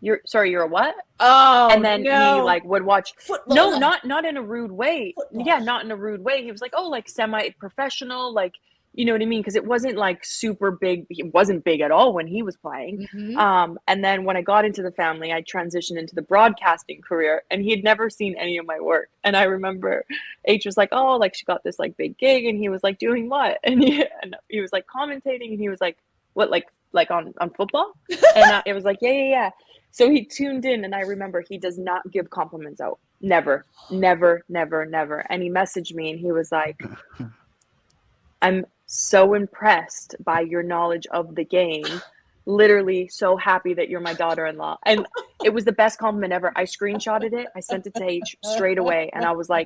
you're a what? Oh, and then he like would watch. Football. No, not in a rude way. Football. Yeah, not in a rude way. He was like, oh, like semi-professional, like, you know what I mean? Because it wasn't like super big. It wasn't big at all when he was playing. Mm-hmm. And then when I got into the family, I transitioned into the broadcasting career, and he had never seen any of my work. And I remember H was like, oh, like she got this like big gig, and he was like, doing what? And he was like commentating, and he was like, what, like on football? And it was like, yeah. So he tuned in, and I remember he does not give compliments out. Never. And he messaged me, and he was like, I'm so impressed by your knowledge of the game. Literally so happy that you're my daughter-in-law. And it was the best compliment ever. I screenshotted it. I sent it to H straight away. And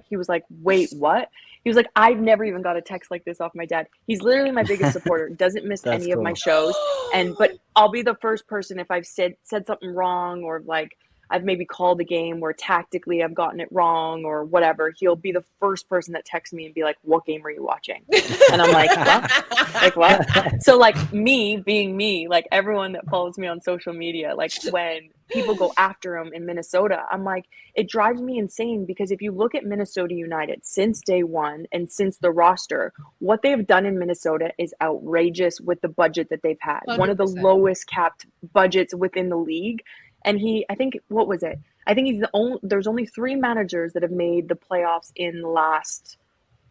he was like, wait, what? He was like, I've never even got a text like this off my dad. He's literally my biggest supporter. Doesn't miss any of my shows. But I'll be the first person if I've said something wrong, or like I've maybe called the game where tactically I've gotten it wrong or whatever. He'll be the first person that texts me and be like, what game are you watching? And I'm like, what? Like, what? So like me being me, like everyone that follows me on social media, like when people go after him in Minnesota, I'm like, it drives me insane, because if you look at Minnesota United since day one and since the roster, what they've done in Minnesota is outrageous with the budget that they've had. 100%. One of the lowest capped budgets within the league. And I think he's there's only 3 managers that have made the playoffs in the last,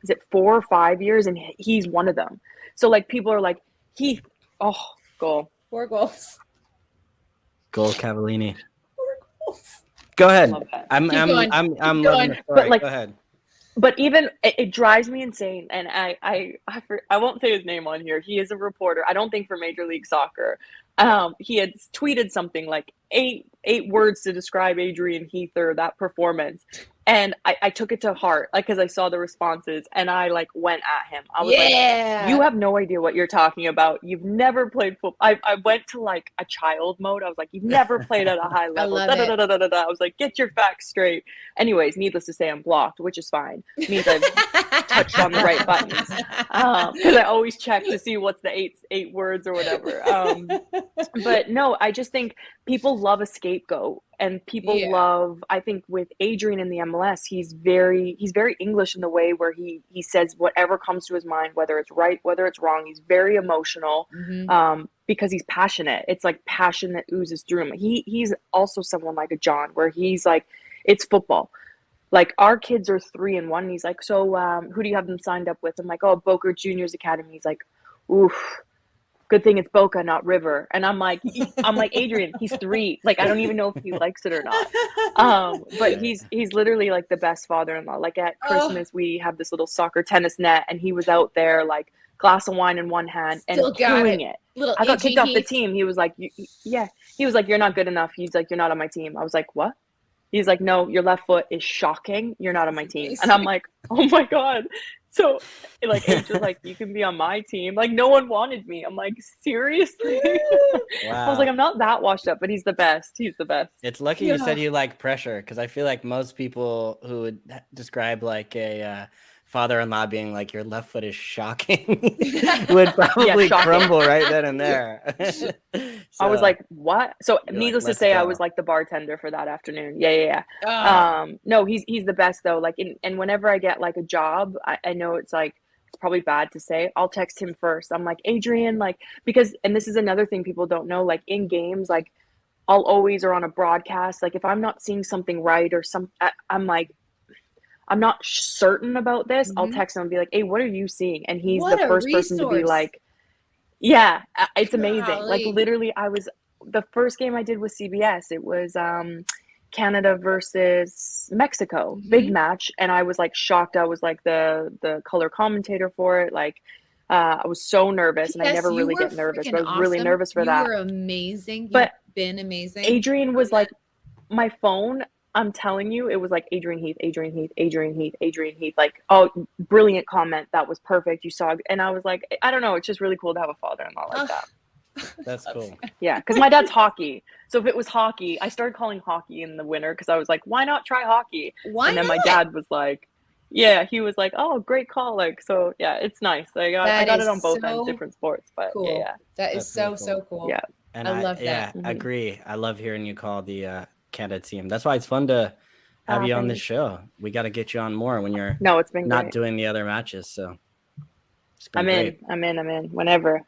is it 4 or 5 years? And he's one of them. So like people are like, goal. 4 goals. Goal Cavallini. 4 goals. Go ahead. I'm loving the story. But like, go ahead. But even it drives me insane. And I won't say his name on here. He is a reporter. I don't think for Major League Soccer. He had tweeted something like 8 words to describe Adrian Heath or that performance. And I took it to heart, like, because I saw the responses, and I like went at him. I was like, you have no idea what you're talking about. You've never played football. I went to like a child mode. I was like, you've never played at a high level. I was like, get your facts straight. Anyways, needless to say, I'm blocked, which is fine. It means I've touched on the right buttons. Because I always check to see what's the eight words or whatever. But no, I just think people love a scapegoat. and people Yeah. love, I think with Adrian in the MLS, he's very English in the way where he says whatever comes to his mind, whether it's right, whether it's wrong. He's very emotional, because he's passionate. It's like passion that oozes through him. He's also someone like a John, where he's like, it's football. Like, our kids are 3 and 1. And he's like, so who do you have them signed up with? I'm like, oh, Boca Juniors Academy. He's like, oof, good thing it's Boca, not River. And I'm like, Adrian, he's 3. Like, I don't even know if he likes it or not. But he's literally like the best father-in-law. Like, at Christmas, we have this little soccer tennis net, and he was out there like glass of wine in one hand and killing it. I got kicked off the team. He was like, he was like, you're not good enough. He's like, you're not on my team. I was like, what? He's like, no, your left foot is shocking. You're not on my team. And I'm like, oh my God. So like, it's just like, you can be on my team. Like, no one wanted me. I'm like, seriously? Wow. I was like, I'm not that washed up, but he's the best. He's the best. It's lucky you said you like pressure, because I feel like most people who would describe like a father-in-law being like, your left foot is shocking would probably crumble right then and there. I was like, what? So needless to say, I was like the bartender for that afternoon. Yeah. No, he's the best though. Like, and whenever I get like a job, I know it's like, it's probably bad to say, I'll text him first. I'm like, Adrian, like, because, and this is another thing people don't know, like in games, like I'll always, or on a broadcast, like if I'm not seeing something right or I'm like, I'm not certain about this. I'll text him and be like, hey, what are you seeing? And he's the first person to be like, yeah, it's amazing. Golly. Like, literally, the first game I did with CBS, it was Canada versus Mexico, big match. And I was like shocked. I was like the color commentator for it. Like, I was so nervous, and I never really get nervous, but I was really nervous for that. You were amazing. But been amazing. Adrian was like, my phone, I'm telling you, it was like Adrian Heath. Like, oh, brilliant comment. That was perfect. You saw, and I was like, I don't know. It's just really cool to have a father-in-law like that. That's cool. Yeah, because my dad's hockey. So if it was hockey, I started calling hockey in the winter because I was like, why not try hockey? And then my dad was like, yeah, he was like, oh, great call. Like, so yeah, it's nice. I got it on both ends, different sports, but cool. Yeah. That is so cool. Yeah. And I love that. Yeah, I agree. I love hearing you call the Canada team. That's why it's fun to have you on this show. We got to get you on more when you're it's been not great. doing the other matches. So I'm in whenever.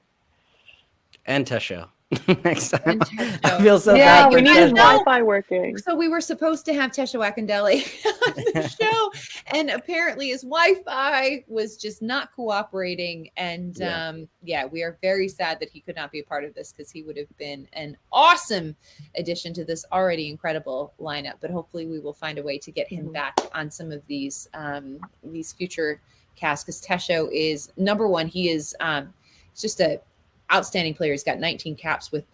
And Tesho. Next time. I feel so bad. Yeah, we need his Wi-Fi working. So we were supposed to have Tesho Akindele on the show, and apparently his Wi-Fi was just not cooperating. And we are very sad that he could not be a part of this, because he would have been an awesome addition to this already incredible lineup. But hopefully we will find a way to get him back on some of these future casts, because Tesho is number one. He is just a outstanding player. He's got 19 caps with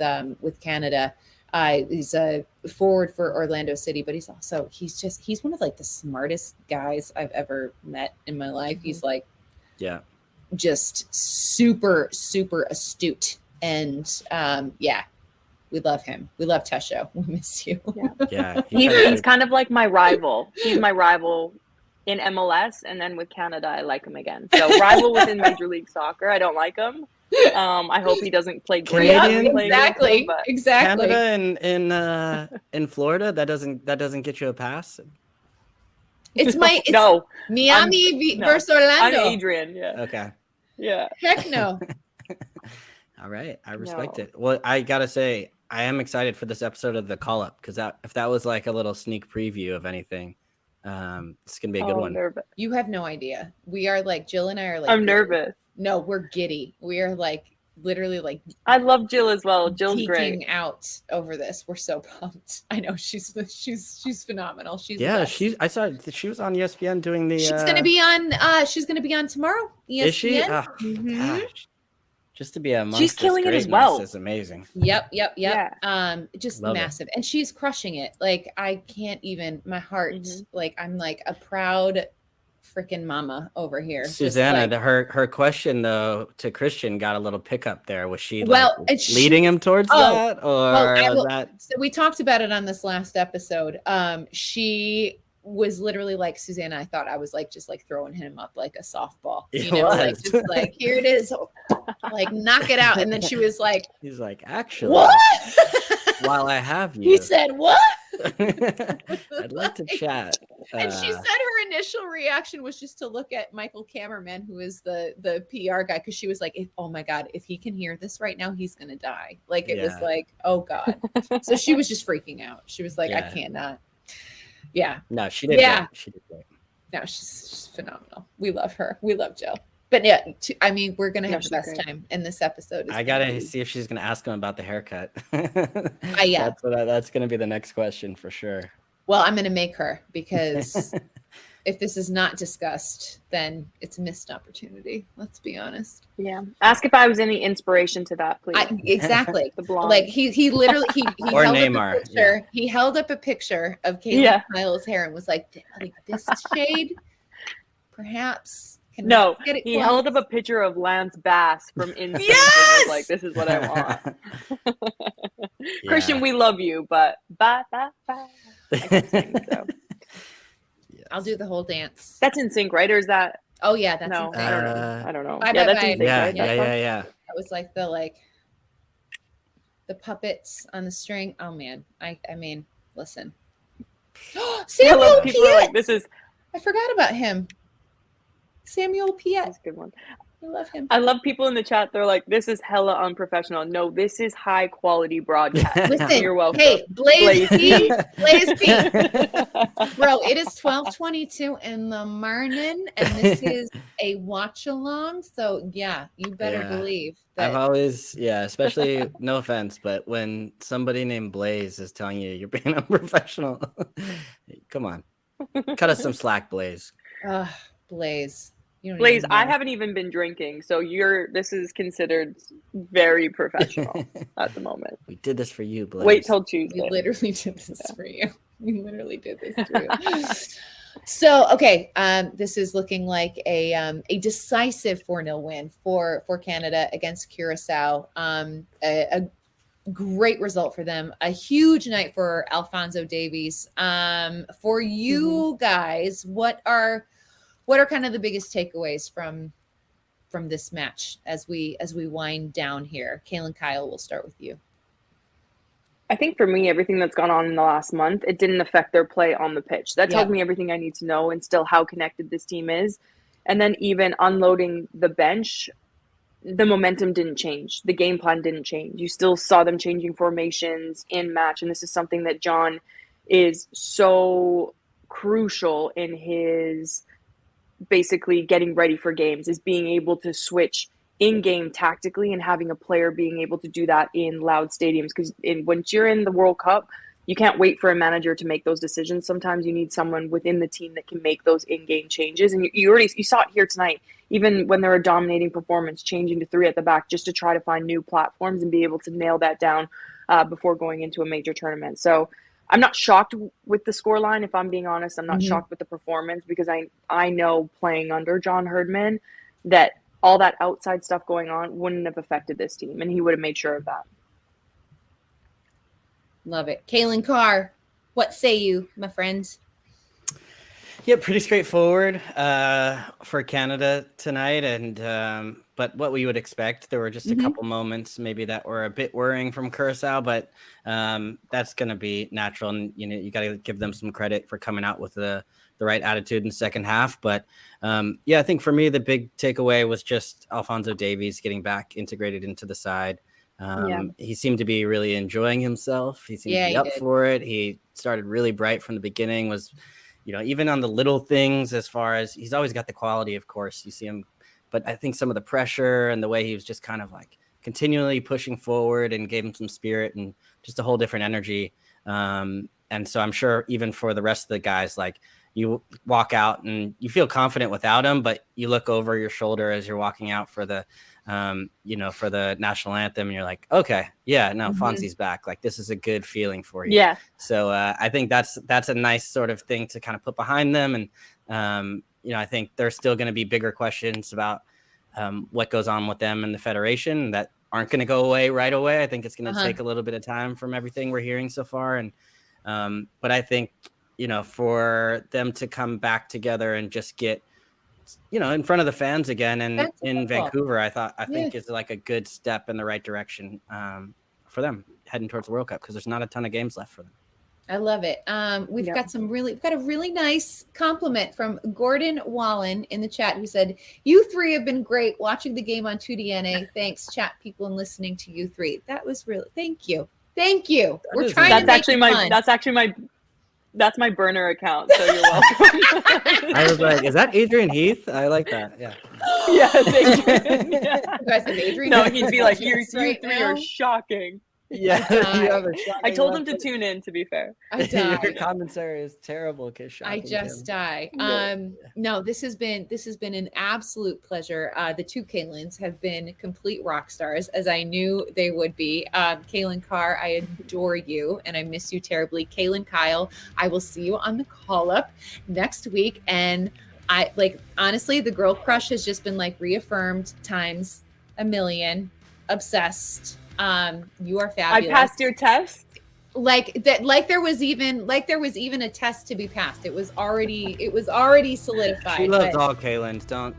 Canada. He's a forward for Orlando City, but he's one of like the smartest guys I've ever met in my life. He's like, just super, super astute. And we love him. We love Tesho. We miss you. Yeah. He's kind of like my rival. He's my rival in MLS, and then with Canada, I like him again. So rival within Major League Soccer, I don't like him. I hope he doesn't play great. Exactly. Canada in Florida, that doesn't get you a pass. It's Miami versus Orlando. I'm Adrian. Yeah. Okay. Yeah. Heck no. All right, I respect it. Well, I gotta say, I am excited for this episode of the Call Up, because if that was like a little sneak preview of anything, it's gonna be a good one. Nervous. You have no idea. We are like, Jill and I are like, I'm nervous. No, we're giddy. We are like literally like, I love Jill as well. Jill's great. Out over this. We're so pumped. I know she's phenomenal. I saw she was on ESPN doing the. She's gonna be on tomorrow. ESPN. Is she? Oh, gosh. Just to be amongst she's killing it as well. Is amazing. Yep. Yeah. Just Love massive, and she's crushing it. Like, I can't even. My heart, like, I'm like a proud freaking mama over here. Susanna, her question though to Christian got a little pickup there. Was she leading him towards that, or that? So we talked about it on this last episode. She was literally like, Susanna, I thought I was like just like throwing him up like a softball, like just like, here it is, like knock it out. And then she was like, he's like, actually, what? While I have you, he said, what? I'd like to chat. And she said her initial reaction was just to look at Michael Cameraman, who is the PR guy, because she was like, oh my God, if he can hear this right now, he's gonna die. Like it was like, oh God. So she was just freaking out. She was like, I cannot. Yeah. No, she did. Yeah. Great. She did great. No, she's phenomenal. We love her. We love Jill. But yeah, I mean, we're gonna have the best time in this episode. I gotta see if she's gonna ask him about the haircut. Yeah, that's gonna be the next question for sure. Well, I'm gonna make her, because if this is not discussed, then it's a missed opportunity. Let's be honest. Yeah. Ask if I was any inspiration to that, please. Exactly. The blonde. Like he literally he or held Neymar. Up a picture. Yeah. He held up a picture of Caleb Kyle's hair and was like this shade, perhaps. No, he held up a picture of Lance Bass from Insane. Yes! Like, this is what I want. Christian, we love you, but bye. I can't sing, so. Yes. I'll do the whole dance. That's In Sync, right? Or is that? Oh yeah, that's no. Insane. I don't know. Bye, that's bye. In Sync, right? Yeah. That was like the puppets on the string. Oh man, I mean, listen. Samuel Piet. This is. I forgot about him. Samuel Piet. That's a good one. I love him. I love people in the chat. They're like, this is hella unprofessional. No, this is high quality broadcast. Listen, you're welcome. Hey, Blaze P. Bro, it is 12:22 in the morning, and this is a watch along. So yeah, you better believe that. I've always, especially no offense, but when somebody named Blaze is telling you you're being unprofessional, come on, cut us some slack, Blaze. Blaze. Blaze, I haven't even been drinking, so this is considered very professional at the moment. We did this for you, Blaze. Wait till Tuesday. We literally did this for you. We literally did this for you. So, okay, this is looking like a decisive 4-0 win for Canada against Curacao. A great result for them. A huge night for Alphonso Davies. For you guys, what are kind of the biggest takeaways from this match as we wind down here? Kaylin Kyle, we'll start with you. I think for me, everything that's gone on in the last month, it didn't affect their play on the pitch. That tells me everything I need to know, and still how connected this team is. And then even unloading the bench, the momentum didn't change. The game plan didn't change. You still saw them changing formations in match. And this is something that John is so crucial in his basically getting ready for games, is being able to switch in-game tactically and having a player being able to do that in loud stadiums. Because once you're in the World Cup, you can't wait for a manager to make those decisions. Sometimes you need someone within the team that can make those in-game changes. And you saw it here tonight, even when they're a dominating performance, changing to 3 at the back just to try to find new platforms and be able to nail that down before going into a major tournament. So I'm not shocked with the scoreline, if I'm being honest. I'm not shocked with the performance, because I know playing under John Herdman that all that outside stuff going on wouldn't have affected this team, and he would have made sure of that. Love it. Kaylin Carr, what say you, my friends? Yeah, pretty straightforward for Canada tonight, and but what we would expect. There were just a couple moments maybe that were a bit worrying from Curacao, but that's going to be natural, and you got to give them some credit for coming out with the right attitude in the second half. But I think for me the big takeaway was just Alphonso Davies getting back integrated into the side. He seemed to be really enjoying himself. He seemed to be up for it. He started really bright from the beginning. Was even on the little things, as far as he's always got the quality, of course, you see him, but I think some of the pressure and the way he was just kind of like continually pushing forward and gave him some spirit and just a whole different energy. And so I'm sure even for the rest of the guys, like, you walk out and you feel confident without him, but you look over your shoulder as you're walking out for the, for the national anthem, and you're like, okay, Fonzie's back. Like, this is a good feeling for you. Yeah. So I think that's a nice sort of thing to kind of put behind them. And, I think there's still going to be bigger questions about what goes on with them in the federation that aren't going to go away right away. I think it's going to take a little bit of time from everything we're hearing so far. And, but I think, for them to come back together and just get, in front of the fans again and in Vancouver, I think is like a good step in the right direction for them heading towards the World Cup, because there's not a ton of games left for them. I love it. We've got a really nice compliment from Gordon Wallen in the chat who said, "You three have been great watching the game on 2DNA. Thanks, chat people, and listening to you three." That was really, thank you. We're trying to make it fun. That's my burner account, so you're welcome. I was like, is that Adrian Heath? I like that. Yeah. Yeah, it's Adrian. Yeah. You guys have Adrian. No, he'd be like, you right three now? are shocking. Yeah. I told him to tune in, to be fair. I die. Your commentary is terrible. I just die. No, this has been an absolute pleasure. The two Kaylins have been complete rock stars, as I knew they would be. Kaylin Carr, I adore you, and I miss you terribly. Kaylin Kyle, I will see you on the call up next week. And I honestly, the girl crush has just been reaffirmed times a million. Obsessed. You are fabulous. I passed your test. There was even a test to be passed. It was already solidified. She loves all Kaylins. Don't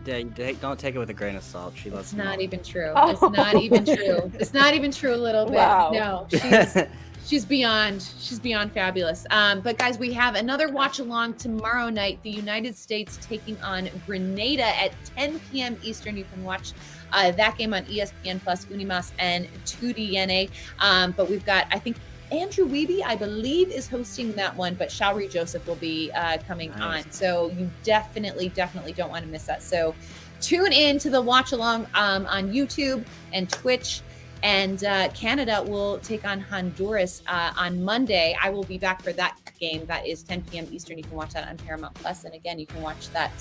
take it with a grain of salt. She loves. It's not even true. Oh. It's not even true. It's not even true. A little bit. Wow. No, she's beyond fabulous. But guys, we have another watch along tomorrow night. The United States taking on Grenada at 10 p.m. Eastern. You can watch that game on ESPN Plus, Unimas, and 2DNA. But we've got, I think, Andrew Wiebe, I believe, is hosting that one, but Shaori Joseph will be coming on. So you definitely don't want to miss that. So tune in to the watch along on YouTube and Twitch. And Canada will take on Honduras on Monday. I will be back for that game. That is 10 p.m. Eastern. You can watch that on Paramount Plus. And again, you can watch that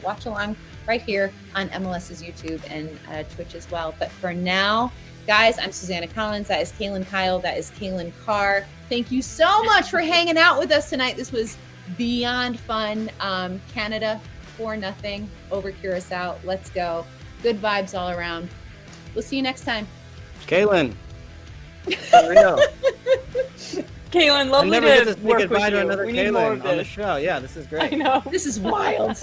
watch along right here on MLS's YouTube and Twitch as well. But for now, guys, I'm Susanna Collins. That is Kaylin Kyle. That is Kaylin Carr. Thank you so much for hanging out with us tonight. This was beyond fun. Canada 4-0 over Curacao. Let's go. Good vibes all around. We'll see you next time. Kaylin. For real. Kaylin, lovely I never get to to say work goodbye with to you. another We need more of Kaylin on the this. show. Yeah, this is great. I know. This is wild.